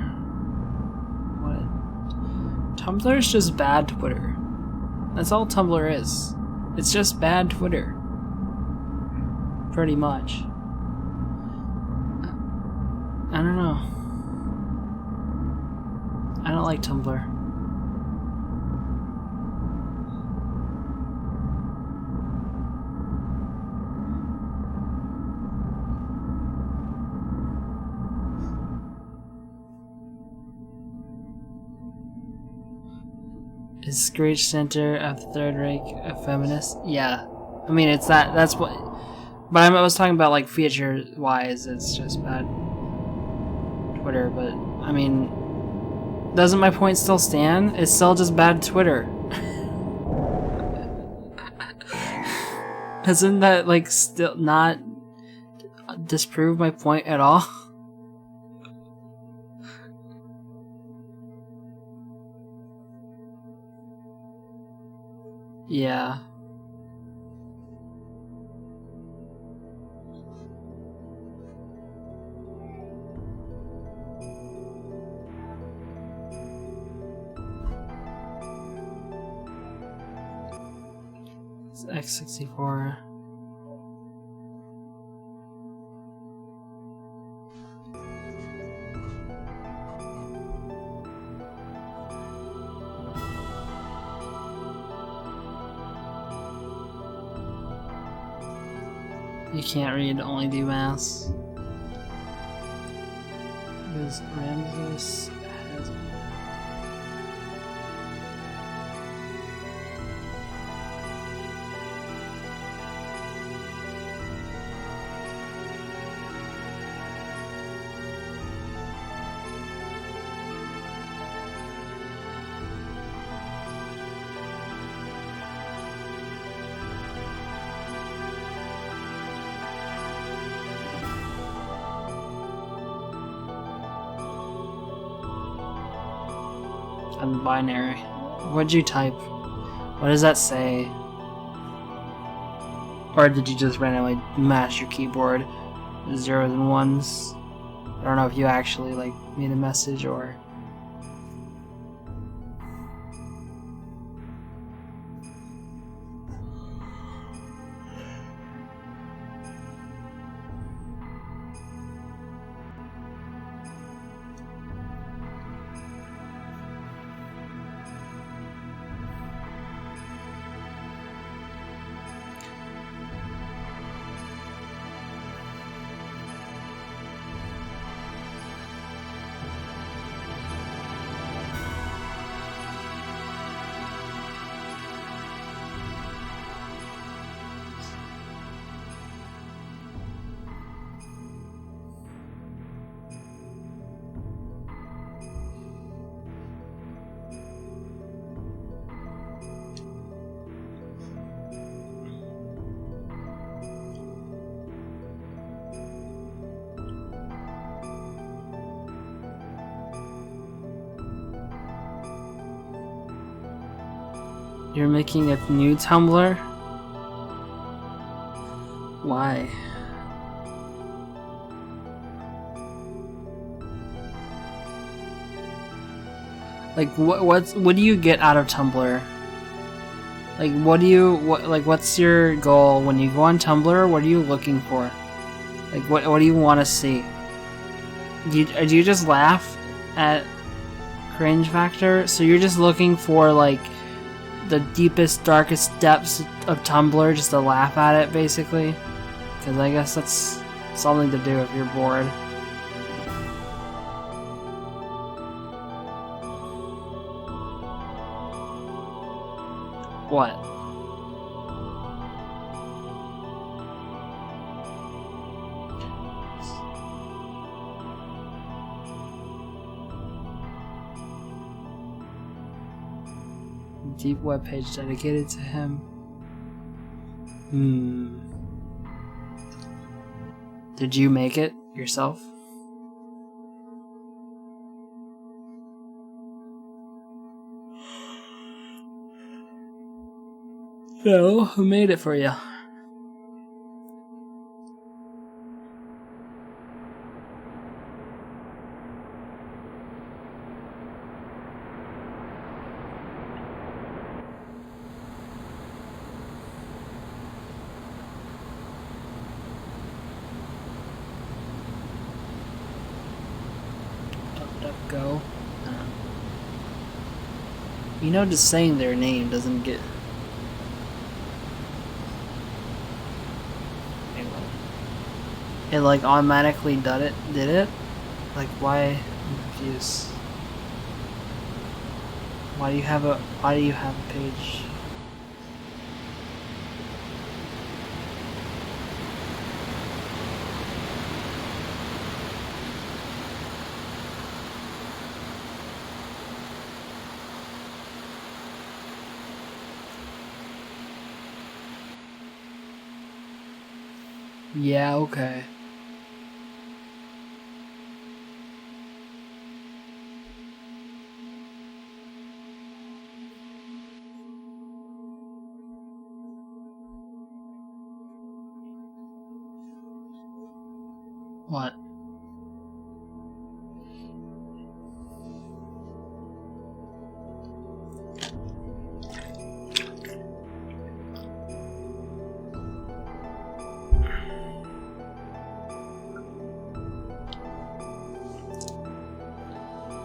What? Tumblr is just bad Twitter. That's all Tumblr is. It's just bad Twitter. Pretty much. I don't know. I don't like Tumblr. Is Screech center of the third rank a feminist? Yeah. I mean, it's that. That's what. But I was talking about like feature wise. It's just bad Twitter. But I mean, doesn't my point still stand? It's still just bad Twitter. Doesn't that like still not disprove my point at all? Yeah. It's X64. You can't read, only do maths. Because Ramses has... Unbinary. What'd you type? What does that say? Or did you just randomly mash your keyboard? Zeros and ones? I don't know if you actually like made a message or... You're making a new Tumblr? Why? Like what do you get out of Tumblr? Like what's your goal when you go on Tumblr? What are you looking for? Like what do you want to see? Do you just laugh at cringe factor? So you're just looking for like the deepest, darkest depths of Tumblr just to laugh at it, basically? Because I guess that's something to do if you're bored. What? Deep webpage dedicated to him. Did you make it yourself? No, who made it for you? Go. You know, just saying their name doesn't get. It like automatically did it? Like why? I'm confused. Why do you have a page? Yeah, okay. What?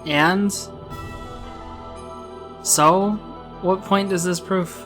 And? So? What point does this prove?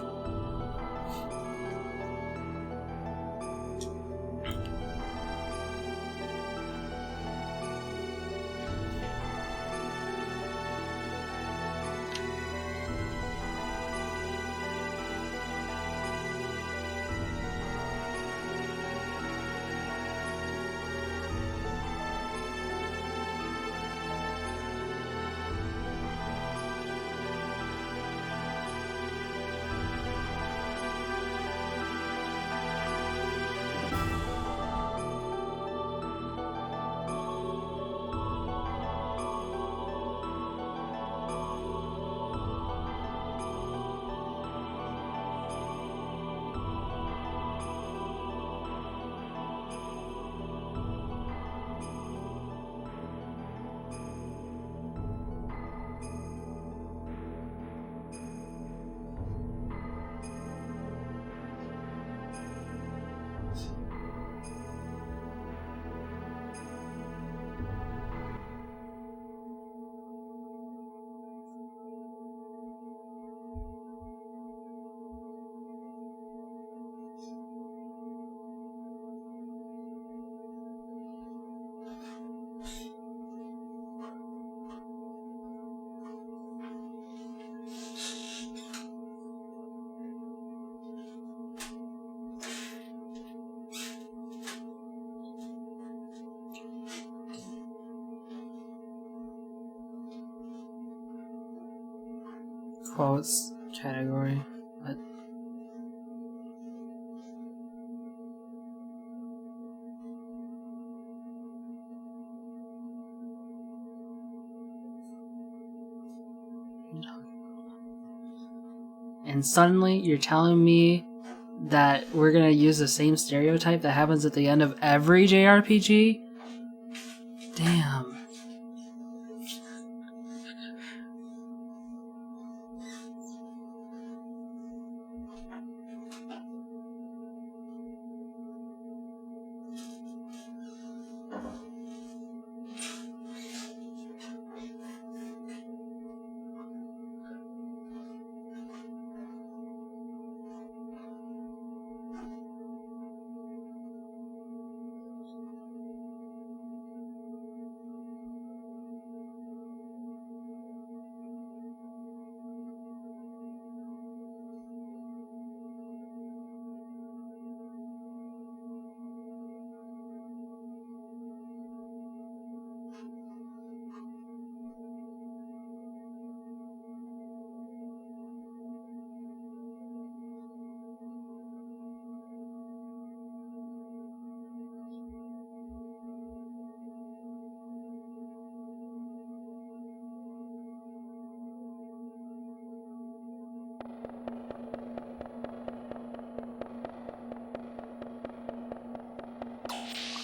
Quotes category. What? And suddenly you're telling me that we're gonna use the same stereotype that happens at the end of every JRPG? Damn.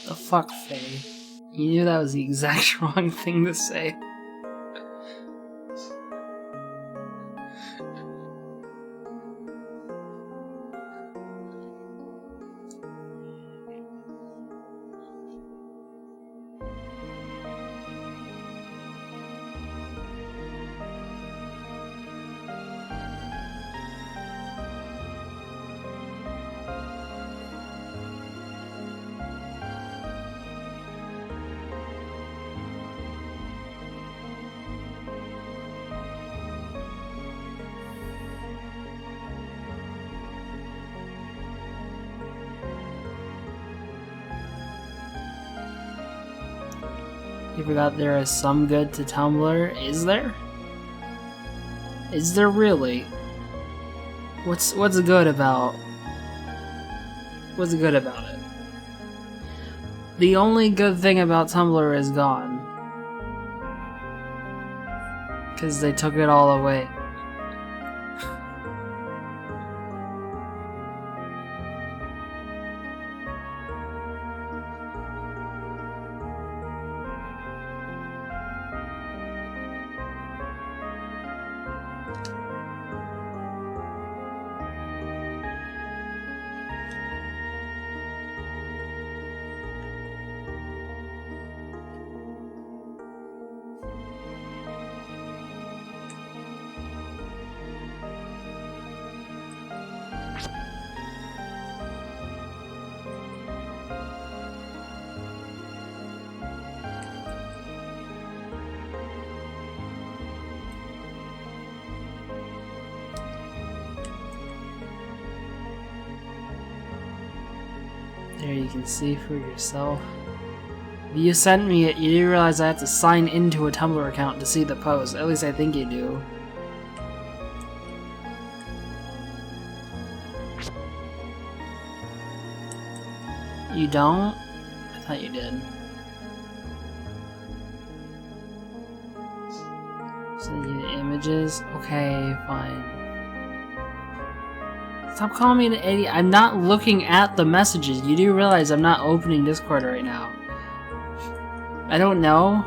The fuck, Faye? You knew that was the exact wrong thing to say. You forgot there is some good to Tumblr. Is there? Is there really? What's good about? What's good about it? The only good thing about Tumblr is gone. 'Cause they took it all away. There you can see for yourself. If you sent me it, you do realize I have to sign into a Tumblr account to see the post. At least I think you do. You don't? I thought you did. So the images? Okay, fine. Stop calling me an idiot. I'm not looking at the messages. You do realize I'm not opening Discord right now. I don't know.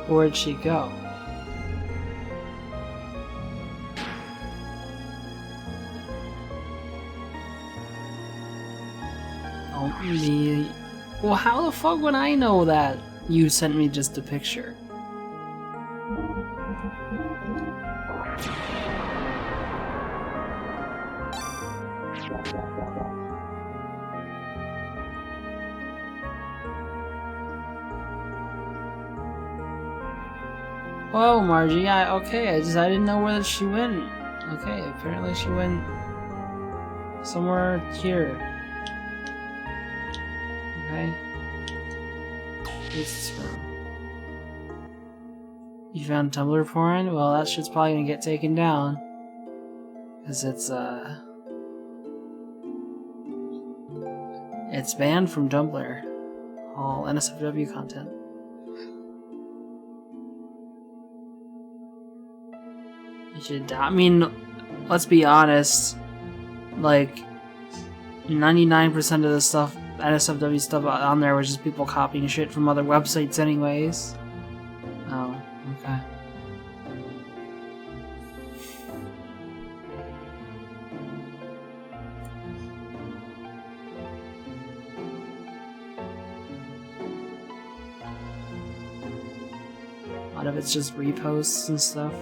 Where'd she go? Don't be... Well, how the fuck would I know that? You sent me just a picture. Oh, Margie, okay, I didn't know where she went. Okay, apparently she went somewhere here. Okay. What's this room? You found Tumblr porn? Well, that shit's probably gonna get taken down. Cause it's banned from Tumblr. All NSFW content. You should. I mean, let's be honest. Like, 99% of the stuff, NSFW stuff on there was just people copying shit from other websites, anyways. Oh, okay. A lot of it's just reposts and stuff.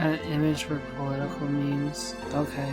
An image for political memes. Okay.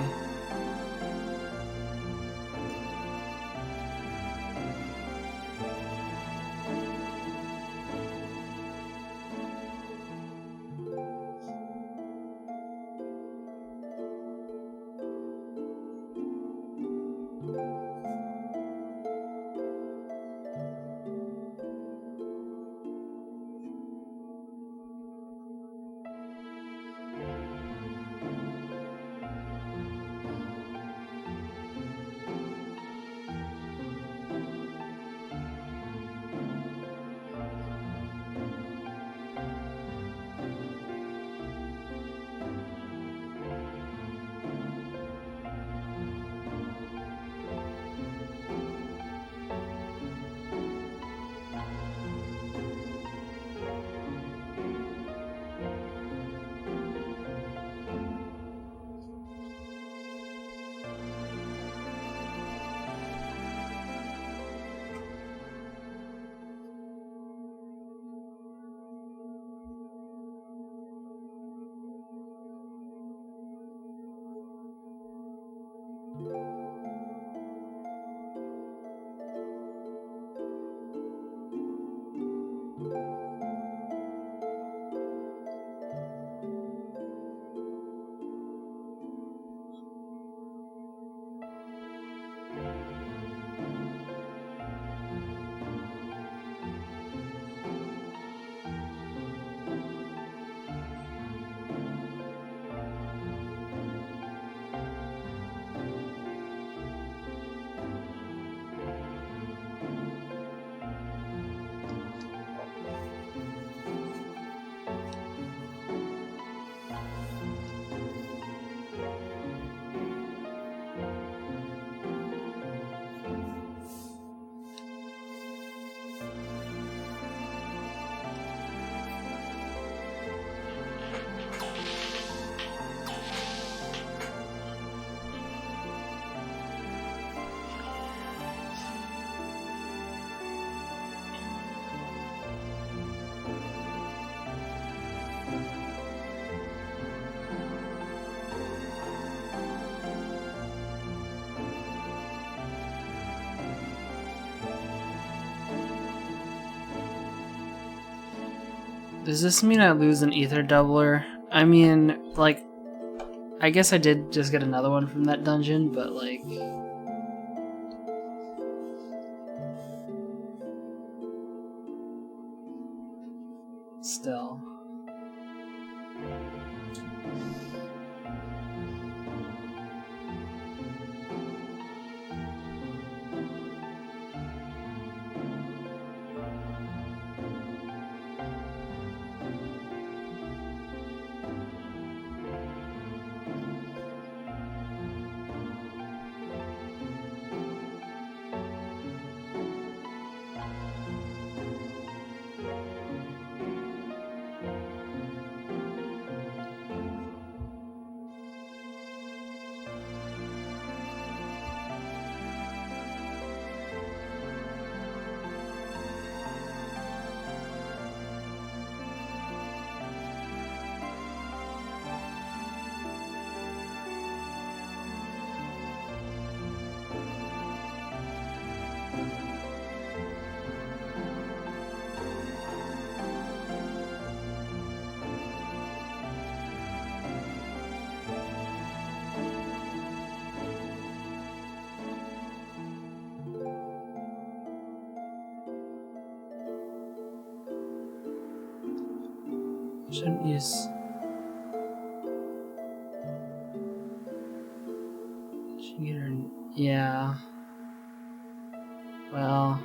Does this mean I lose an ether doubler? I mean, like, I guess I did just get another one from that dungeon, but like... Still. Shouldn't use... Yeah. Well...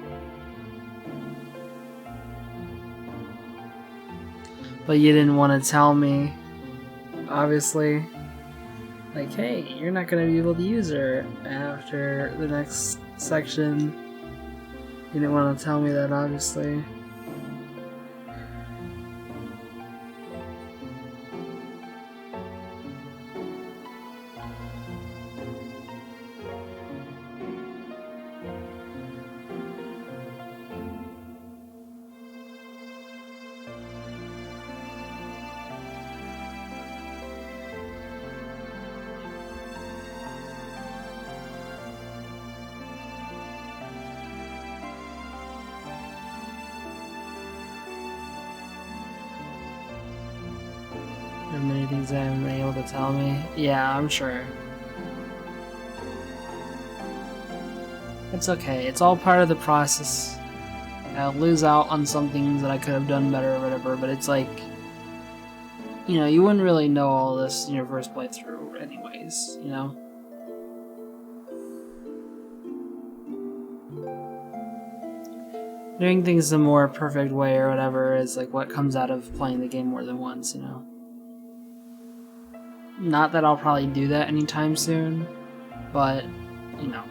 But you didn't want to tell me, obviously. Like, hey, you're not going to be able to use her after the next section. You didn't want to tell me that, obviously. they haven't been able to tell me. Yeah, I'm sure. It's okay. It's all part of the process. I'll lose out on some things that I could have done better or whatever, but it's like, you know, you wouldn't really know all this in your first playthrough anyways, you know? Doing things the more perfect way or whatever is like what comes out of playing the game more than once, you know? Not that I'll probably do that anytime soon, but, you know.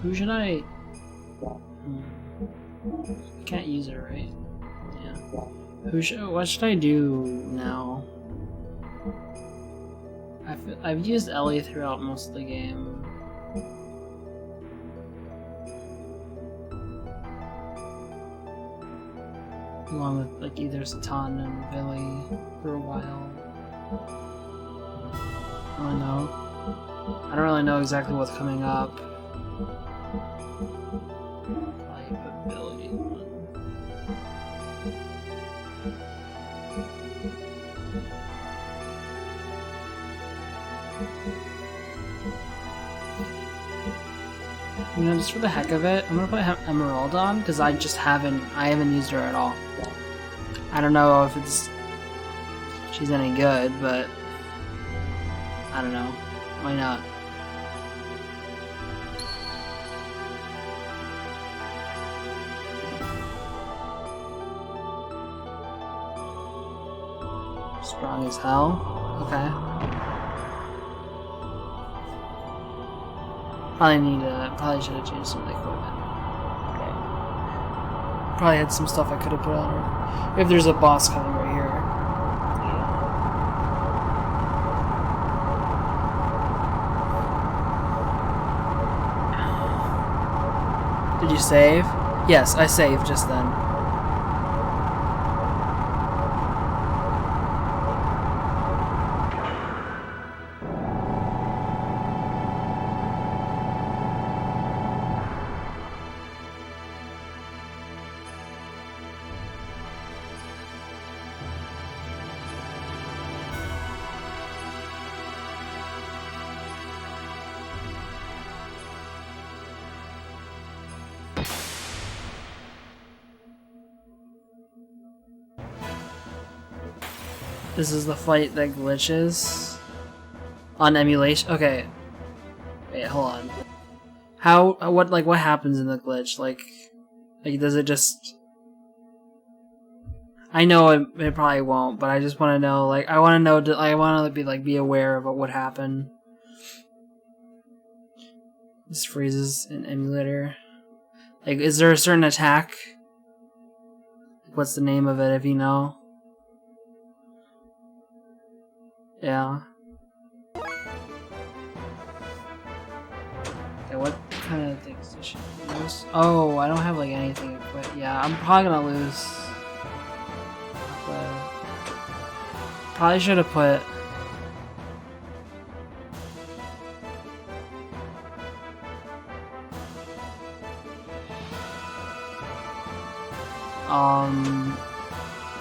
Who should I? Can't use it, right? Yeah. What should I do now? I've used Ellie throughout most of the game. Along with like either Satan and Billy for a while. I don't know. I don't really know exactly what's coming up. Probably put Billy on. You know, just for the heck of it, I'm gonna put Emerald on because I haven't used her at all. I don't know if she's any good, but I don't know. Why not? Strong as hell. Okay. Probably should have changed some of the equipment. Okay. Probably had some stuff I could have put on her. If there's a boss coming right here. Did you save? Yes, I saved just then. This is the fight that glitches on emulation. Okay, wait, hold on. How? What happens in the glitch? Like does it just? I know it probably won't, but I just want to know. Like, I want to know. I want to be aware of what would happen. This freezes in emulator. Like, is there a certain attack? What's the name of it, if you know? Yeah. Okay, what kind of things does she use? Oh, I don't have like anything equipped. Yeah, I'm probably gonna lose. But probably should have put.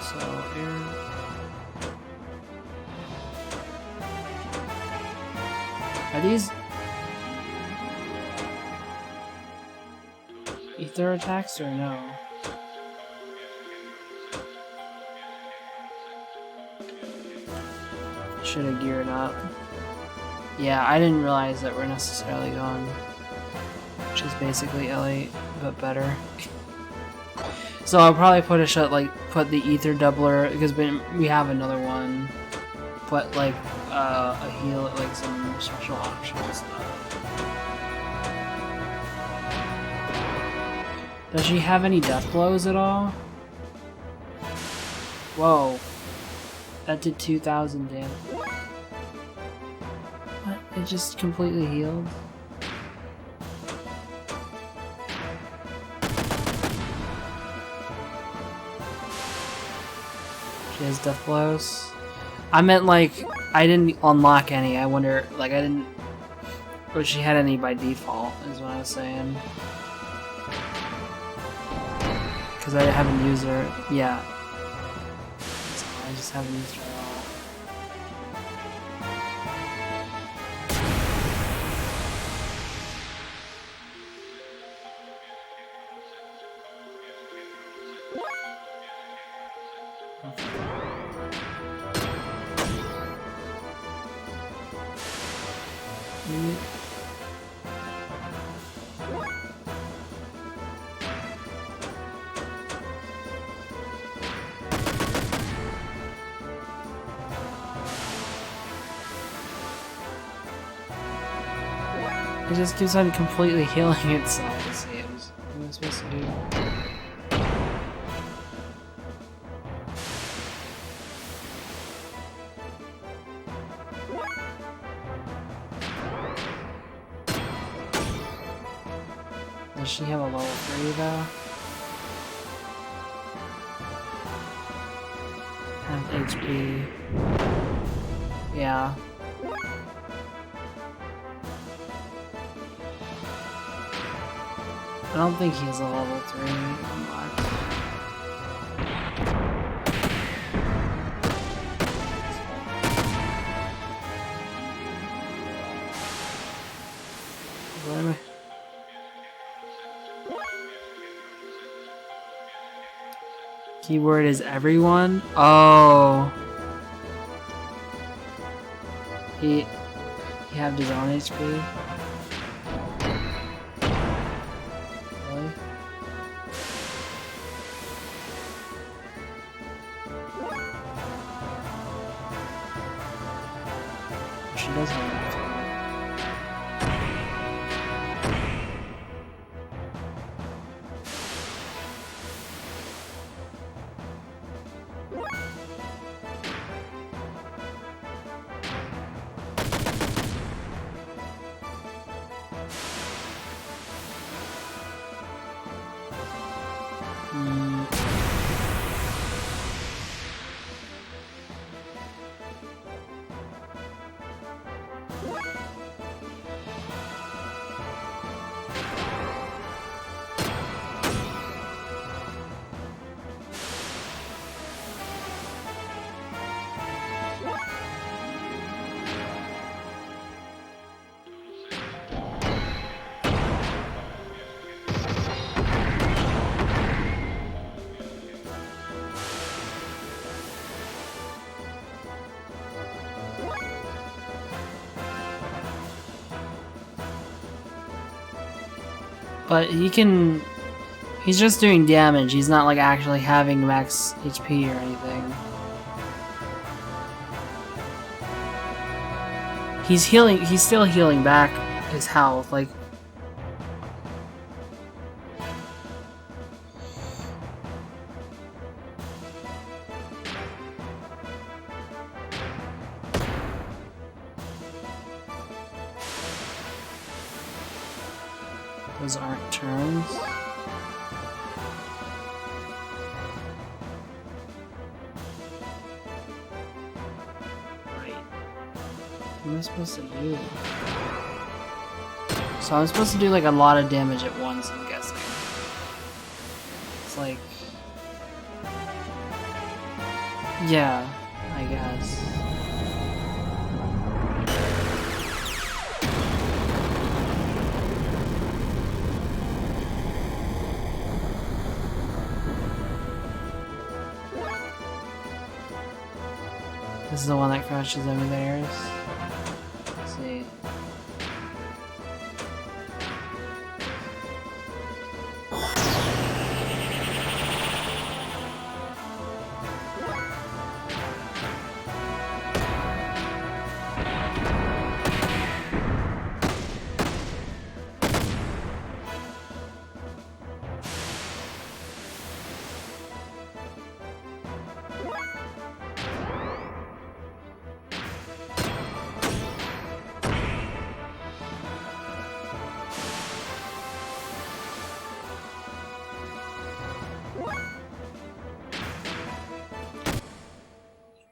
So here. Are these ether attacks or no? Should have geared up. Yeah, I didn't realize that we're necessarily going, which is basically L8 but better. So I'll probably put put the ether doubler because we have another one. Put like a heal, like some special options. Does she have any death blows at all? Whoa, that did 2,000 damage. What? It just completely healed. She has death blows. I meant like I didn't unlock any. I wonder, like I didn't, or she had any by default is what I was saying. Because I haven't used her. Yeah. So I just haven't used her at all. It just keeps on completely healing itself. Let's see, what am I supposed to do? Does she have a level 3 though? Have HP. Yeah. I don't think he's a level 3 unlocked. What am I? Keyword is everyone? Oh. He have his own HP? She does have that. But he can... He's just doing damage. He's not like actually having max HP or anything. He's healing. He's still healing back his health. Like... Those aren't turns. Right. What am I supposed to do? So I'm supposed to do like a lot of damage at once, I'm guessing. It's like... Yeah, I guess. This is the one that crashes emulators. Let's see.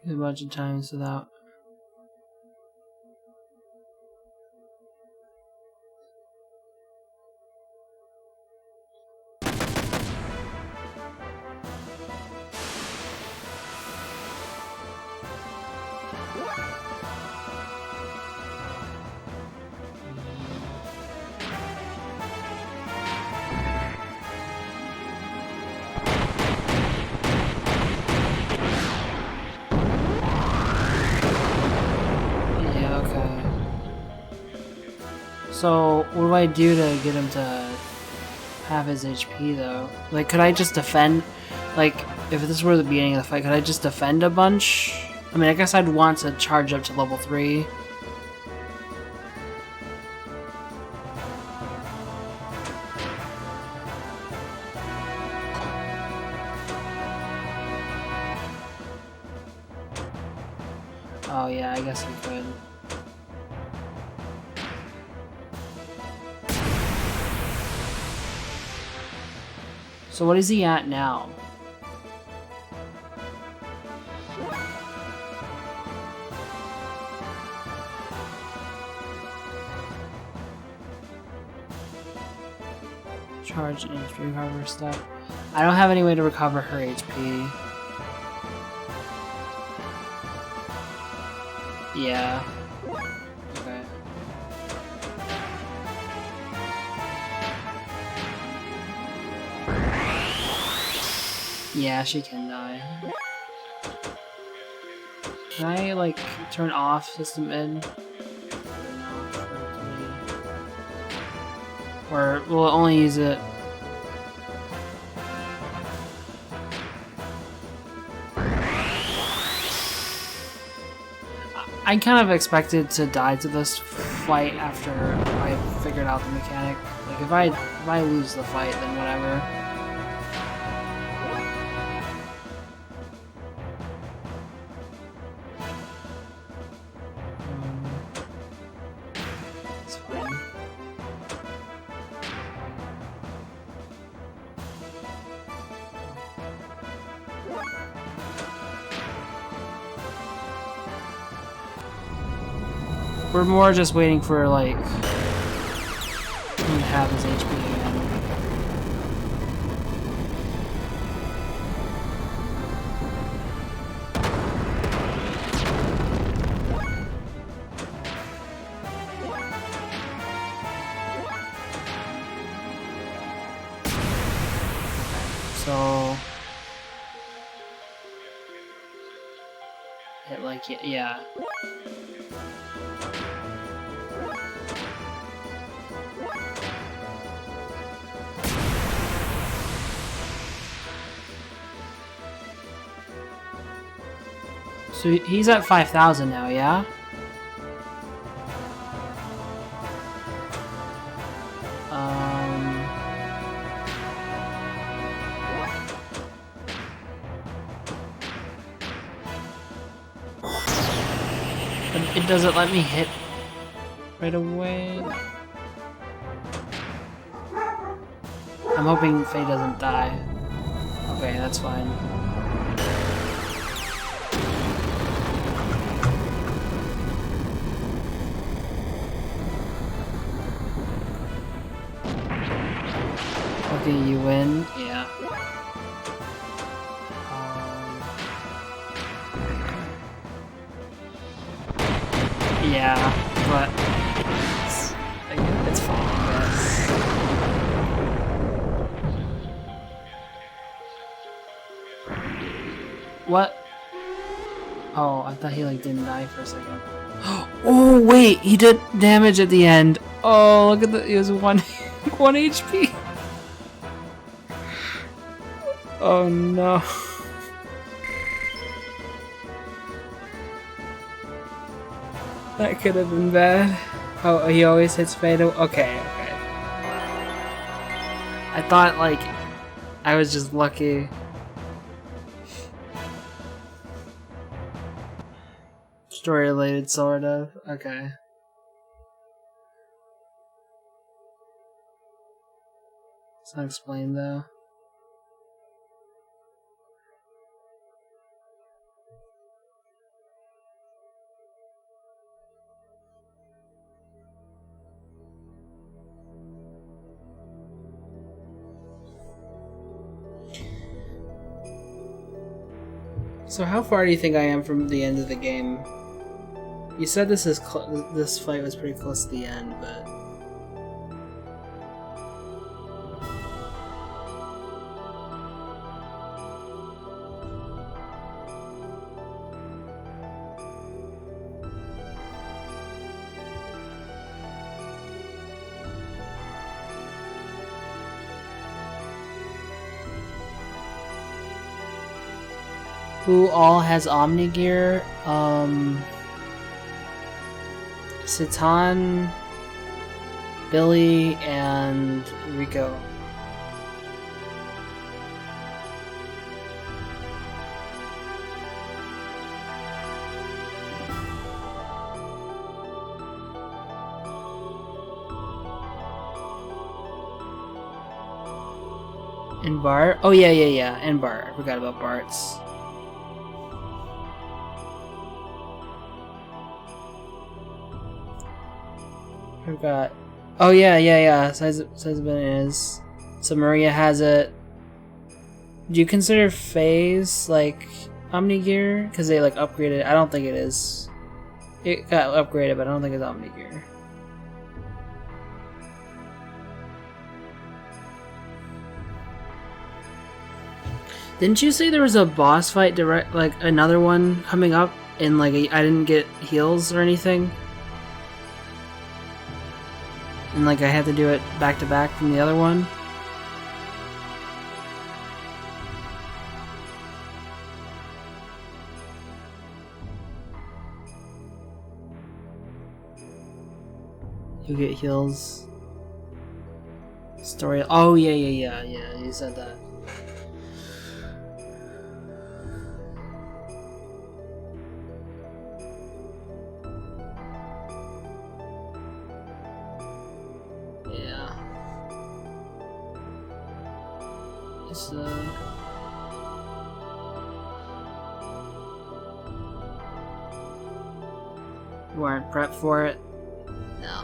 A bunch of times without. So, what do I do to get him to have his HP, though? Like, could I just defend? Like, if this were the beginning of the fight, could I just defend a bunch? I mean, I guess I'd want to charge up to level 3. Oh yeah, I guess I could. So what is he at now? Charge and HP recover stuff. I don't have any way to recover her HP. Yeah. Okay. Yeah, she can die. Can I, like, turn off system in? Or will it only use it? I kind of expected to die to this fight after I figured out the mechanic. Like, if I lose the fight, then whatever. It's fine. We're more just waiting for, like, him to have his HP again. So... it, like, yeah. So he's at 5,000 now, yeah? But it doesn't let me hit right away. I'm hoping Faye doesn't die. Okay, that's fine. Okay, you win. Yeah. Yeah, but it's fine, I guess. What? Oh, I thought he like didn't die for a second. Oh wait, he did damage at the end. Oh, look at the he was one HP. Oh no. That could have been bad. Oh, he always hits fatal. Okay, okay. I thought like I was just lucky. Story related, sort of. Okay. It's not explained though. So how far do you think I am from the end of the game? You said this fight was pretty close to the end, but who all has Omni Gear? Citan, Billy, and Rico. And Bart? Oh yeah, and Bart. I forgot about Bart's. Forgot. Oh yeah. Size is. So Maria has it. Do you consider Faye's like Omni Gear? Because they like upgraded. I don't think it is. It got upgraded, but I don't think it's Omni Gear. Didn't you say there was a boss fight like another one coming up, and like I didn't get heals or anything? And like I had to do it back to back from the other one. You get heals. Story. Oh yeah. You said that. You weren't prepped for it? No,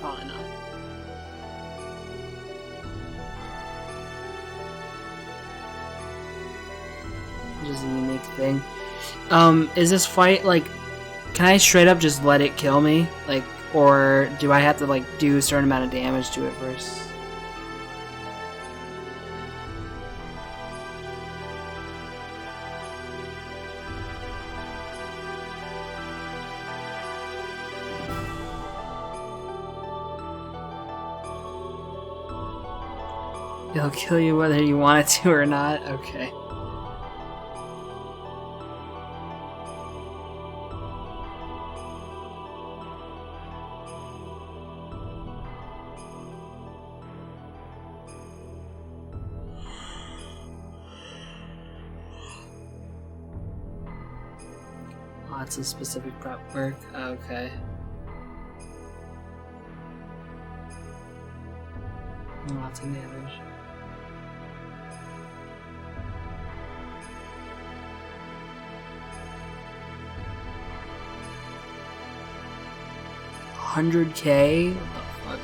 probably not. Just a unique thing. Is this fight like? Can I straight up just let it kill me? Like, or do I have to like do a certain amount of damage to it first? It'll kill you whether you want it to or not? Okay. Lots of specific prep work. Okay. Lots of damage. $100K? What the fuck?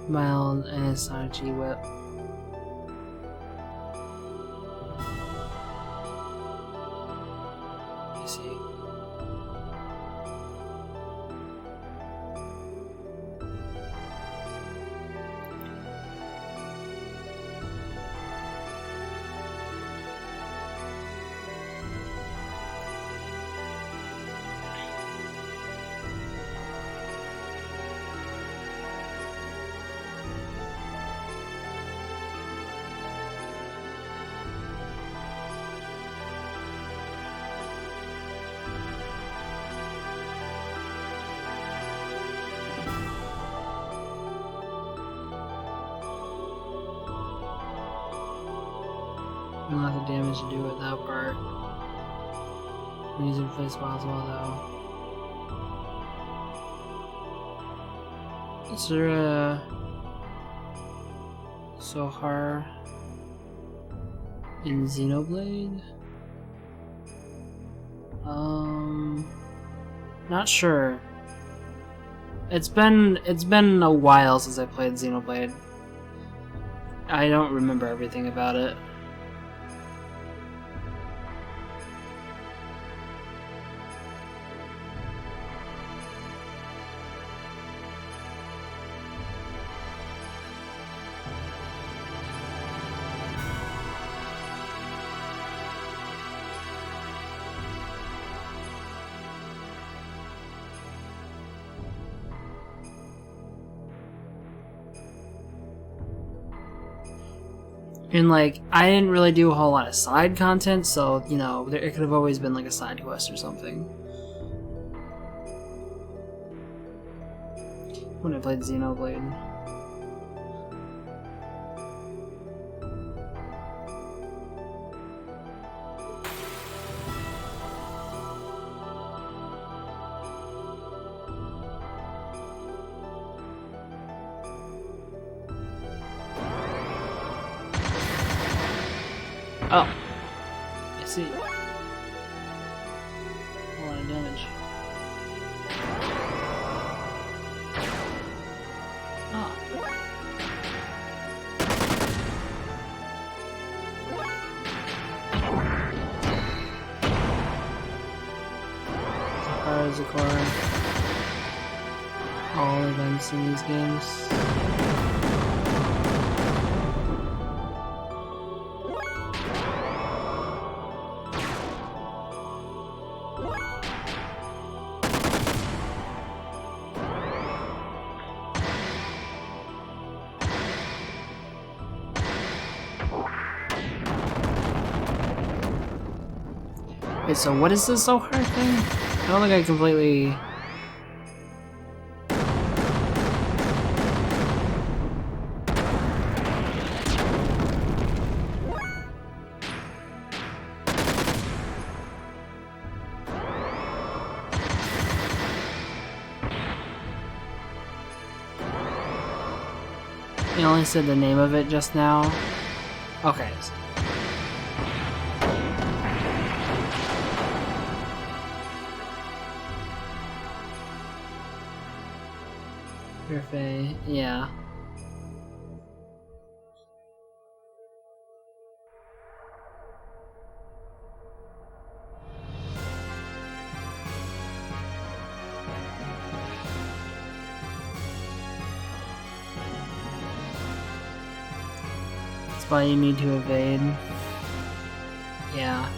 Mild and it's not a G-Whip. Let me see. Lots of damage to do with that part. I'm using place possible though. Is there a Sohar in Xenoblade? Not sure. It's been a while since I played Xenoblade. I don't remember everything about it. And like, I didn't really do a whole lot of side content, so, you know, it could have always been like a side quest or something. When I played Xenoblade. Oh, I see. A lot of damage. Oh. Zakara. All events in these games. Wait, so what is this so hard thing? I don't think I completely... You only said the name of it just now? Okay. Perfect, yeah. That's why you need to evade. Yeah.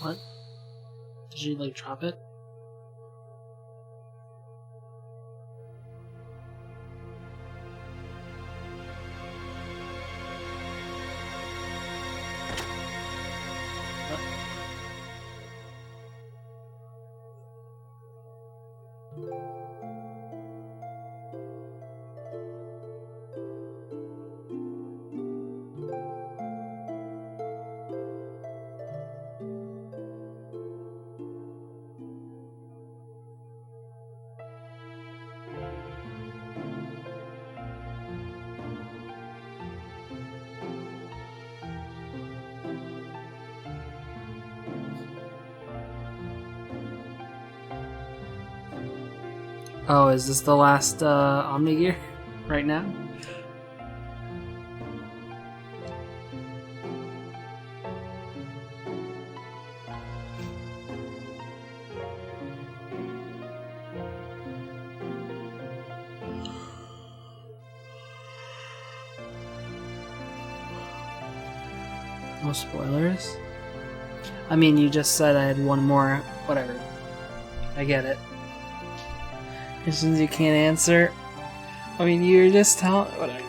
What? Did you, like, drop it? Oh, is this the last Omni-Gear right now? No spoilers? I mean, you just said I had one more. Whatever. I get it. Questions you can't answer. I mean, you're just telling. Whatever.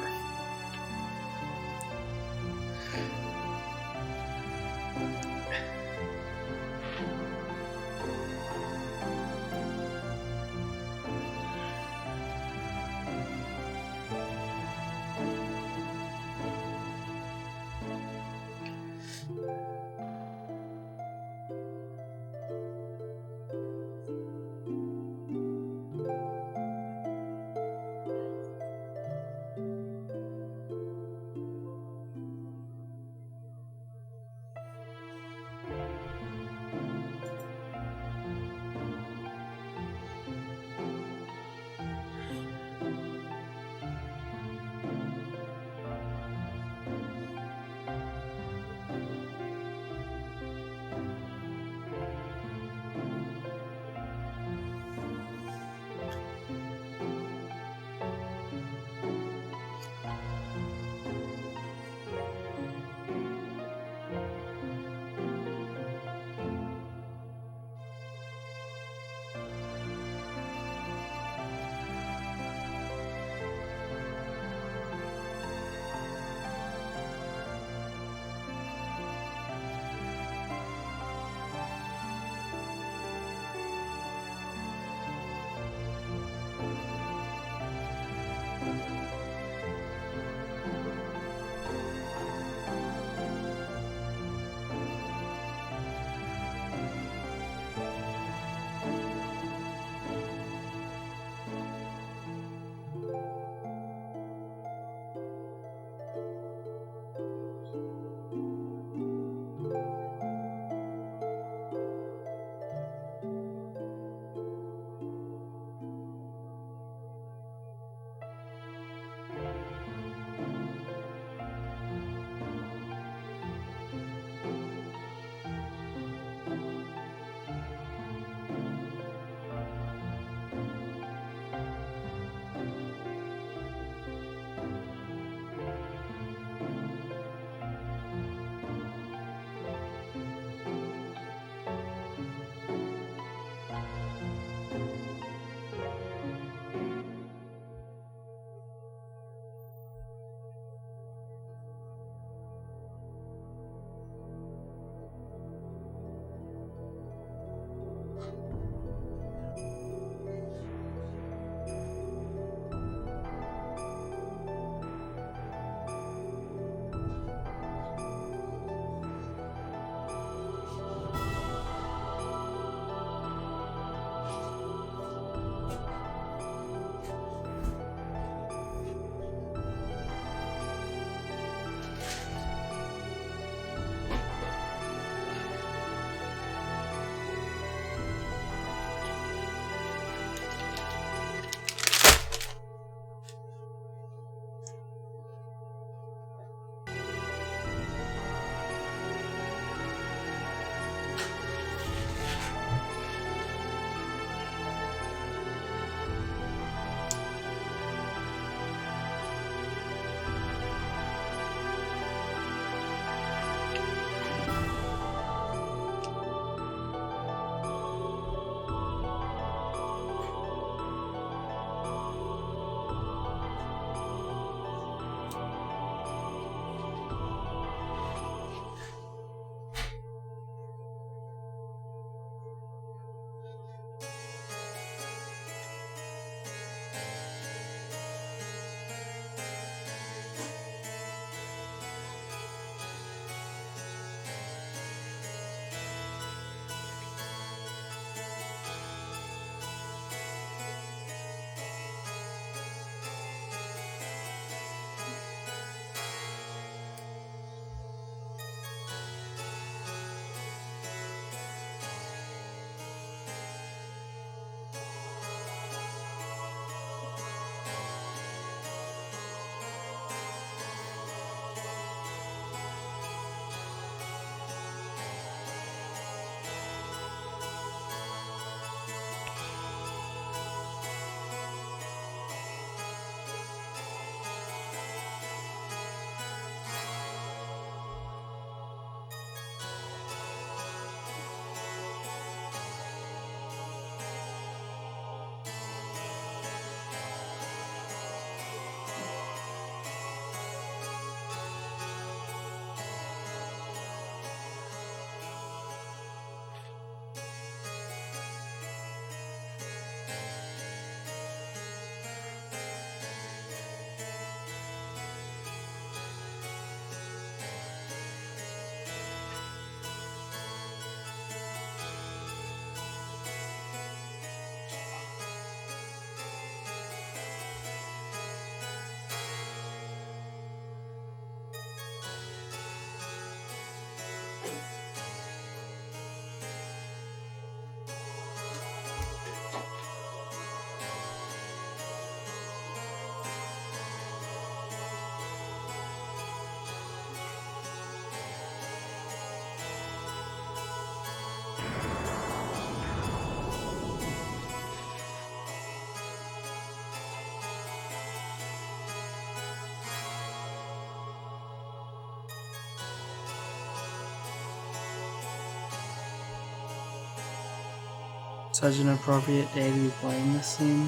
Such an appropriate day to be playing this scene.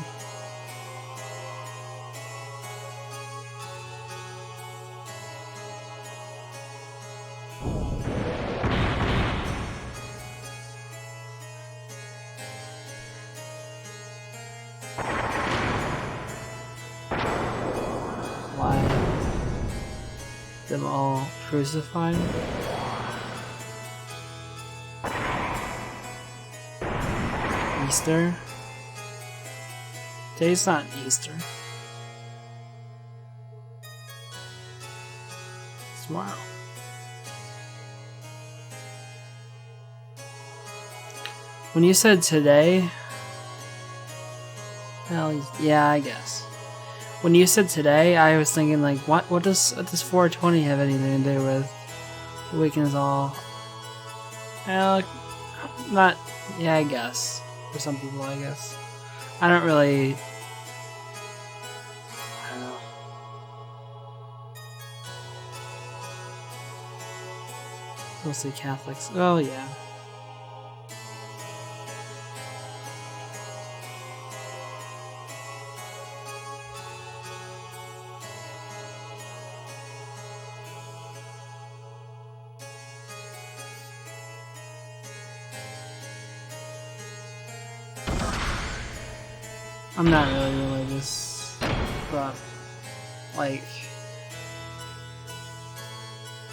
Why? Them all crucified? Easter? Today's not Easter. It's tomorrow. When you said today, well, yeah, I guess. When you said today, I was thinking like, what does 420 have anything to do with the weekend is all? Not. Yeah, I guess. For some people, I guess. I don't really. I don't know. Mostly Catholics. Oh yeah. I'm not really religious, but like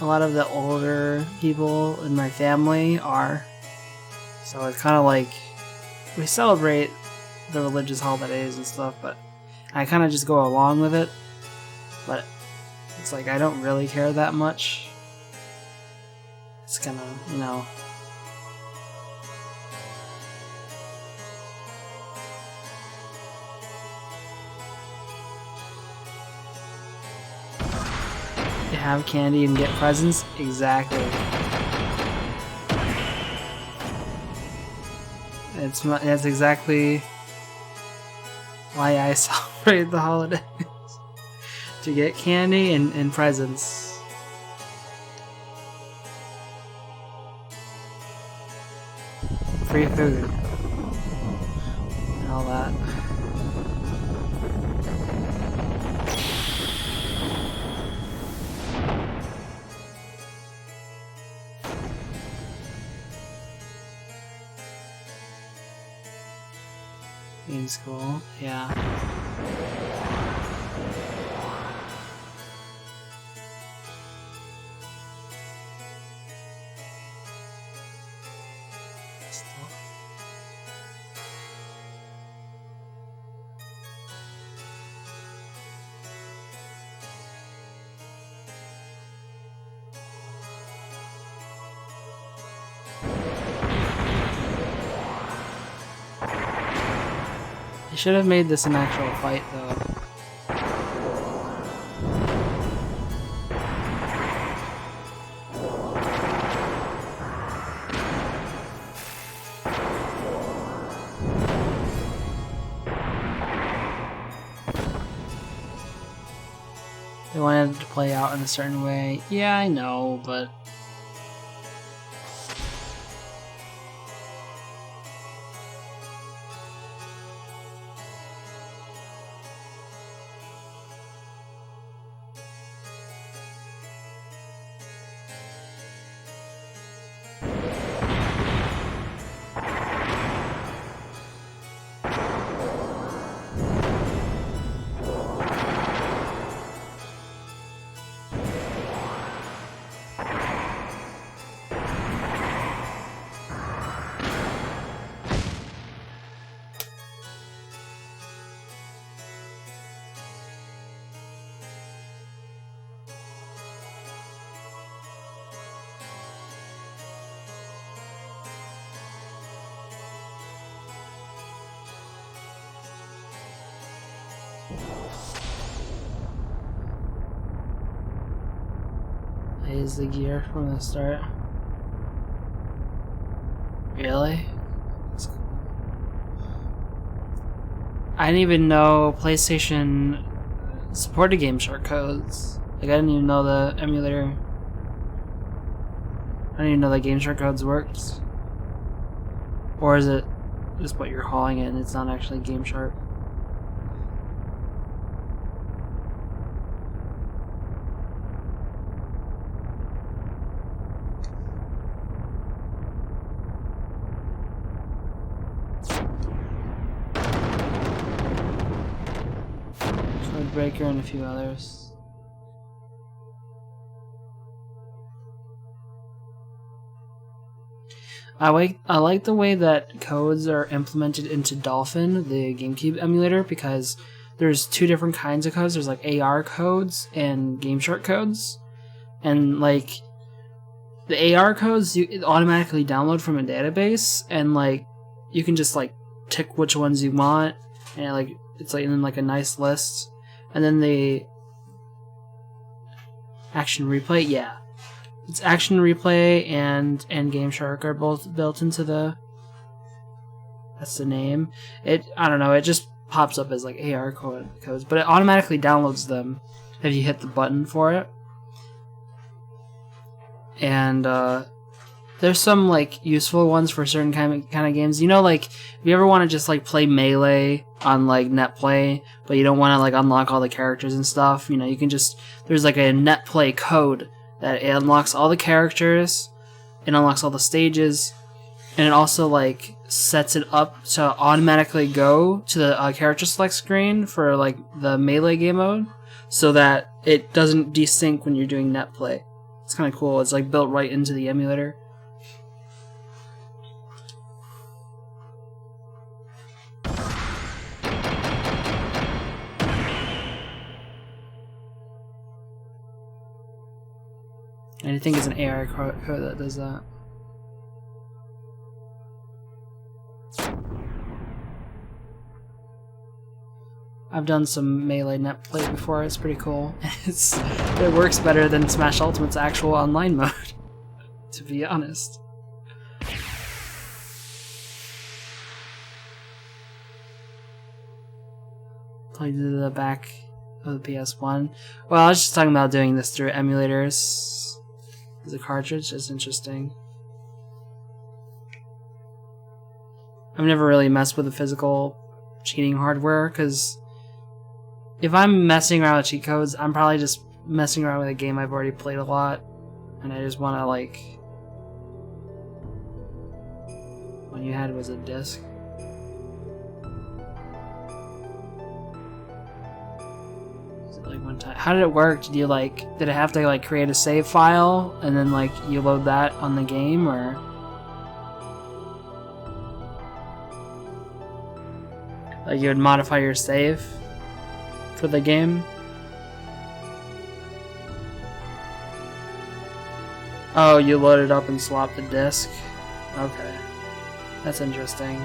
a lot of the older people in my family are. So it's kind of like we celebrate the religious holidays and stuff, but I kind of just go along with it. But it's like I don't really care that much. It's kind of, you know. Have candy and get presents? Exactly. That's exactly why I celebrate the holidays. To get candy and presents. Free food. And all that. In school, yeah. Should have made this an actual fight, though. They wanted it to play out in a certain way. Yeah, I know, but is the gear from the start. Really? That's cool. I didn't even know PlayStation supported game shortcodes. Like, I didn't even know the emulator. I didn't even know that game shortcodes worked. Or is it just what you're hauling it, and it's not actually Game Shark. Breaker and a few others. I like the way that codes are implemented into Dolphin, the GameCube emulator, because there's two different kinds of codes. There's like AR codes and Game Shark codes, and like the AR codes you automatically download from a database, and like you can just like tick which ones you want, and like it's like in like a nice list. And then the Action Replay, yeah. It's Action Replay and Game Shark are both built into the... That's the name. I don't know, it just pops up as like AR codes, but it automatically downloads them if you hit the button for it. And there's some like useful ones for certain kind of games. You know, like if you ever want to just like play Melee on like NetPlay, but you don't want to like unlock all the characters and stuff, you know, you can just, there's like a NetPlay code that it unlocks all the characters, it unlocks all the stages, and it also like sets it up to automatically go to the character select screen for like the Melee game mode, so that it doesn't desync when you're doing NetPlay. It's kind of cool. It's like built right into the emulator. And I think it's an AR code that does that. I've done some Melee NetPlay before, it's pretty cool. It works better than Smash Ultimate's actual online mode, to be honest. Played to the back of the PS1. Well, I was just talking about doing this through emulators. The cartridge is interesting. I've never really messed with the physical cheating hardware, because if I'm messing around with cheat codes, I'm probably just messing around with a game I've already played a lot, and I just want to like... What you had was a disc. Like one time, how did it work? Did it have to like create a save file and then like you load that on the game, or like you would modify your save for the game? Oh, you load it up and swap the disc? Okay, that's interesting.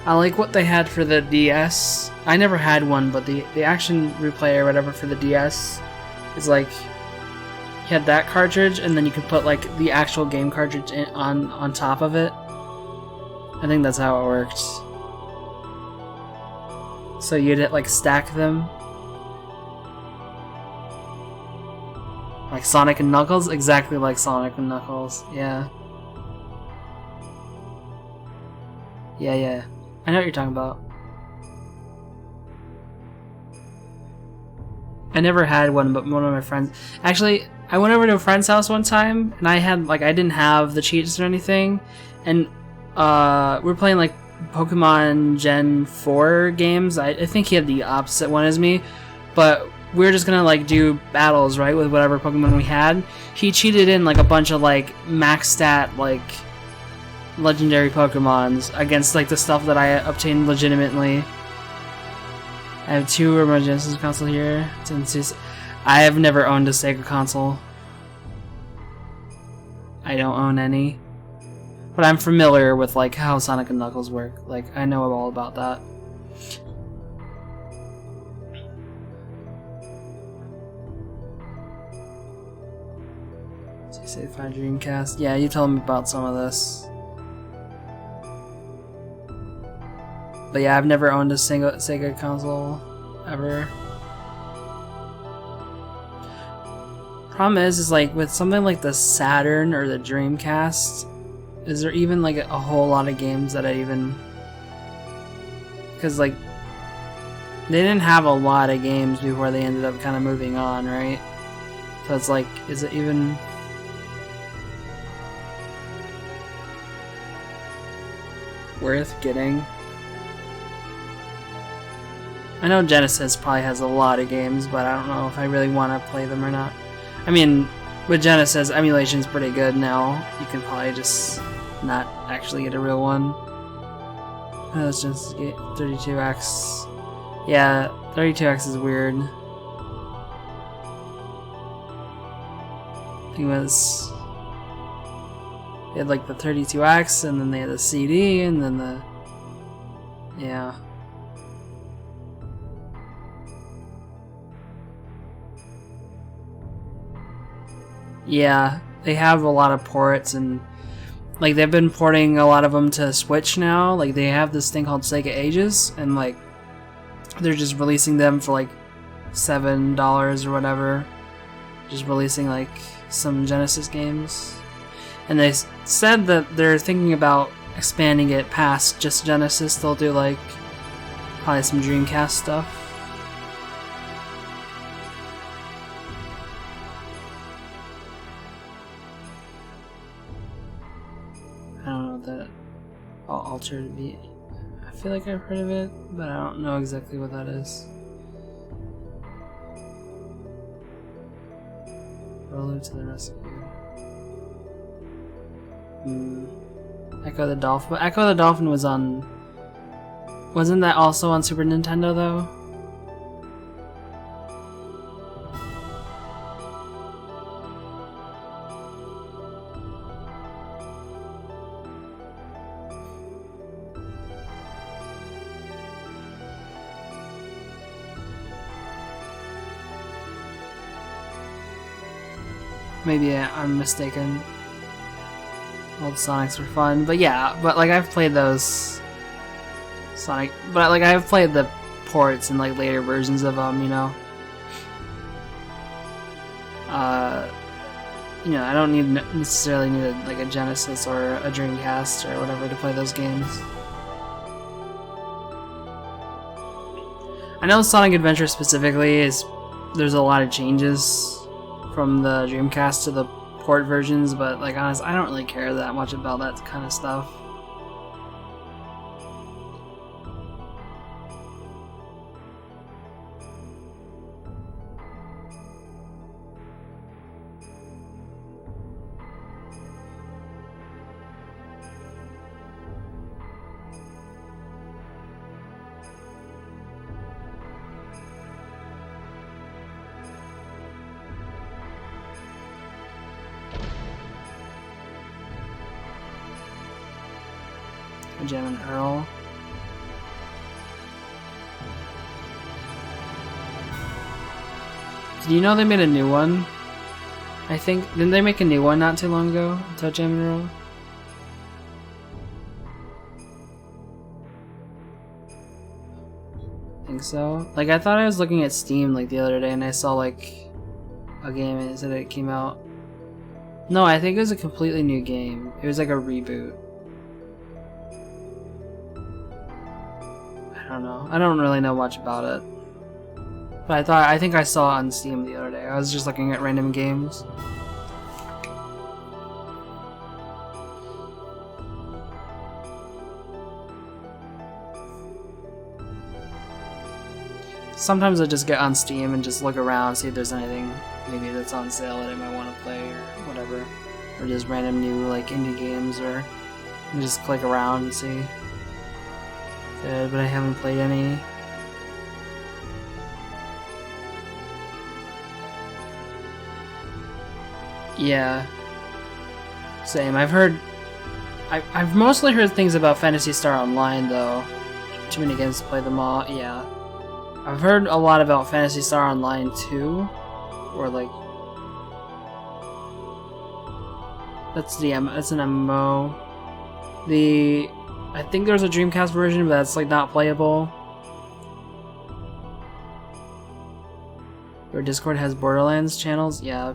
I like what they had for the DS. I never had one, but the Action Replay or whatever for the DS is like, you had that cartridge, and then you could put like the actual game cartridge on top of it. I think that's how it worked. So you'd like stack them. Like Sonic and Knuckles? Exactly like Sonic and Knuckles, yeah. Yeah. I know what you're talking about. I never had one, but one of my friends... Actually, I went over to a friend's house one time, and I didn't have the cheats or anything, and we were playing like Pokemon Gen 4 games. I think he had the opposite one as me, but we were just gonna like do battles, right, with whatever Pokemon we had. He cheated in like a bunch of like max stat like legendary Pokemons against like the stuff that I obtained legitimately. I have 2 of my Genesis console here. I have never owned a Sega console. I don't own any. But I'm familiar with like how Sonic and Knuckles work. Like I know all about that. So you say 5 Dreamcast? Yeah, you told me about some of this. But yeah, I've never owned a single Sega console, ever. Problem is like with something like the Saturn or the Dreamcast, is there even like a whole lot of games that I even... Because like, they didn't have a lot of games before they ended up kind of moving on, right? So it's like, is it even... worth getting? I know Genesis probably has a lot of games, but I don't know if I really want to play them or not. I mean, with Genesis, emulation's pretty good now. You can probably just not actually get a real one. Let's just get 32X. Yeah, 32X is weird. I think it was... They had like the 32X, and then they had the CD, and then the... Yeah. Yeah, they have a lot of ports, and like they've been porting a lot of them to Switch now. Like they have this thing called Sega Ages, and like they're just releasing them for like $7 or whatever. Just releasing like some Genesis games. And they said that they're thinking about expanding it past just Genesis. They'll do like probably some Dreamcast stuff. I don't know what that altered beat. I feel like I've heard of it, but I don't know exactly what that is. Roller to the rescue. Echo the Dolphin. But Echo the Dolphin was on... Wasn't that also on Super Nintendo though? Maybe I'm mistaken. Old Sonics were fun, but yeah, but like I've played those Sonic, but like I've played the ports and like later versions of them, you know. You know, I don't necessarily need like a Genesis or a Dreamcast or whatever to play those games. I know Sonic Adventure specifically is there's a lot of changes from the Dreamcast to the port versions, but like honestly, I don't really care that much about that kind of stuff. Jim and Earl. Did you know they made a new one? I think, didn't they make a new one not too long ago? Toe Jam and Earl? I think so. Like I thought I was looking at Steam like the other day and I saw like a game and it said it came out. No, I think it was a completely new game. It was like a reboot. I don't know. I don't really know much about it. But I think I saw it on Steam the other day. I was just looking at random games. Sometimes I just get on Steam and just look around, see if there's anything maybe that's on sale that I might want to play or whatever. Or just random new like indie games, or just click around and see. Good, but I haven't played any. Yeah. Same. I've mostly heard things about Phantasy Star Online though. Too many games to play them all. Yeah. I've heard a lot about Phantasy Star Online too. Or like that's an MMO. I think there's a Dreamcast version, but that's like not playable. Your Discord has Borderlands channels? Yeah.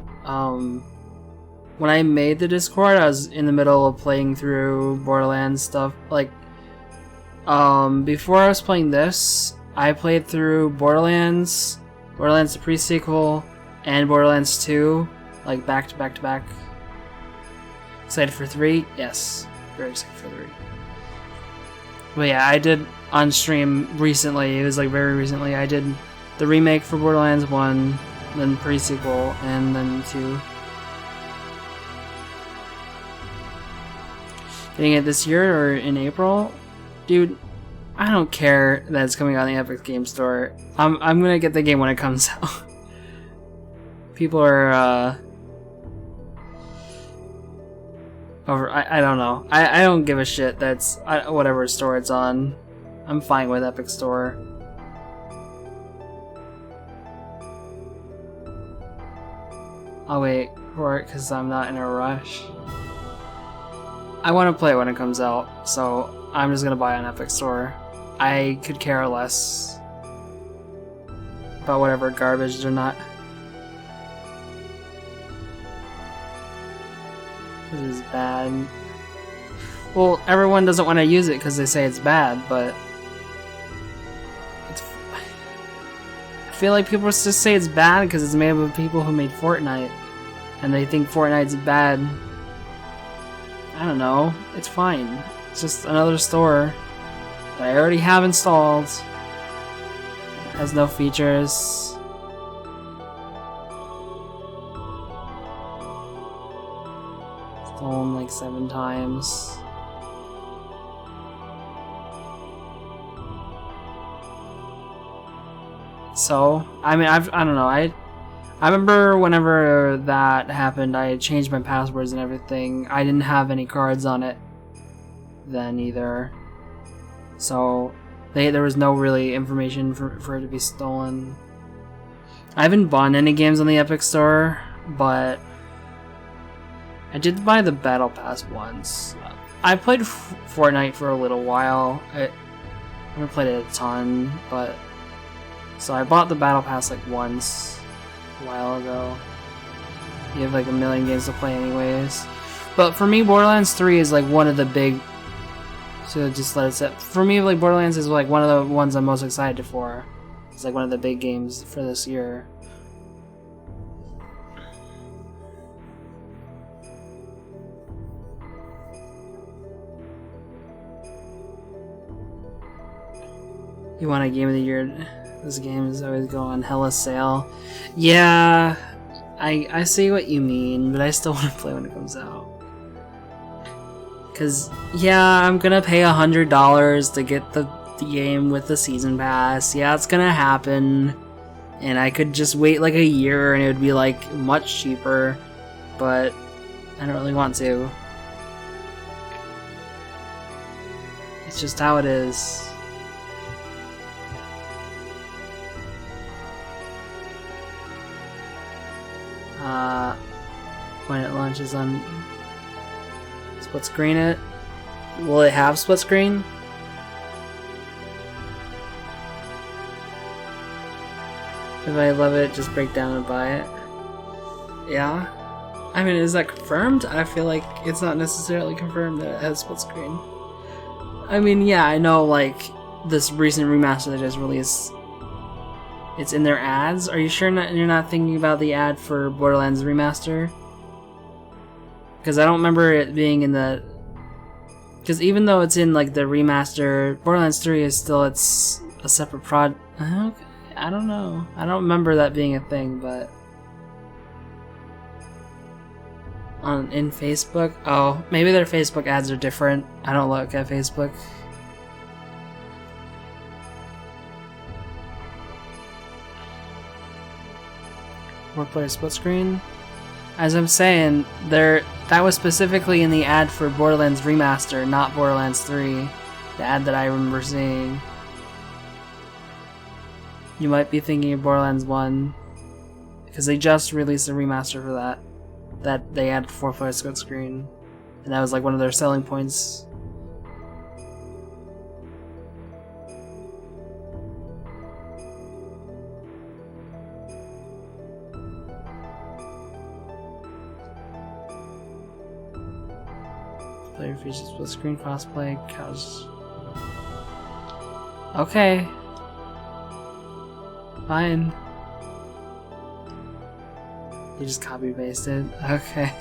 When I made the Discord, I was in the middle of playing through Borderlands stuff. Like, before I was playing this, I played through Borderlands the pre-sequel, and Borderlands 2, like back to back to back. Excited for 3? Yes. Very excited for 3. But yeah, I did on stream recently, it was like very recently, I did the remake for Borderlands 1, then pre-sequel, and then 2. Getting it this year or in April? Dude, I don't care that it's coming out in the Epic Game Store. I'm gonna get the game when it comes out. People are, over. I don't know. I don't give a shit. That's whatever store it's on. I'm fine with Epic Store. I'll wait for it because I'm not in a rush. I want to play it when it comes out, so I'm just gonna buy it on Epic Store. I could care less about whatever garbage they're not. This is bad. Well, everyone doesn't want to use it because they say it's bad, but I feel like people just say it's bad because it's made up of people who made Fortnite, and they think Fortnite's bad. I don't know. It's fine. It's just another store that I already have installed. It has no features. Stolen like 7 times. So, I mean, I don't know. I remember whenever that happened, I changed my passwords and everything. I didn't have any cards on it then either. So, there was no really information for it to be stolen. I haven't bought any games on the Epic Store, but I did buy the Battle Pass once. I played Fortnite for a little while. I haven't played it a ton, but... So I bought the Battle Pass like once, a while ago. You have like a million games to play anyways. But for me, Borderlands 3 is like one of the big... So just let it sit. For me, like Borderlands is like one of the ones I'm most excited for. It's like one of the big games for this year. You want a game of the year? This game is always go on hella sale. Yeah, I see what you mean, but I still want to play when it comes out. Cause yeah, I'm gonna pay $100 to get the game with the season pass. Yeah, it's gonna happen, and I could just wait like a year and it would be like much cheaper, but I don't really want to. It's just how it is. When it launches on split screen it. Will it have split screen? If I love it, just break down and buy it. Yeah. I mean, is that confirmed? I feel like it's not necessarily confirmed that it has split screen. I mean, yeah, I know like this recent remaster that just released, it's in their ads. Are you sure you're not thinking about the ad for Borderlands Remaster? Because I don't remember it being in the... Because even though it's in like the remaster, Borderlands 3 is still it's a separate prod... Okay, I don't know. I don't remember that being a thing, but... In Facebook? Oh, maybe their Facebook ads are different. I don't look at Facebook. More player split screen. As I'm saying, that was specifically in the ad for Borderlands Remaster, not Borderlands 3. The ad that I remember seeing. You might be thinking of Borderlands 1, because they just released a remaster for that. That they had 4-player split screen, and that was like one of their selling points. Player features split screen crossplay. Couch. Okay. Fine. You just copy pasted. Okay.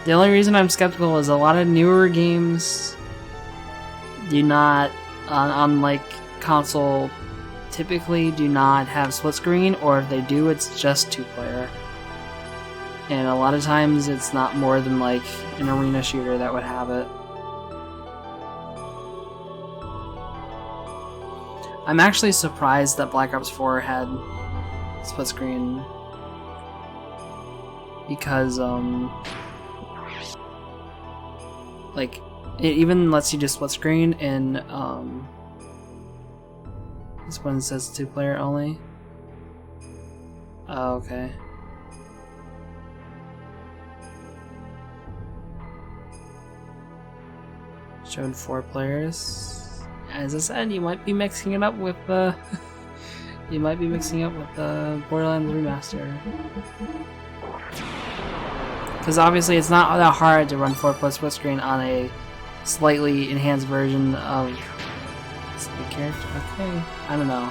The only reason I'm skeptical is a lot of newer games do not, on like console, typically do not have split screen, or if they do, it's just 2-player. And a lot of times it's not more than like an arena shooter that would have it. I'm actually surprised that Black Ops 4 had split screen because like it even lets you do split screen in this one says 2-player only. Oh, okay. Showed 4 players. As I said, you might be mixing it up with the Borderlands Remaster. Because obviously it's not that hard to run 4+ split screen on a slightly enhanced version of the character. Okay, I don't know.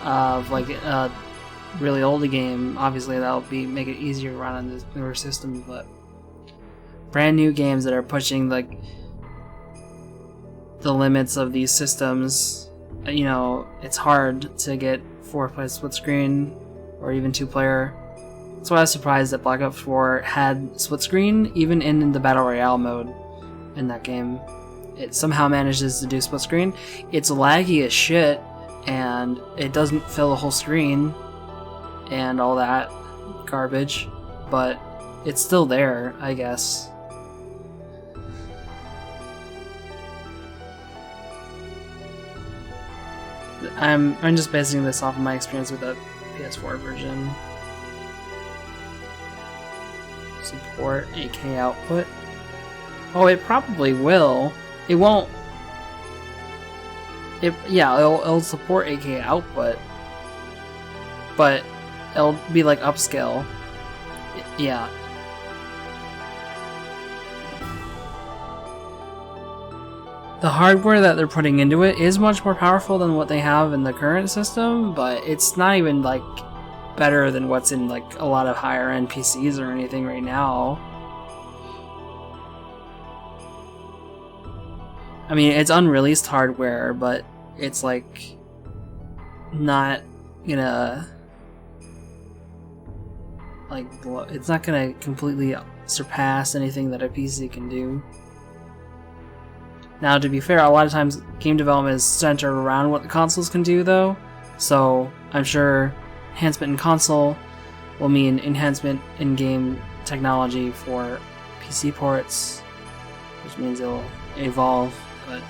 Of like a really old game, obviously that'll make it easier to run on this newer system, but brand new games that are pushing like the limits of these systems, you know, it's hard to get 4-player split screen or even 2-player. That's why I was surprised that Black Ops 4 had split screen even in the Battle Royale mode in that game. It somehow manages to do split screen. It's laggy as shit, and it doesn't fill the whole screen and all that garbage, but it's still there, I guess. I'm just basing this off of my experience with the PS4 version. Support 8K output. Oh, it probably will. It won't. It'll support 8K output, but it'll be like upscale. Yeah. The hardware that they're putting into it is much more powerful than what they have in the current system, but it's not even like better than what's in like a lot of higher end PCs or anything right now. I mean, it's unreleased hardware, but it's like not gonna like it's not gonna completely surpass anything that a PC can do. Now, to be fair, a lot of times game development is centered around what the consoles can do, though. So I'm sure enhancement in console will mean enhancement in game technology for PC ports, which means it'll evolve. But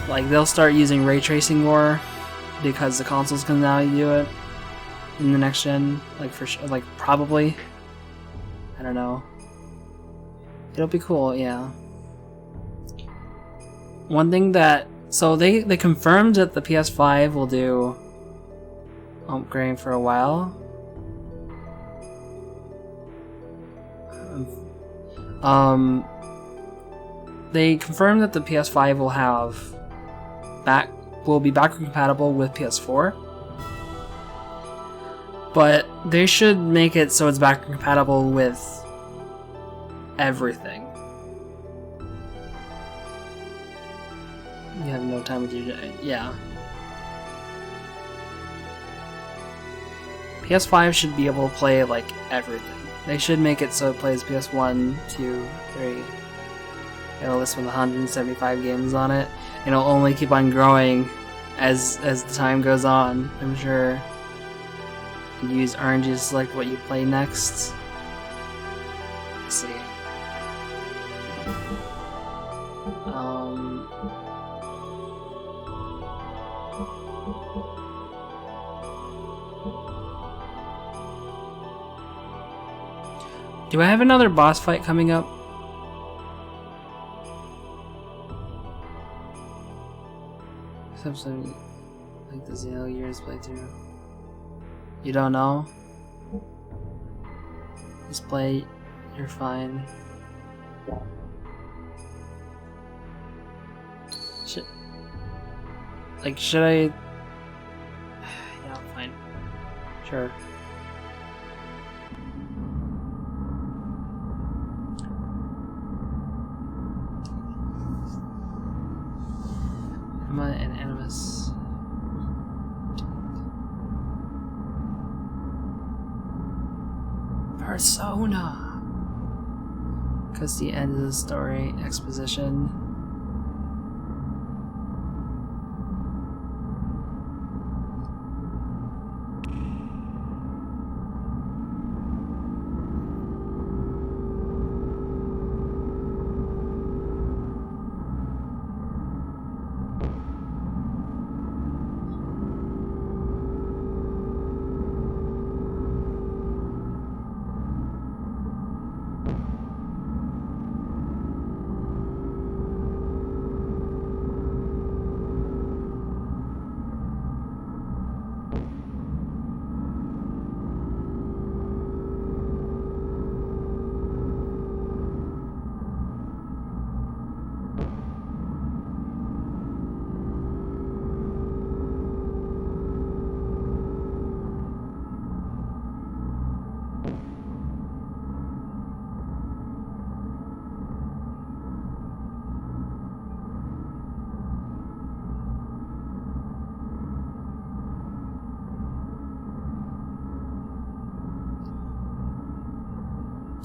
like they'll start using ray tracing more because the consoles can now do it in the next gen. Like for sure, like probably. I don't know. It'll be cool, yeah. One thing that... So they confirmed that the PS5 will do upgrading for a while. They confirmed that the PS5 will have will be backward compatible with PS4. But they should make it so it's backward compatible with everything. You have no time with your... Yeah. PS5 should be able to play, like, everything. They should make it so it plays PS1, 2, 3. It'll list with 175 games on it. And it'll only keep on growing as the time goes on, I'm sure. You use RNG to select what you play next. Let's see. Do I have another boss fight coming up? something like the Xenogears playthrough. You don't know? Just play, you're fine. Should I? Yeah, fine. Sure. Emma and Animus. Persona! Because the end of the story exposition.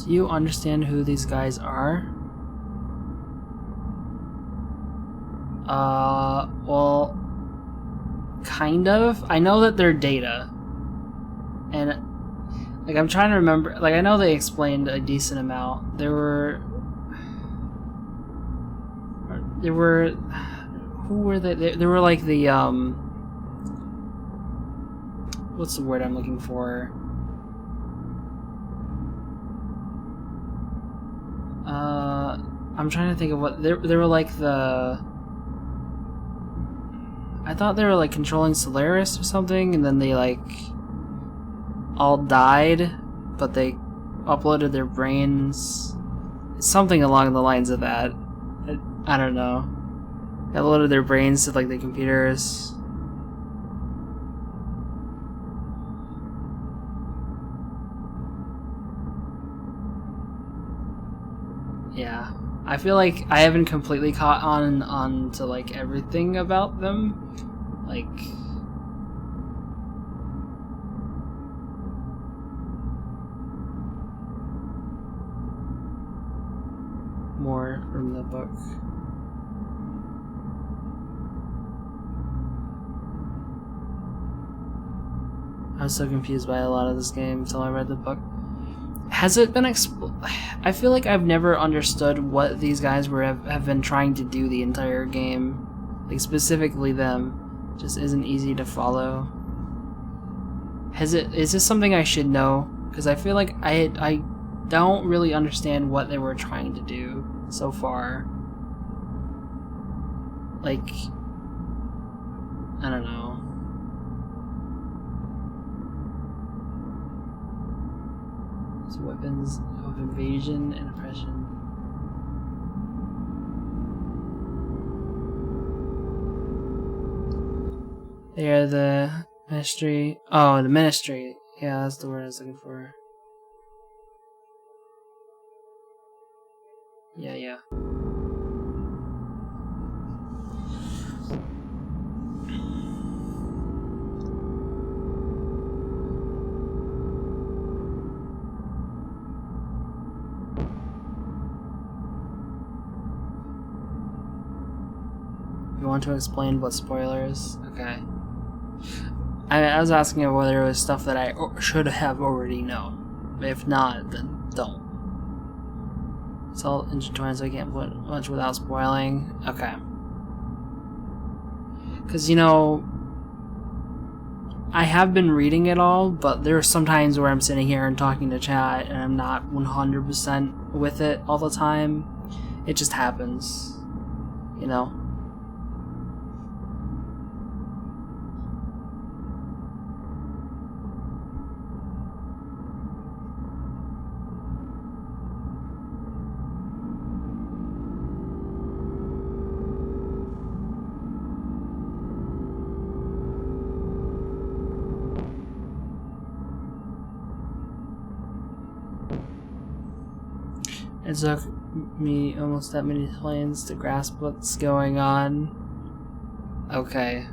Do you understand who these guys are? Well, kind of. I know that they're data. And, like, I'm trying to remember, like, I know they explained a decent amount. There were, who were they? They were like the, what's the word I'm looking for? I'm trying to think of what they were like the. I thought they were like controlling Solaris or something, and then they like all died, but they uploaded their brains. Something along the lines of that. I don't know. They uploaded their brains to like the computers. Yeah. I feel like I haven't completely caught on to like everything about them. Like more from the book. I was so confused by a lot of this game until I read the book. Has it been I feel like I've never understood what these guys have been trying to do the entire game. Like, specifically them. Just isn't easy to follow. Is this something I should know? Because I feel like I don't really understand what they were trying to do so far. Like, I don't know. Weapons of invasion and oppression. They are the ministry. Oh, the ministry. Yeah, that's the word I was looking for. Yeah. You want to explain what spoilers? Okay. I was asking whether it was stuff that I should have already known. If not, then don't. It's all intertwined, so I can't put much without spoiling. Okay. Because, you know, I have been reading it all, but there are some times where I'm sitting here and talking to chat and I'm not 100% with it all the time. It just happens. You know? It took me almost that many planes to grasp what's going on. Okay.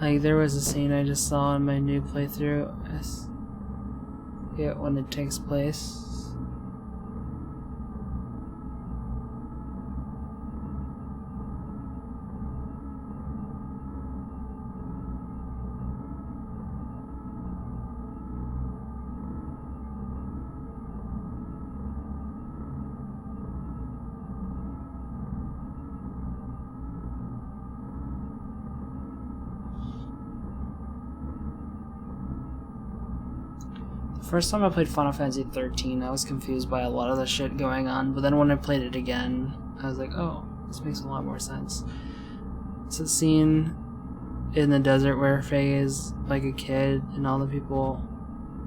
Like, there was a scene I just saw in my new playthrough. I forget when it takes place. First time I played Final Fantasy 13, I was confused by a lot of the shit going on, but then when I played it again, I was like, oh, this makes a lot more sense. It's a scene in the desert where Faye is like a kid, and all the people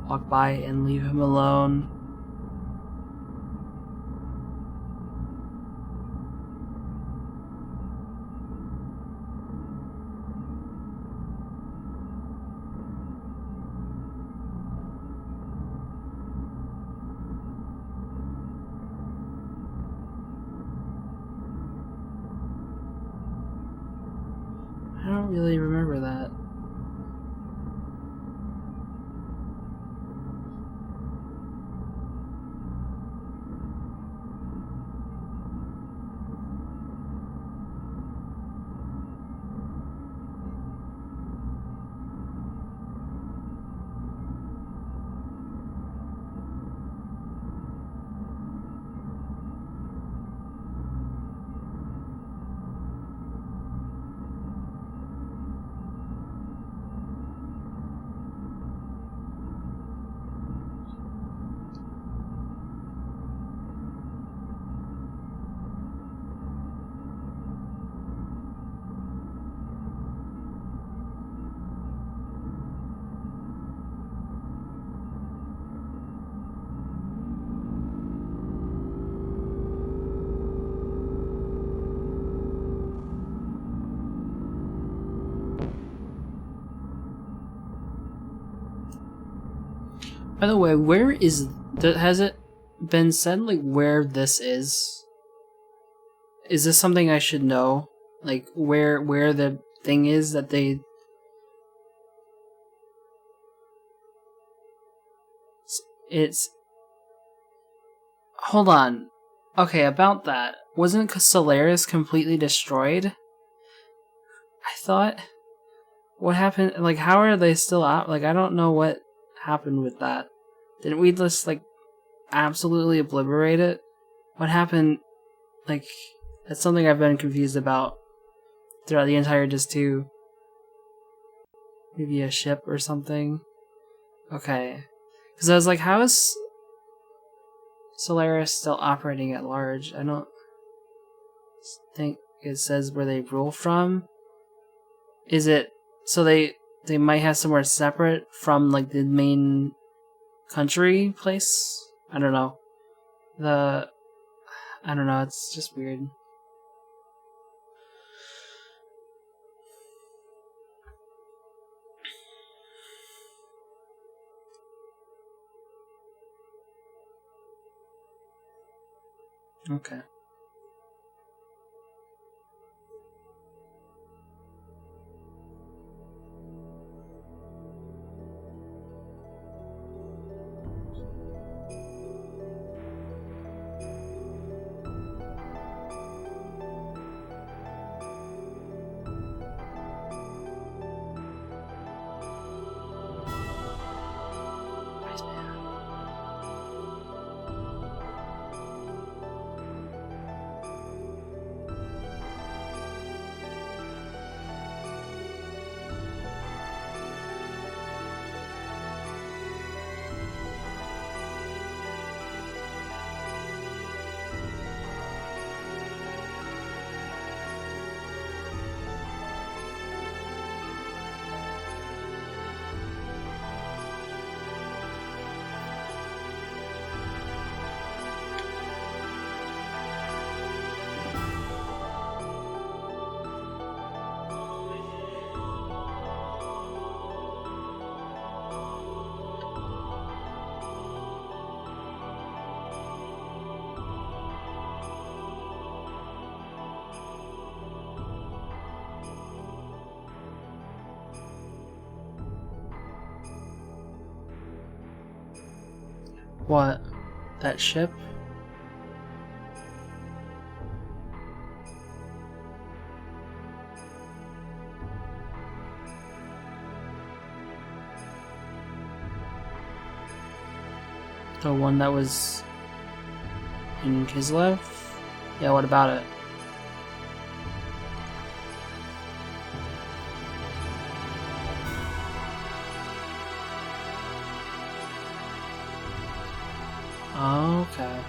walk by and leave him alone. I don't really remember that. By the way, where is has it been said like where this is? Is this something I should know? Like where the thing is that they it's hold on. Okay, about that. Wasn't Solaris completely destroyed? I thought what happened like how are they still out? Like I don't know what happened with that. Didn't we just like absolutely obliterate it? What happened? Like that's something I've been confused about throughout the entire Disc 2. Maybe a ship or something. Okay. Because I was like, how is Solaris still operating at large? I don't think it says where they rule from. Is it so they might have somewhere separate from like the main country place? I don't know. I don't know, it's just weird. Okay. What? That ship? The one that was in Kislev? Yeah, what about it? Okay.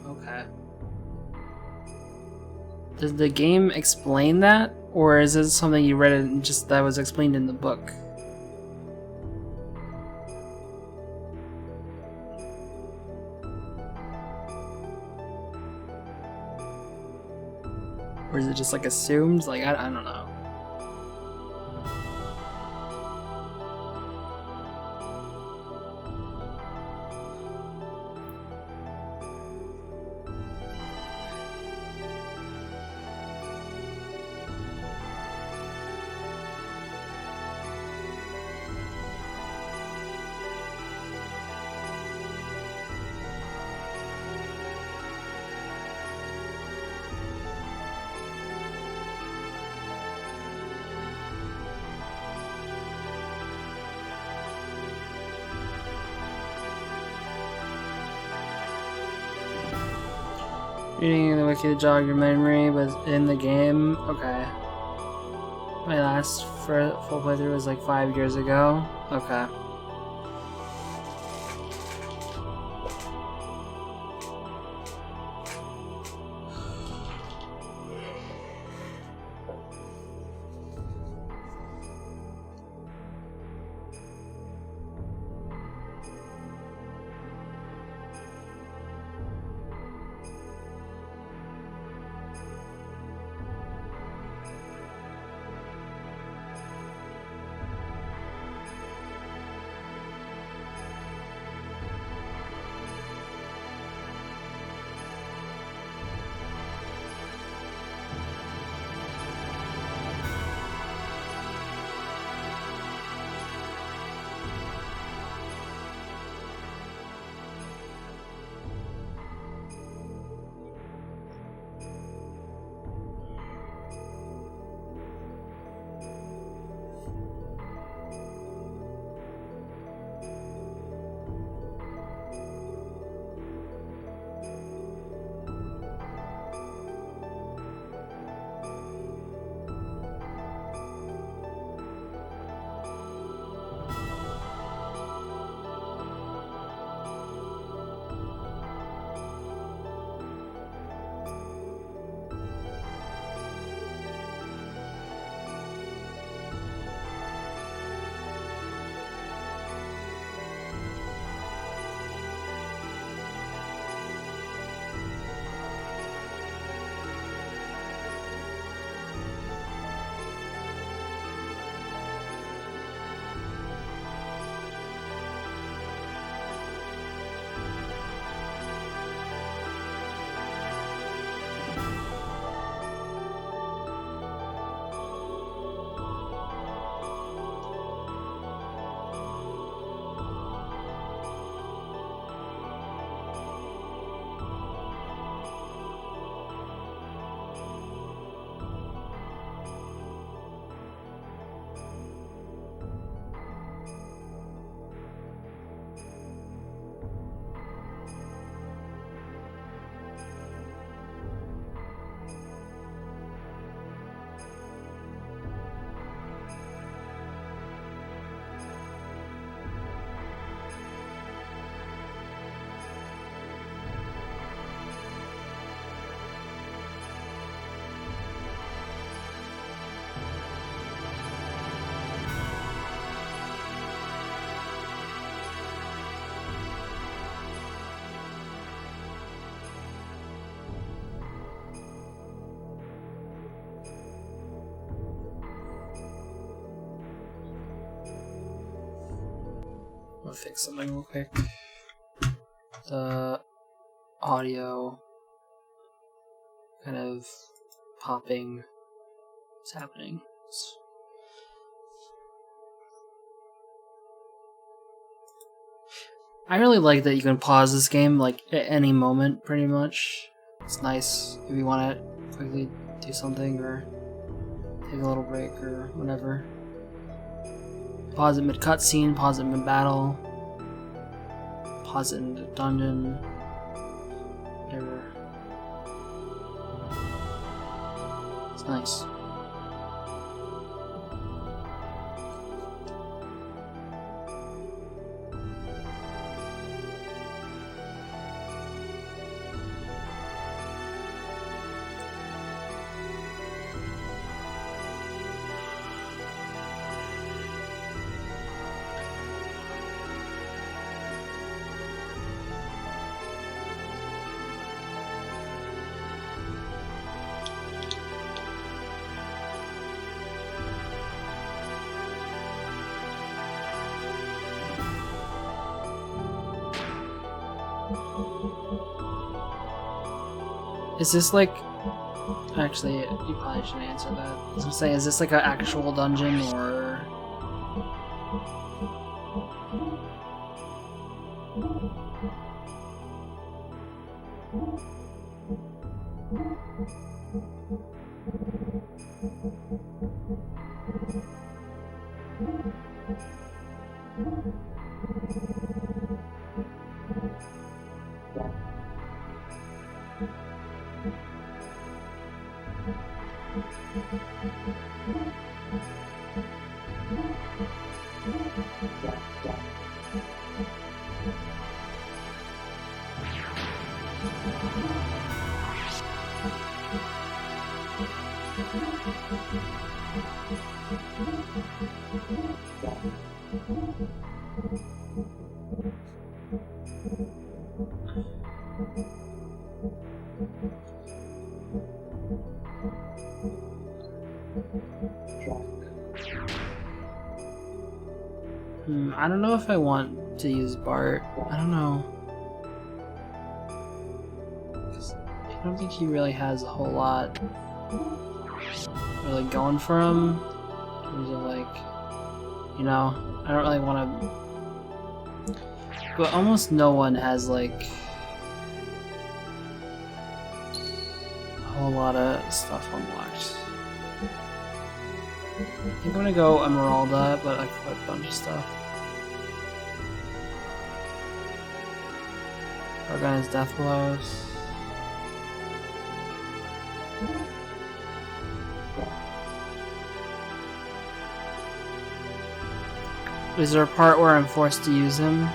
Okay. Does the game explain that? Or is it something you read and just that was explained in the book? Or is it just like assumed? Like, I don't know. Reading the wiki to jog your memory, but in the game, okay. My last full playthrough was like 5 years ago. Okay. I'll fix something real quick. The audio kind of popping is happening. I really like that you can pause this game like at any moment, pretty much. It's nice if you want to quickly do something or take a little break or whatever. Pause it mid cutscene, pause it mid battle, pause it in the dungeon, whatever. It's nice. Is this like... Actually, you probably should answer that. I was gonna say, is this like an actual dungeon, or... I don't know if I want to use Bart. I don't know. 'Cause I don't think he really has a whole lot really going for him. In terms of like, you know, I don't really want to... But almost no one has like a whole lot of stuff unlocked. I think I'm gonna go Emeralda, but I quit a bunch of stuff. Organized Death Blows. Is there a part where I'm forced to use him?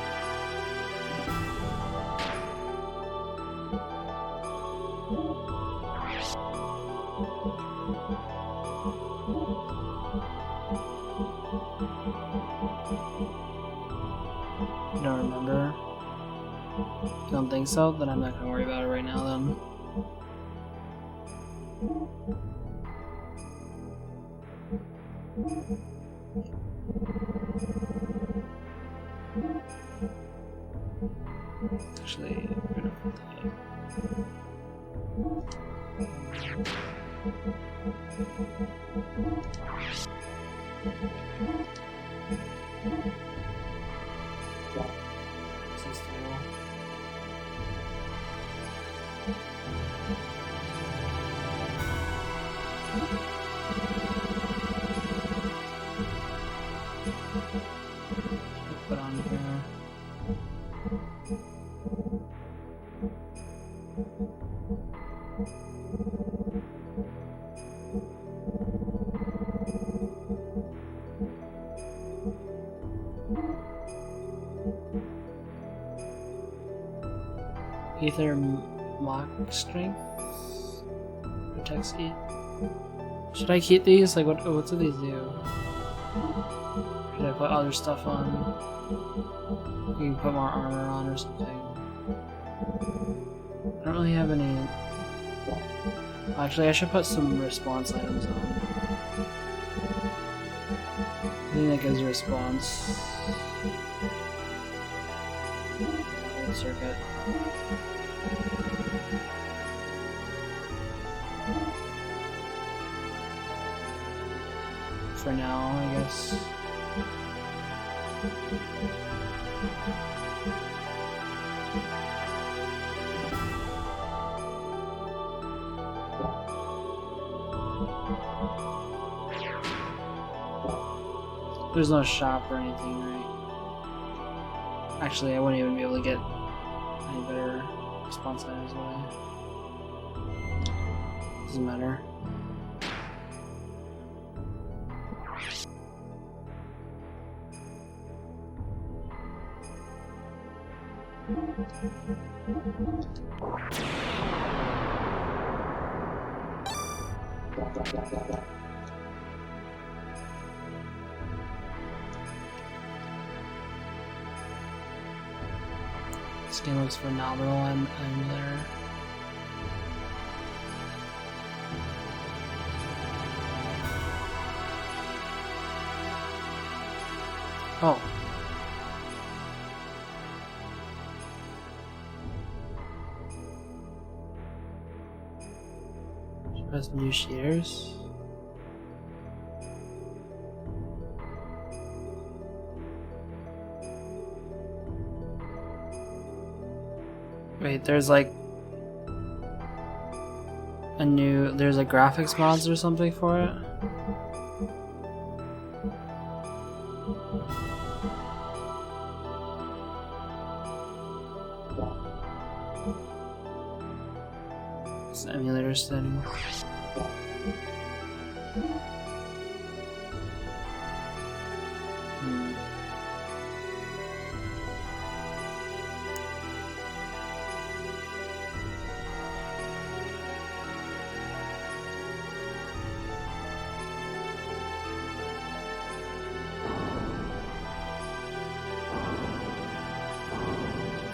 You don't remember? Don't think so? Then I'm not gonna worry about it right now then. Actually, we're gonna put that. This is cool. Put on here. Ether Mock Strength protects it. Should I keep these? Like, what do these do? Should I put other stuff on? You can put more armor on or something. I don't really have any. Actually, I should put some response items on. I think that gives a response. Hold circuit. For now, I guess. There's no shop or anything, right? Actually, I wouldn't even be able to get any better response items away. Doesn't matter. This game looks phenomenal. I'm there. Oh. Press new shaders. Wait, there's like there's like graphics mods or something for it? This emulator setting.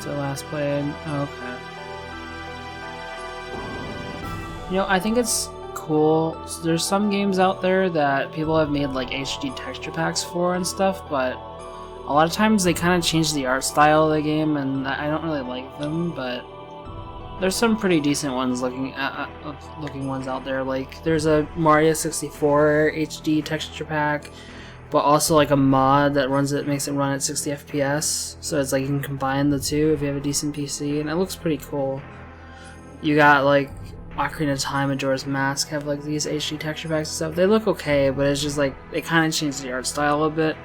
The last played. Oh, okay. You know, I think it's cool. So there's some games out there that people have made like HD texture packs for and stuff, but a lot of times they kind of change the art style of the game, and I don't really like them. But there's some pretty decent ones looking ones out there. Like there's a Mario 64 HD texture pack, but also like a mod that makes it run at 60 FPS. So it's like you can combine the two if you have a decent PC, and it looks pretty cool. You got like Ocarina of Time and Majora's Mask have like these HD texture packs and stuff. They look okay, but it's just like they kind of changed the art style a bit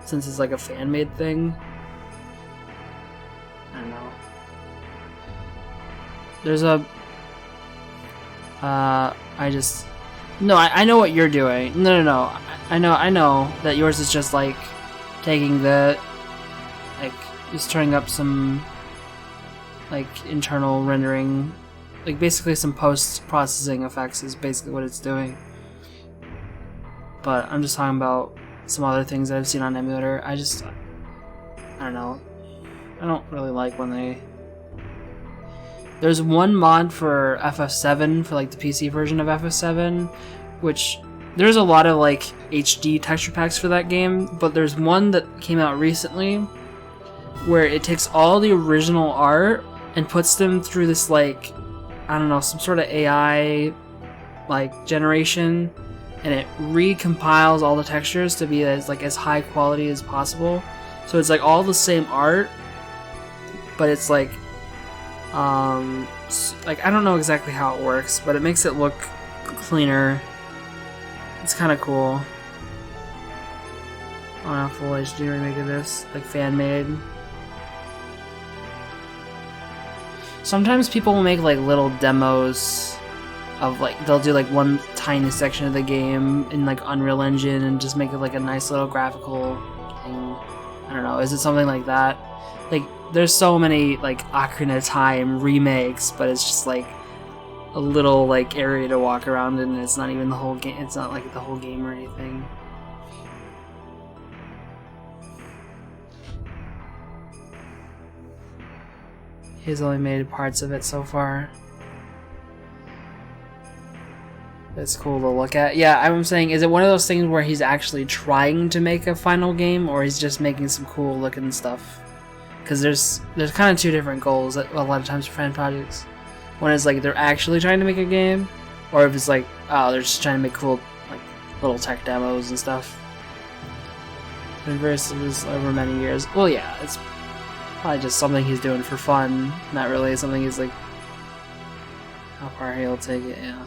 since it's like a fan-made thing. I don't know. There's a I know what you're doing. No. I know that yours is just like taking just turning up some like internal rendering, like basically some post-processing effects is basically what it's doing. But I'm just talking about some other things that I've seen on emulator. I don't know. I don't really like when they... There's one mod for FF7, for like the PC version of FF7, which there's a lot of like HD texture packs for that game, but there's one that came out recently where it takes all the original art and puts them through this like, I don't know, some sort of AI like generation, and it recompiles all the textures to be as high quality as possible. So it's like all the same art, but it's like I don't know exactly how it works, but it makes it look cleaner. It's kind of cool. On a full HD remake of this, like fan made. Sometimes people will make like little demos of like, they'll do like one tiny section of the game in like Unreal Engine and just make it like a nice little graphical thing. I don't know, is it something like that? Like there's so many like Ocarina of Time remakes, but it's just like a little like area to walk around in, and it's not even the whole game. It's not like the whole game or anything. He's only made parts of it so far. It's cool to look at. Yeah, I'm saying, is it one of those things where he's actually trying to make a final game, or he's just making some cool looking stuff? Because there's kind of two different goals a lot of times for fan projects. One is like they're actually trying to make a game, or if it's like, oh, they're just trying to make cool like little tech demos and stuff. Inverse was over many years. Well, yeah, it's Probably just something he's doing for fun, not really something he's like... How far he'll take it, yeah.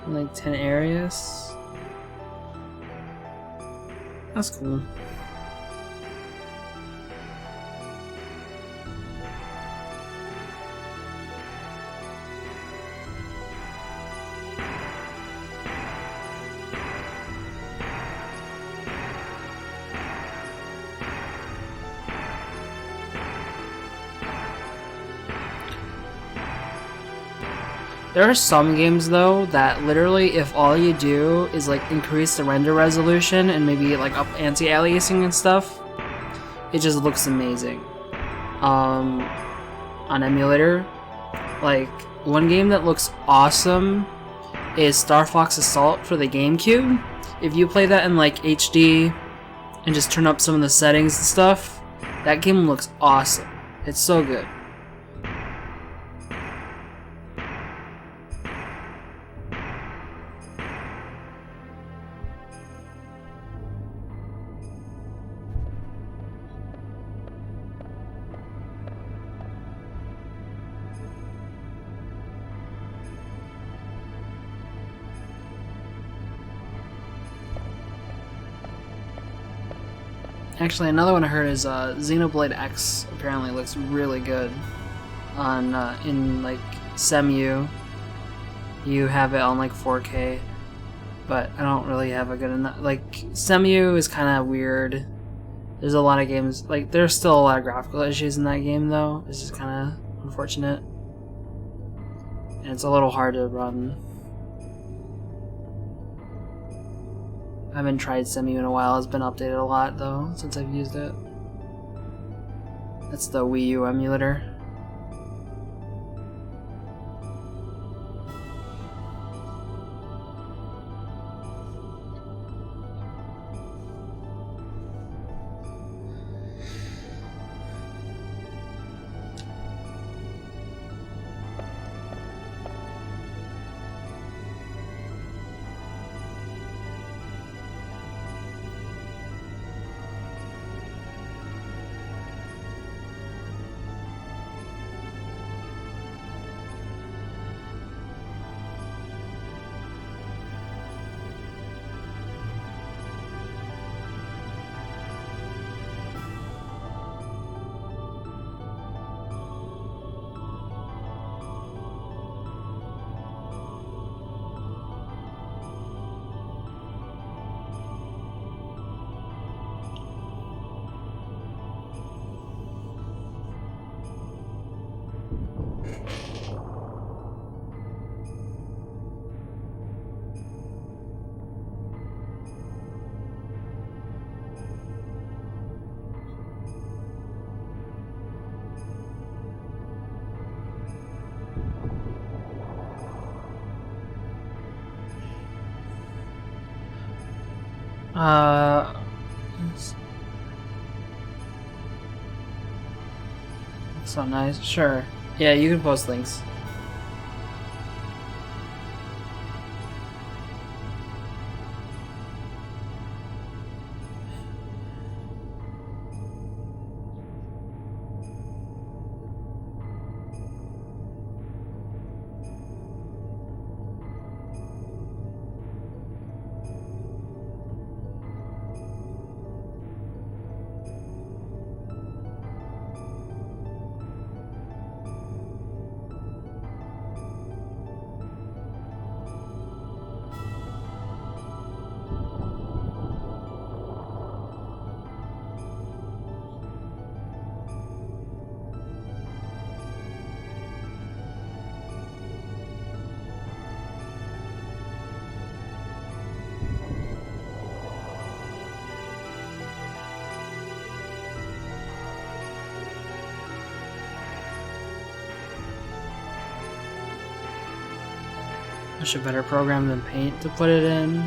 Like 10 areas. That's cool. There are some games though that literally if all you do is like increase the render resolution and maybe like up anti-aliasing and stuff, it just looks amazing. On emulator, like one game that looks awesome is Star Fox Assault for the GameCube. If you play that in like HD and just turn up some of the settings and stuff, that game looks awesome. It's so good. Actually, another one I heard is Xenoblade X. Apparently, looks really good on in like SEMU. You have it on like 4K, but I don't really have a good enough. Like SEMU is kind of weird. There's a lot of games like there's still a lot of graphical issues in that game though. It's just kind of unfortunate, and it's a little hard to run. I haven't tried SEMU in a while. It's been updated a lot though since I've used it. That's the Wii U emulator. That's not nice. Sure. Yeah, you can post links. I should better program than Paint to put it in.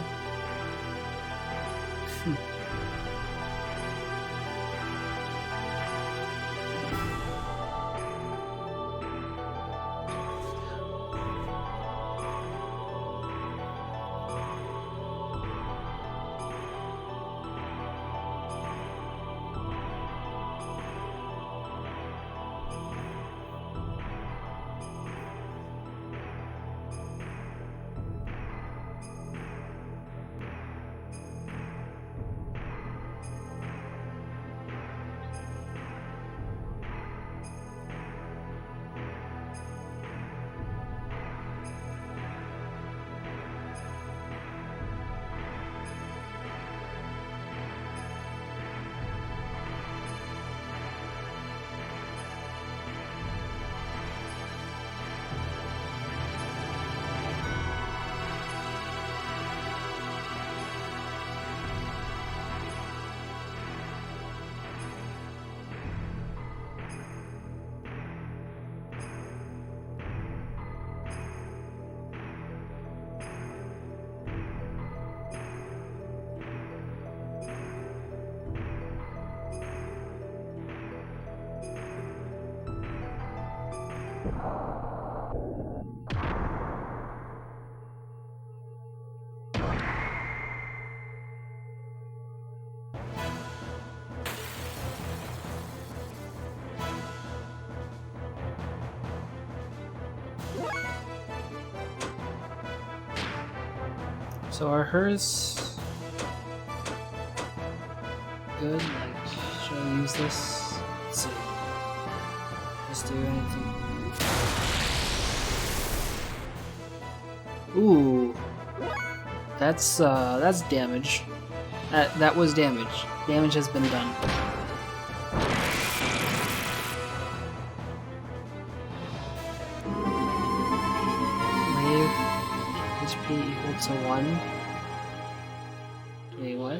So are hers good? Like, should I use this? Let's see. Just do anything. Ooh, that's damage. That was damage. Damage has been done. Wave HP equal to 1. Wait, what?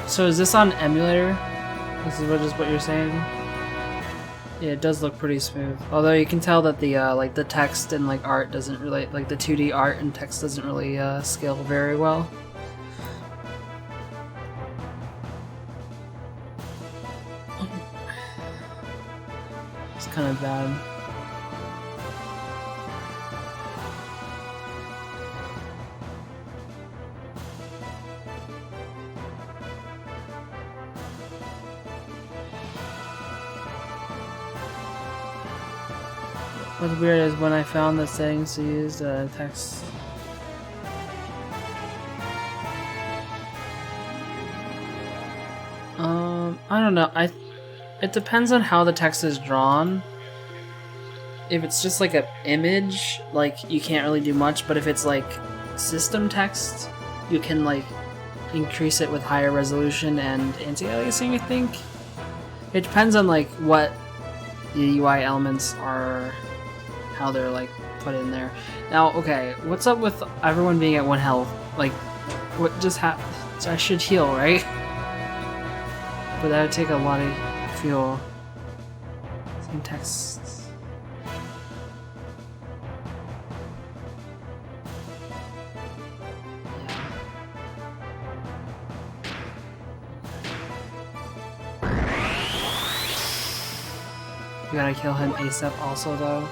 So is this on emulator? This is what you're saying? Yeah, it does look pretty smooth. Although you can tell that the like the text and like art doesn't really, like the 2D art and text doesn't really scale very well. It's kind of bad. What's weird is when I found the settings to use the text. I don't know. It depends on how the text is drawn. If it's just like an image, like you can't really do much. But if it's like system text, you can like increase it with higher resolution and anti-aliasing. I think it depends on like what the UI elements are. How they're like put in there. Now, okay, what's up with everyone being at 1 health? Like, what just happened? So I should heal, right? But that would take a lot of fuel. Some texts. We gotta kill him ASAP also, though.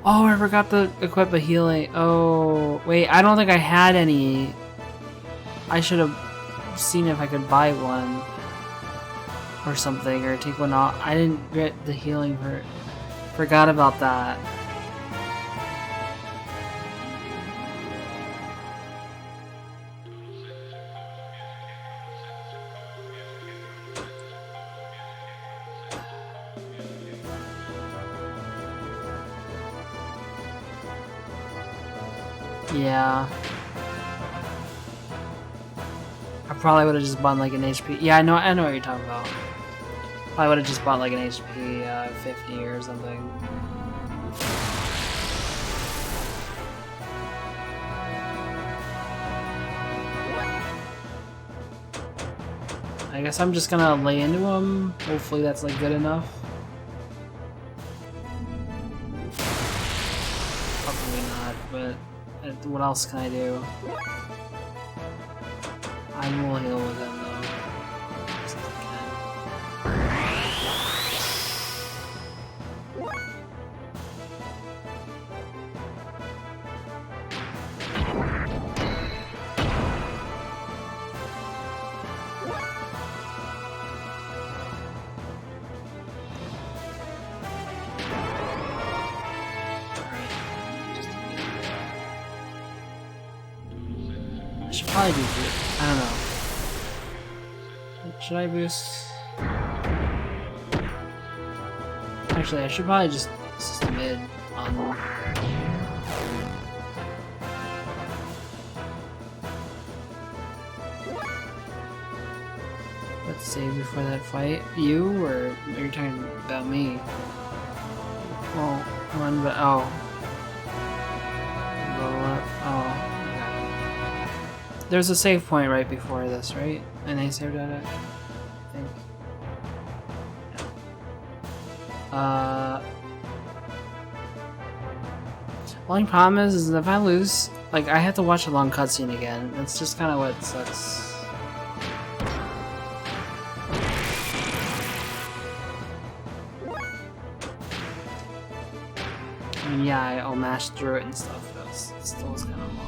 Oh, I forgot to equip a healing. Oh, wait, I don't think I had any. I should have seen if I could buy one or something, or take one off. I didn't get the healing for it. Forgot about that. Yeah. probably would have just bought like an HP. Yeah, I know what you're talking about. Probably would have just bought like an HP 50 or something. I guess I'm just gonna lay into him. Hopefully that's like good enough. Probably not, but what else can I do? I will heal with him though. As I should probably do good. I don't know. Should I boost? Actually, I should probably just assist mid on. Let's save before that fight. You, or are you talking about me? Well, one, but oh. Oh. There's a save point right before this, right? And I saved at it, I think. Yeah. Only problem is if I lose, like, I have to watch a long cutscene again. That's just kind of what sucks. I mean, yeah, I'll mash through it and stuff, but it still was kind of long.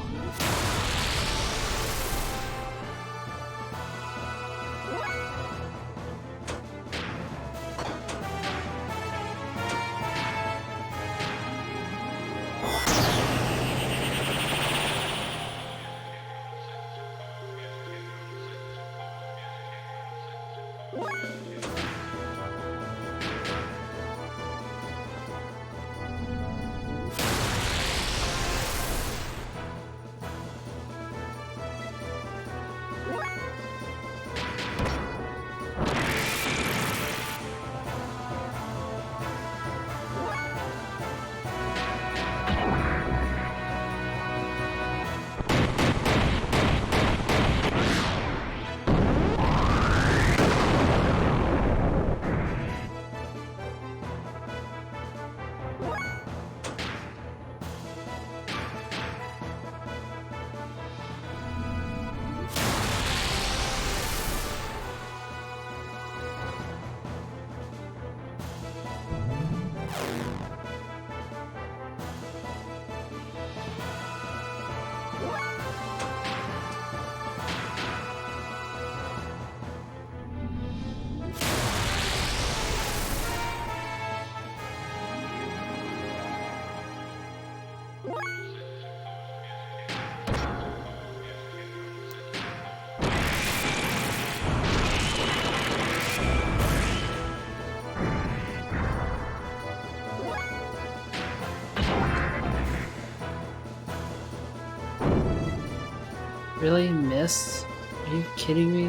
Really? Missed? Are you kidding me?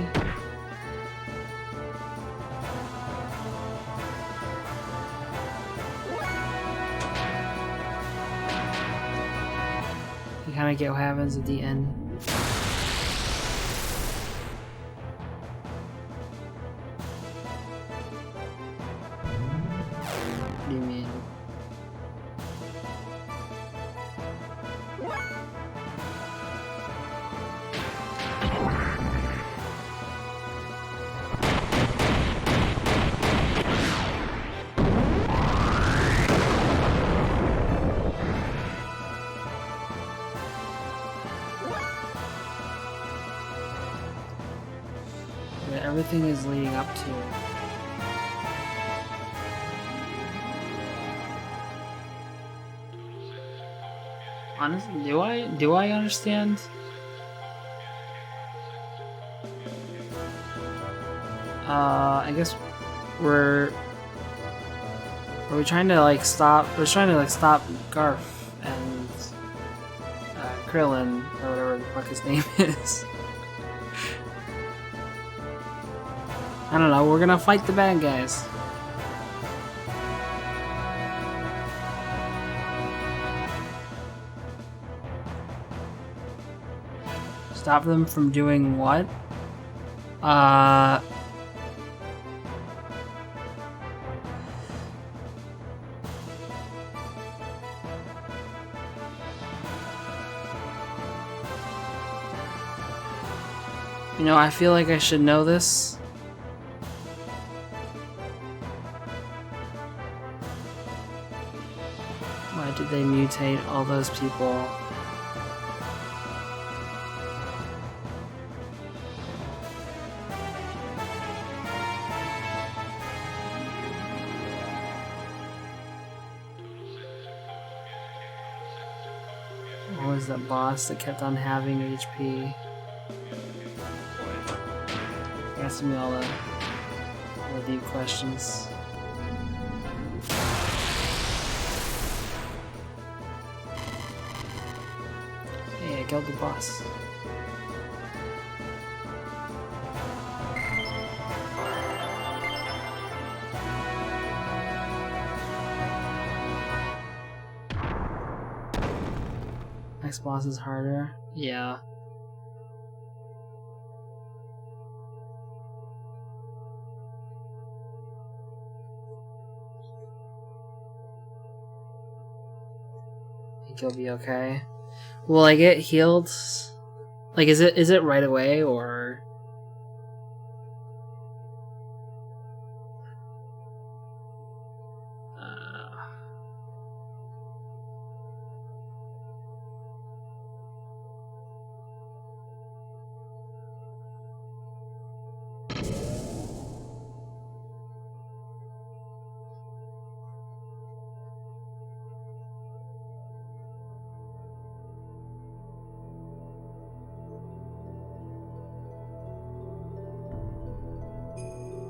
You kind of get what happens at the end. What do you mean? Everything is leading up to it. Honestly, do I understand? I guess we're trying to like stop. We're trying to like stop Garf and Krillin or whatever the fuck his name is. I don't know, we're gonna fight the bad guys. Stop them from doing what? You know, I feel like I should know this. Why did they mutate all those people? What was that boss that kept on having HP? Asking me all the deep questions. Hey, I killed the boss. Next boss is harder. Yeah. You'll be okay. Will I get healed? Like, is it right away, or?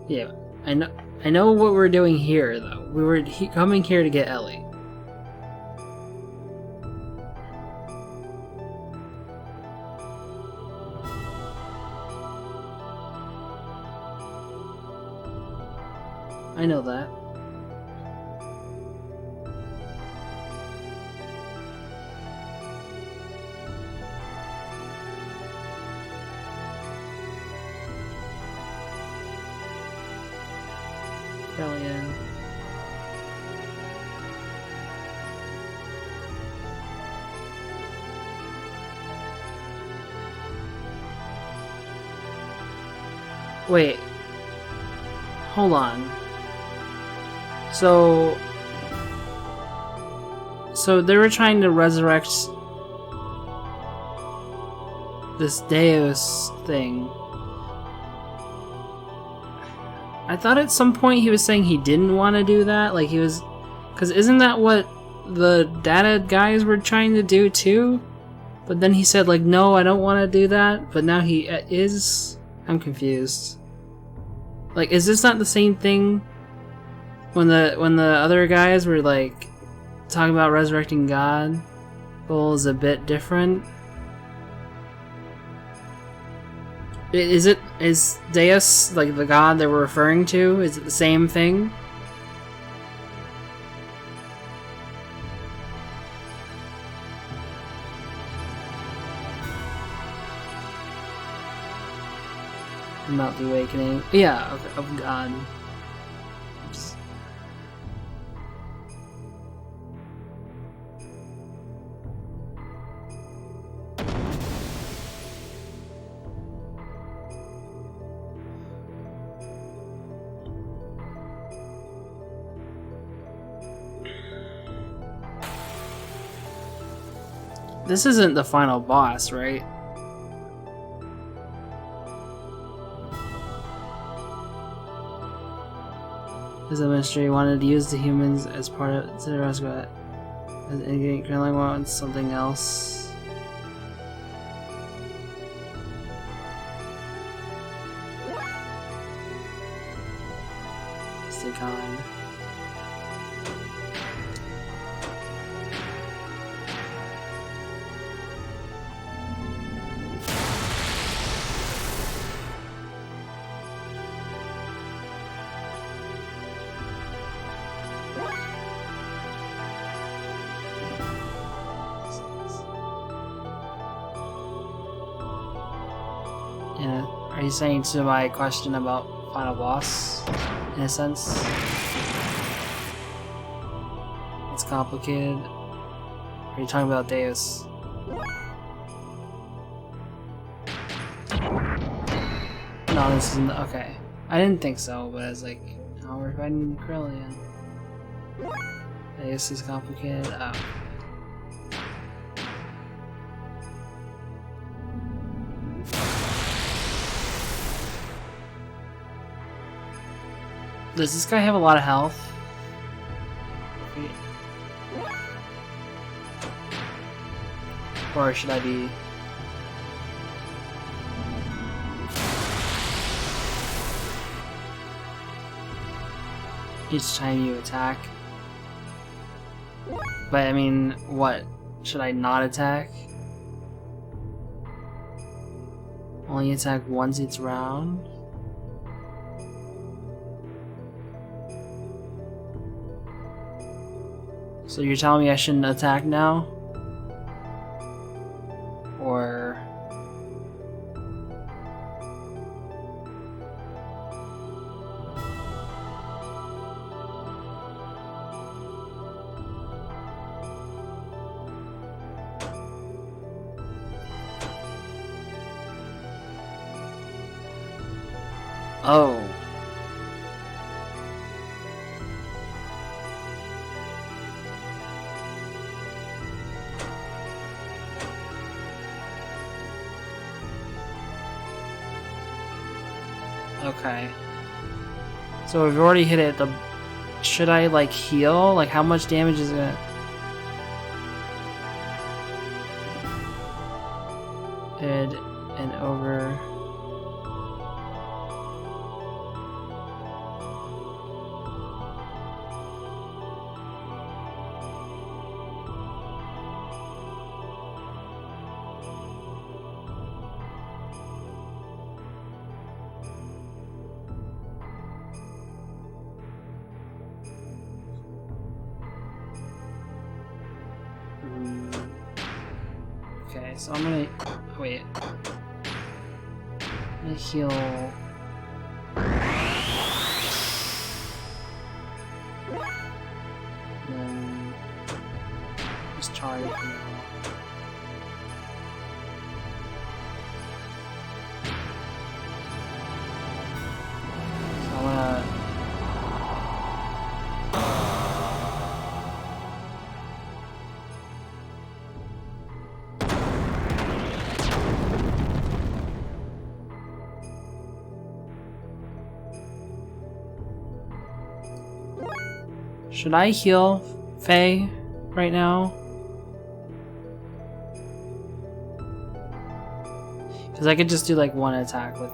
Yeah, I know what we're doing here, though. We were coming here to get Ellie. I know that. Brilliant. Wait. Hold on. So they were trying to resurrect this Deus thing. I thought at some point he was saying he didn't want to do that, like he was... Because isn't that what the data guys were trying to do too? But then he said like, no, I don't want to do that, but now he is... I'm confused. Like, is this not the same thing when the other guys were like talking about resurrecting God? Goal is a bit different. Is Deus like the god they were referring to? Is it the same thing? About the awakening. Yeah, of God. Oops. This isn't the final boss, right? As a mystery, wanted to use the humans as part of the rescue. And currently wants something else. Stay calm. Are you saying to my question about final boss, in a sense? It's complicated. Are you talking about Deus? No, this isn't. Okay. I didn't think so, but I was like, oh, we're fighting Krillin. Deus is complicated. Oh. Does this guy have a lot of health? Wait. Or should I be... Each time you attack? But I mean, what? Should I not attack? Only attack once each round? So you're telling me I shouldn't attack now? Or... Oh. Okay. So we've already hit it. Should I like heal? Like how much damage is it? Ed and over. Okay, so I'm gonna wait. I'm gonna heal. And then just charge now. So I'm gonna. Should I heal Faye right now? Because I could just do like one attack with.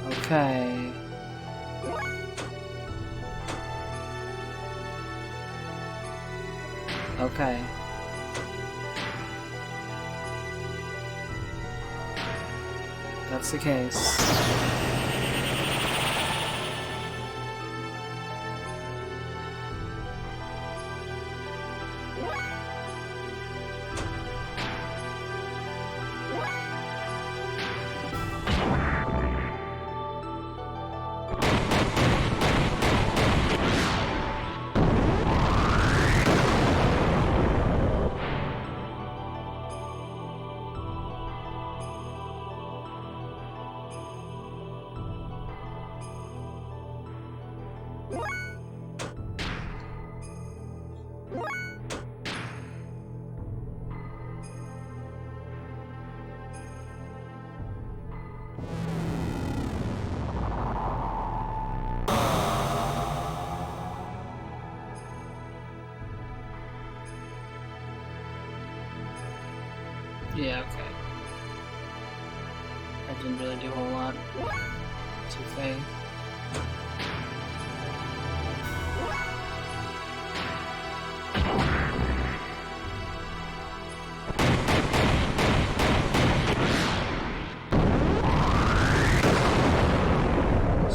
Okay. Okay. That's the case. Yeah, okay. I didn't really do a whole lot to Faye.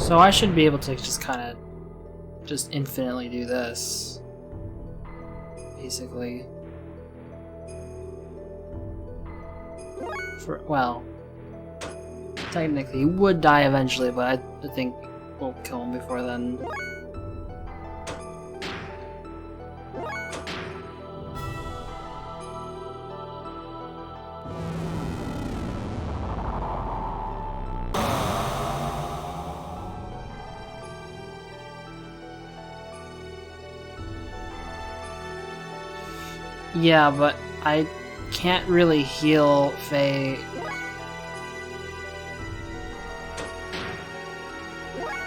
So I should be able to just kind of just infinitely do this, basically. Well, technically he would die eventually, but I think we'll kill him before then. Yeah, but I can't really heal Faye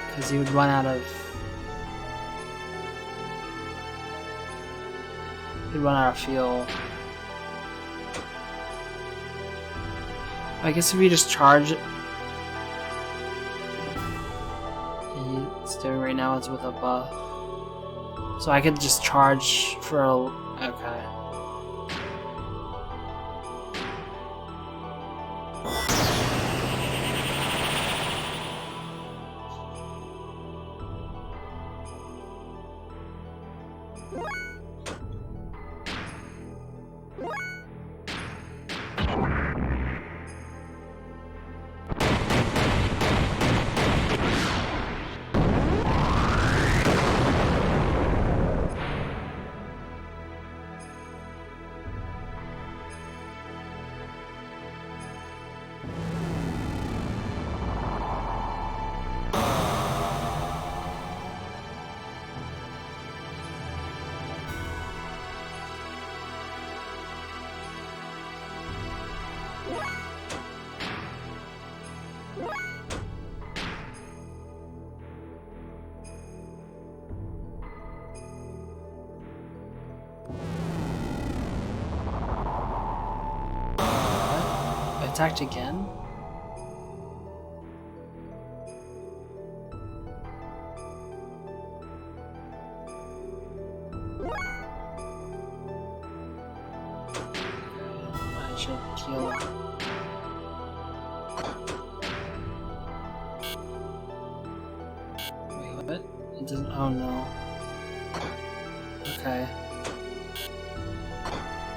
because he would run out of fuel. I guess if we just charge it, he's doing right now it's with a buff, so I could just charge for a okay. Attacked again? I should heal. Wait, what? It doesn't. Oh no. Okay. I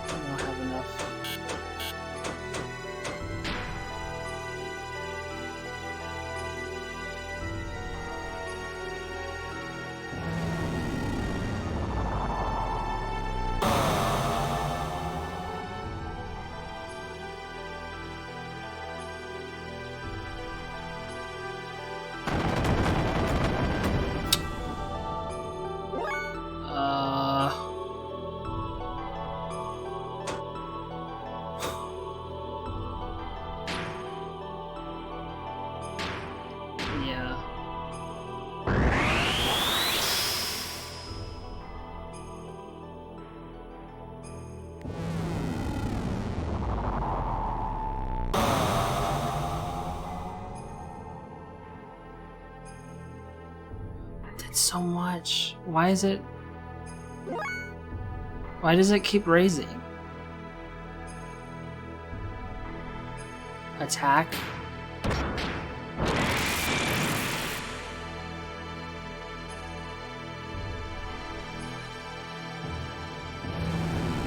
don't have enough. So much. Why is it? Why does it keep raising? Attack?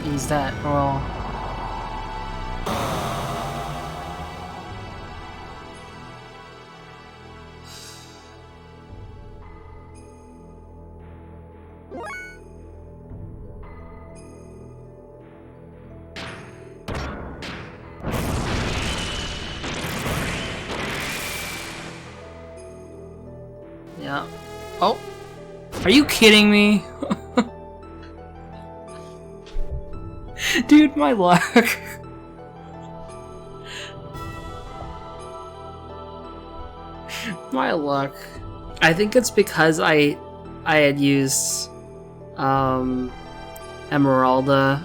He's that. Well. Yeah. Oh. Are you kidding me? Dude, my luck. My luck. I think it's because I had used Emeralda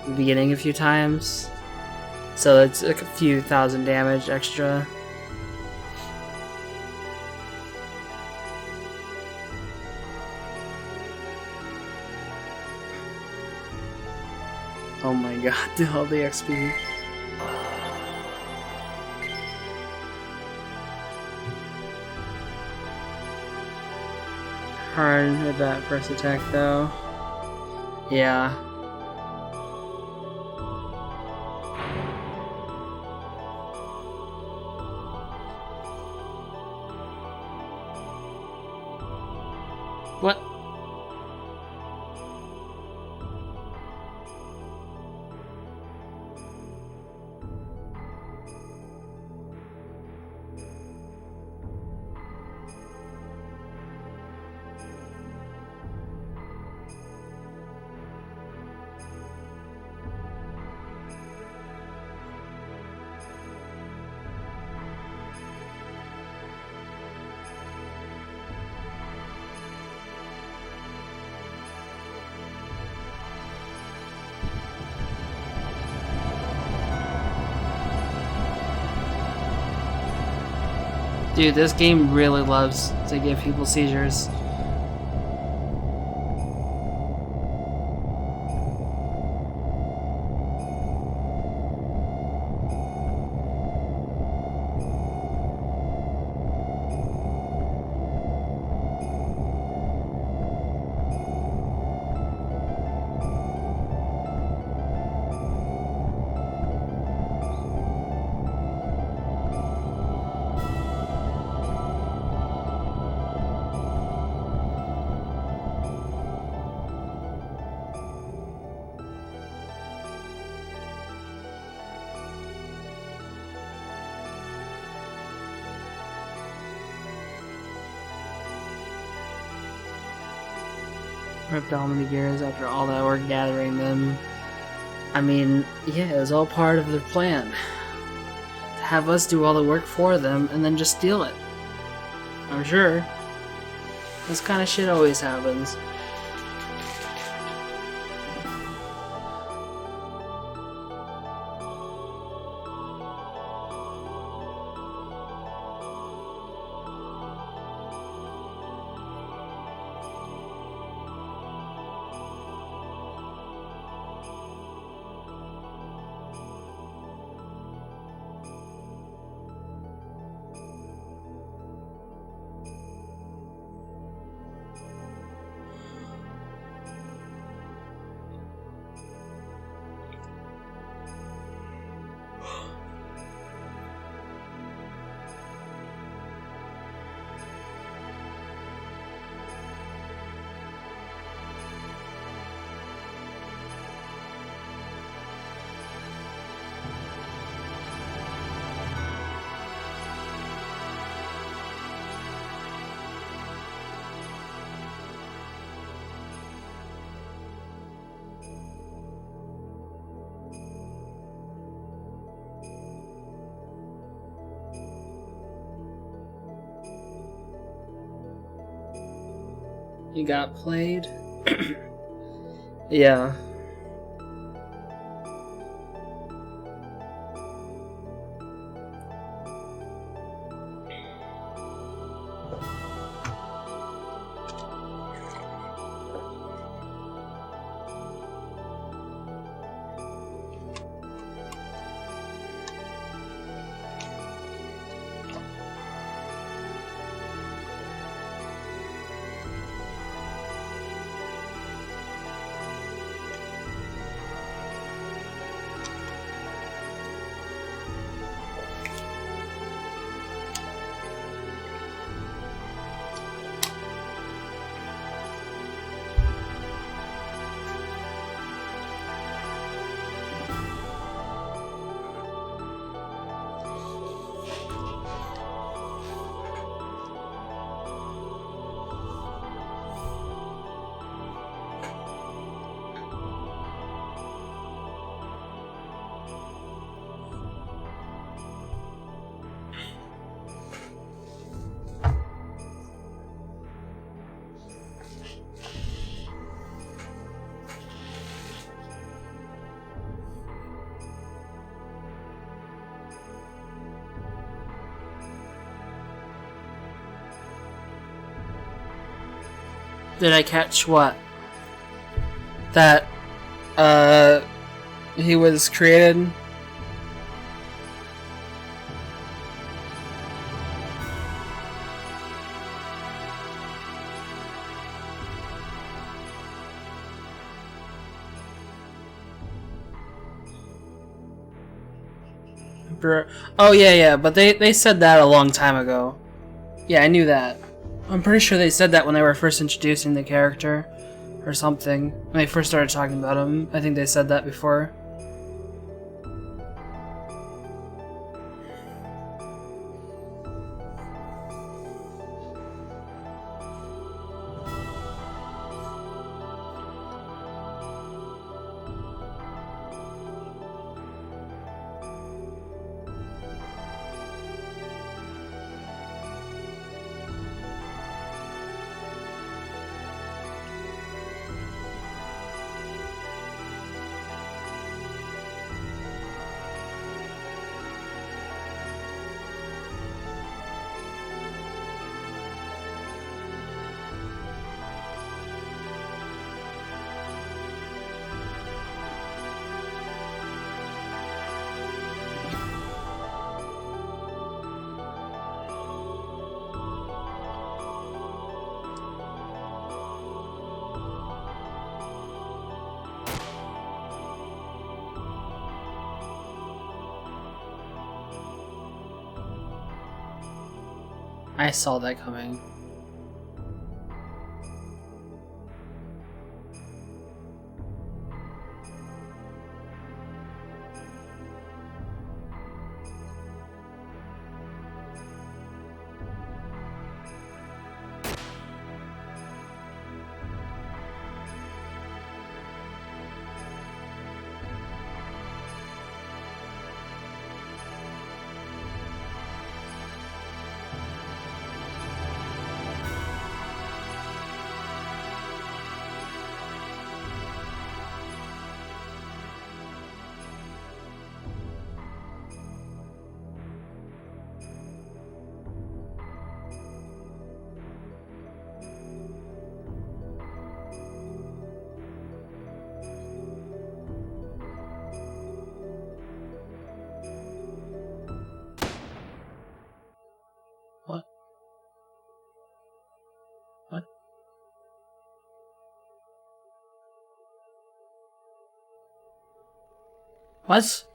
at the beginning a few times. So it's like a few thousand damage extra. Oh my god, all the XP. hard with that first attack, though. Yeah. What? Dude, this game really loves to give people seizures. Ripped how many gears after all that work gathering them. I mean, yeah, it was all part of their plan. To have us do all the work for them and then just steal it. I'm sure. This kind of shit always happens. You got played? Yeah. Did I catch what? That, he was created? after. Oh yeah, but they said that a long time ago. Yeah, I knew that. I'm pretty sure they said that when they were first introducing the character, or something. When they first started talking about him, I think they said that before. I saw that coming. What? What? What?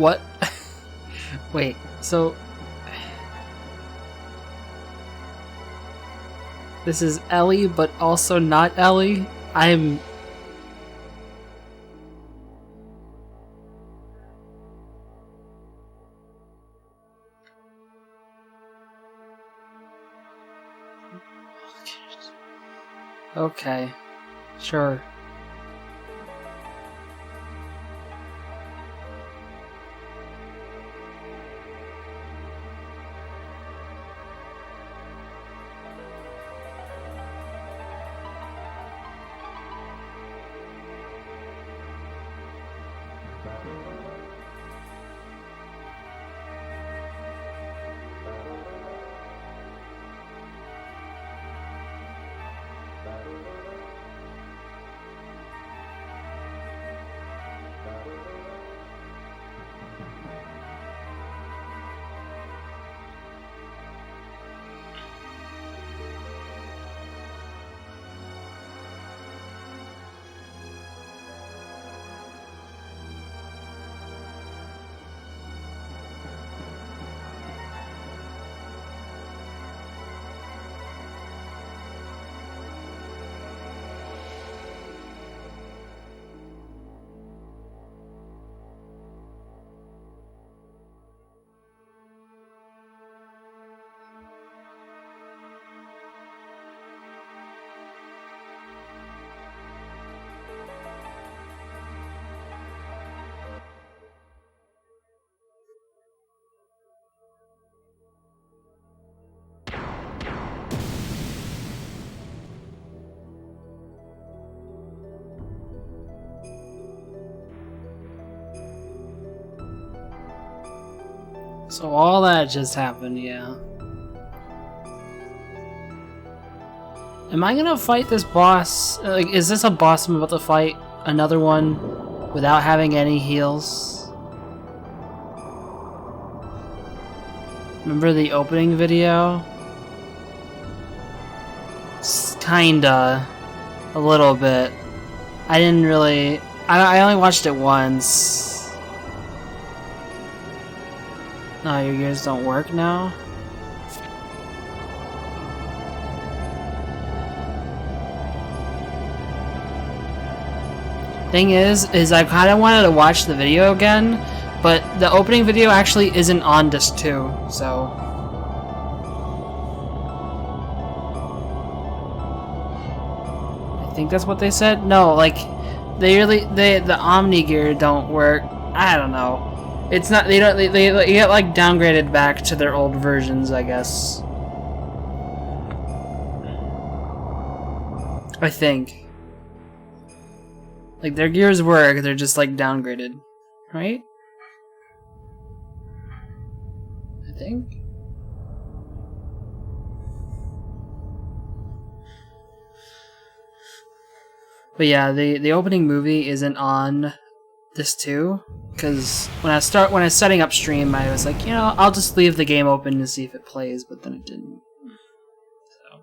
What? Wait, so... This is Ellie, but also not Ellie? I'm... Okay. Sure. So all that just happened, yeah. Am I gonna fight this boss? Like, is this a boss I'm about to fight? Another one without having any heals? Remember the opening video? Kinda. A little bit. I didn't really... I only watched it once. No, your gears don't work now? Thing is I kinda wanted to watch the video again, but the opening video actually isn't on disc 2, so... I think that's what they said? No, like, the Omni gear don't work. I don't know. It's not, they get like downgraded back to their old versions, I guess. I think. Like, their gears work, they're just like downgraded. Right? I think. But yeah, the opening movie isn't on this too, because when I was setting up stream, I was like, you know, I'll just leave the game open to see if it plays, but then it didn't. So.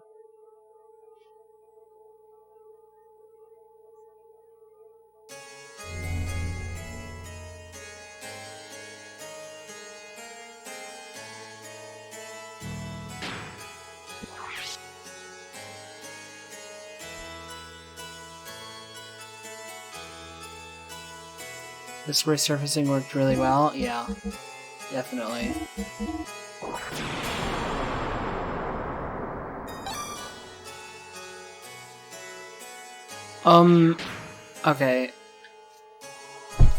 This resurfacing worked really well. Yeah, definitely. Okay.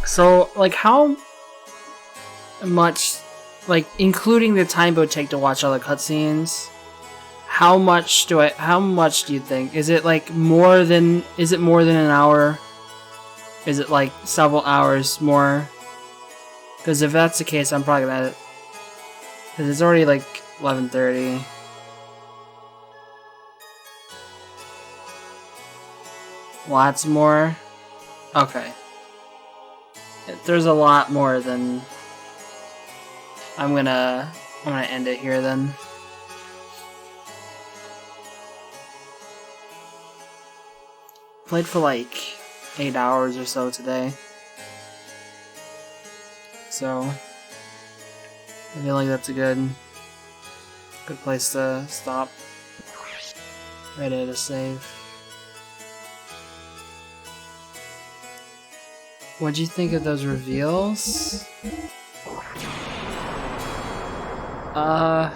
So, like, how much, like, including the time it would take to watch all the cutscenes, how much do you think? Is it like more than an hour? Is it like several hours more? Because if that's the case, I'm probably gonna... Because it's already like 11:30. Lots more? Okay. If there's a lot more, then... I'm gonna end it here then. Played for like 8 hours or so today. so I feel like that's a good place to stop. Ready to save. What'd you think of those reveals? I'm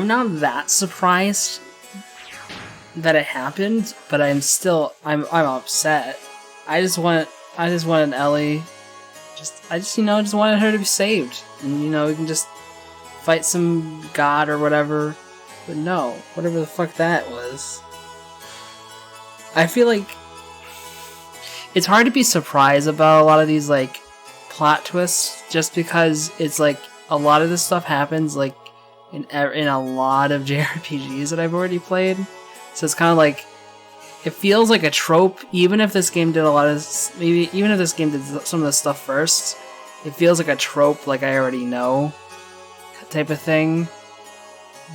not that surprised that it happened, but I'm upset. I just wanted Ellie. I just wanted her to be saved, and we can just fight some god or whatever. But no, whatever the fuck that was. I feel like it's hard to be surprised about a lot of these like plot twists, just because it's like a lot of this stuff happens like in a lot of JRPGs that I've already played. So it's kind of like, it feels like a trope, even if this game did even if this game did some of this stuff first, it feels like a trope, like I already know, type of thing.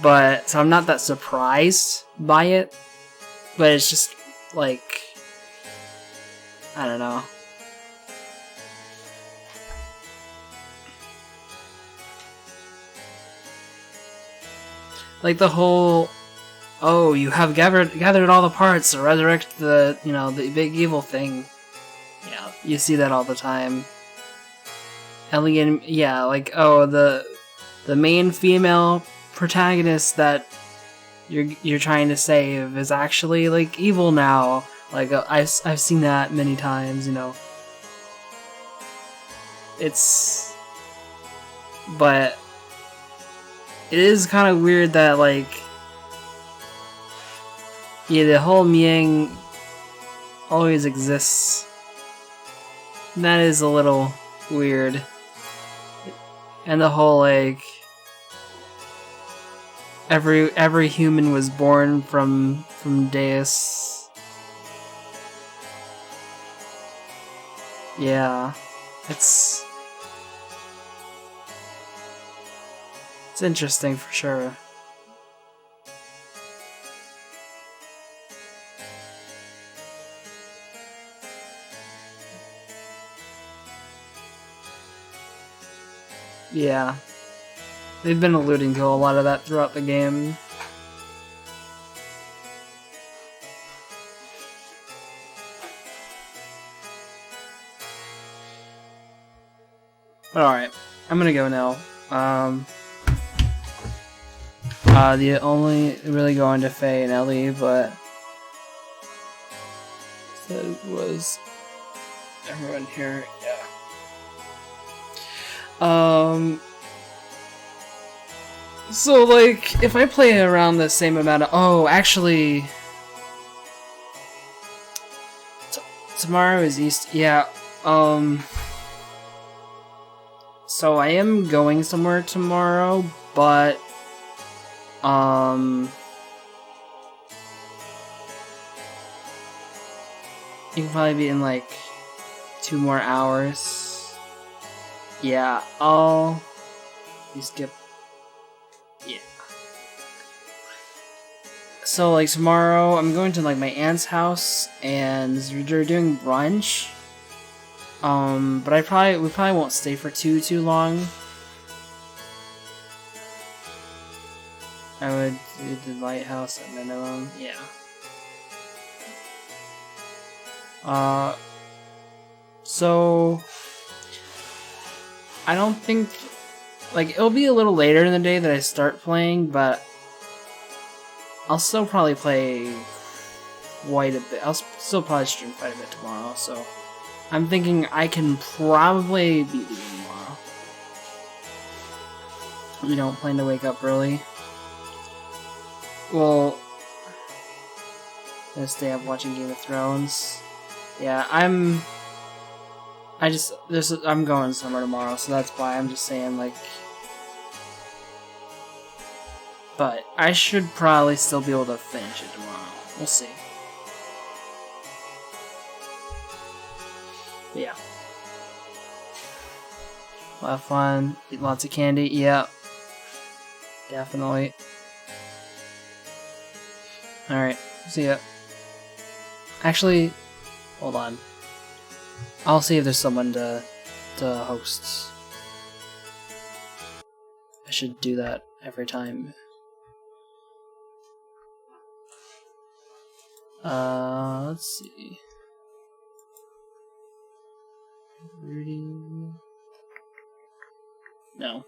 But, so I'm not that surprised by it, but it's just, like, I don't know. Like the whole, oh, you have gathered all the parts to resurrect the big evil thing. Yeah, you see that all the time. Alien, yeah, like, oh, the main female protagonist that you're trying to save is actually like evil now. Like I've seen that many times, but it is kind of weird that like, yeah, the whole Miang always exists. That is a little weird. And the whole like, every human was born from Deus. Yeah, it's interesting for sure. Yeah. They've been alluding to a lot of that throughout the game. But alright, I'm gonna go now. The only really going to Faye and Ellie, but that was everyone here, yeah. So like, if I play around the same amount of, actually, tomorrow is Easter, yeah, so I am going somewhere tomorrow, but, you can probably be in like 2 more hours. Yeah, you skip. Yeah. So like tomorrow, I'm going to like my aunt's house, and they're doing brunch. But we probably won't stay for too long. I would do the lighthouse at minimum. Yeah. So I don't think, like, it'll be a little later in the day that I start playing, but I'll still probably play quite a bit. I'll still probably stream quite a bit tomorrow, so I'm thinking I can probably beat the game tomorrow. You don't plan to wake up early? Well, gonna stay up watching Game of Thrones. Yeah, I'm going somewhere tomorrow, so that's why I'm just saying, like, but I should probably still be able to finish it tomorrow. We'll see. But yeah. We'll have fun, eat lots of candy, yeah. Definitely. Alright, see ya. Actually, hold on. I'll see if there's someone to hosts. I should do that every time. Let's see. Rudy. No.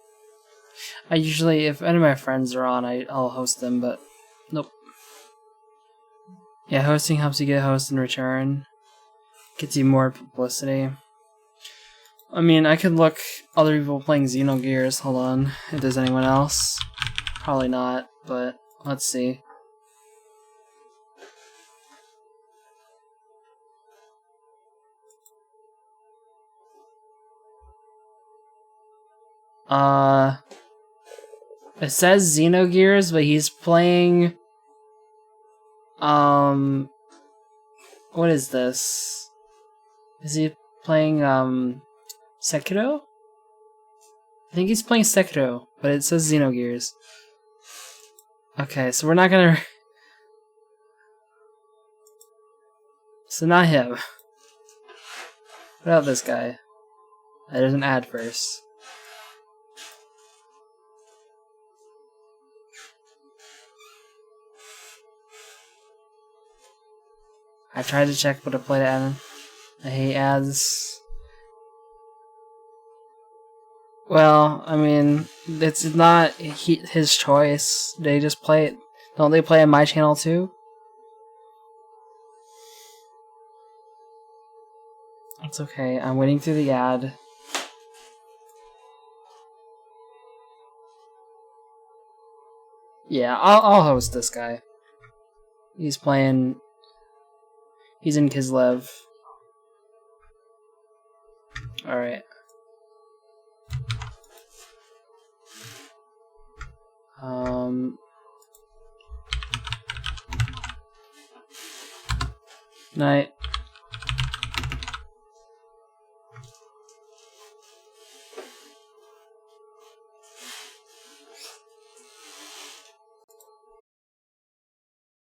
I usually, if any of my friends are on, I'll host them, but nope. Yeah, hosting helps you get hosts in return. Gets you more publicity. I mean, I could look other people playing Xenogears. Hold on, if there's anyone else. Probably not, but let's see. It says Xenogears, but he's playing... What is this? Is he playing, Sekiro? I think he's playing Sekiro, but it says Xenogears. Okay, so we're not gonna... So not him. What about this guy? There's an ad first. I tried to check what to play to add. I hate ads. Well, I mean, it's not his choice. They just play it. Don't they play on my channel too? It's okay. I'm waiting through the ad. Yeah, I'll host this guy. He's playing. He's in Kislev. Alright. Night.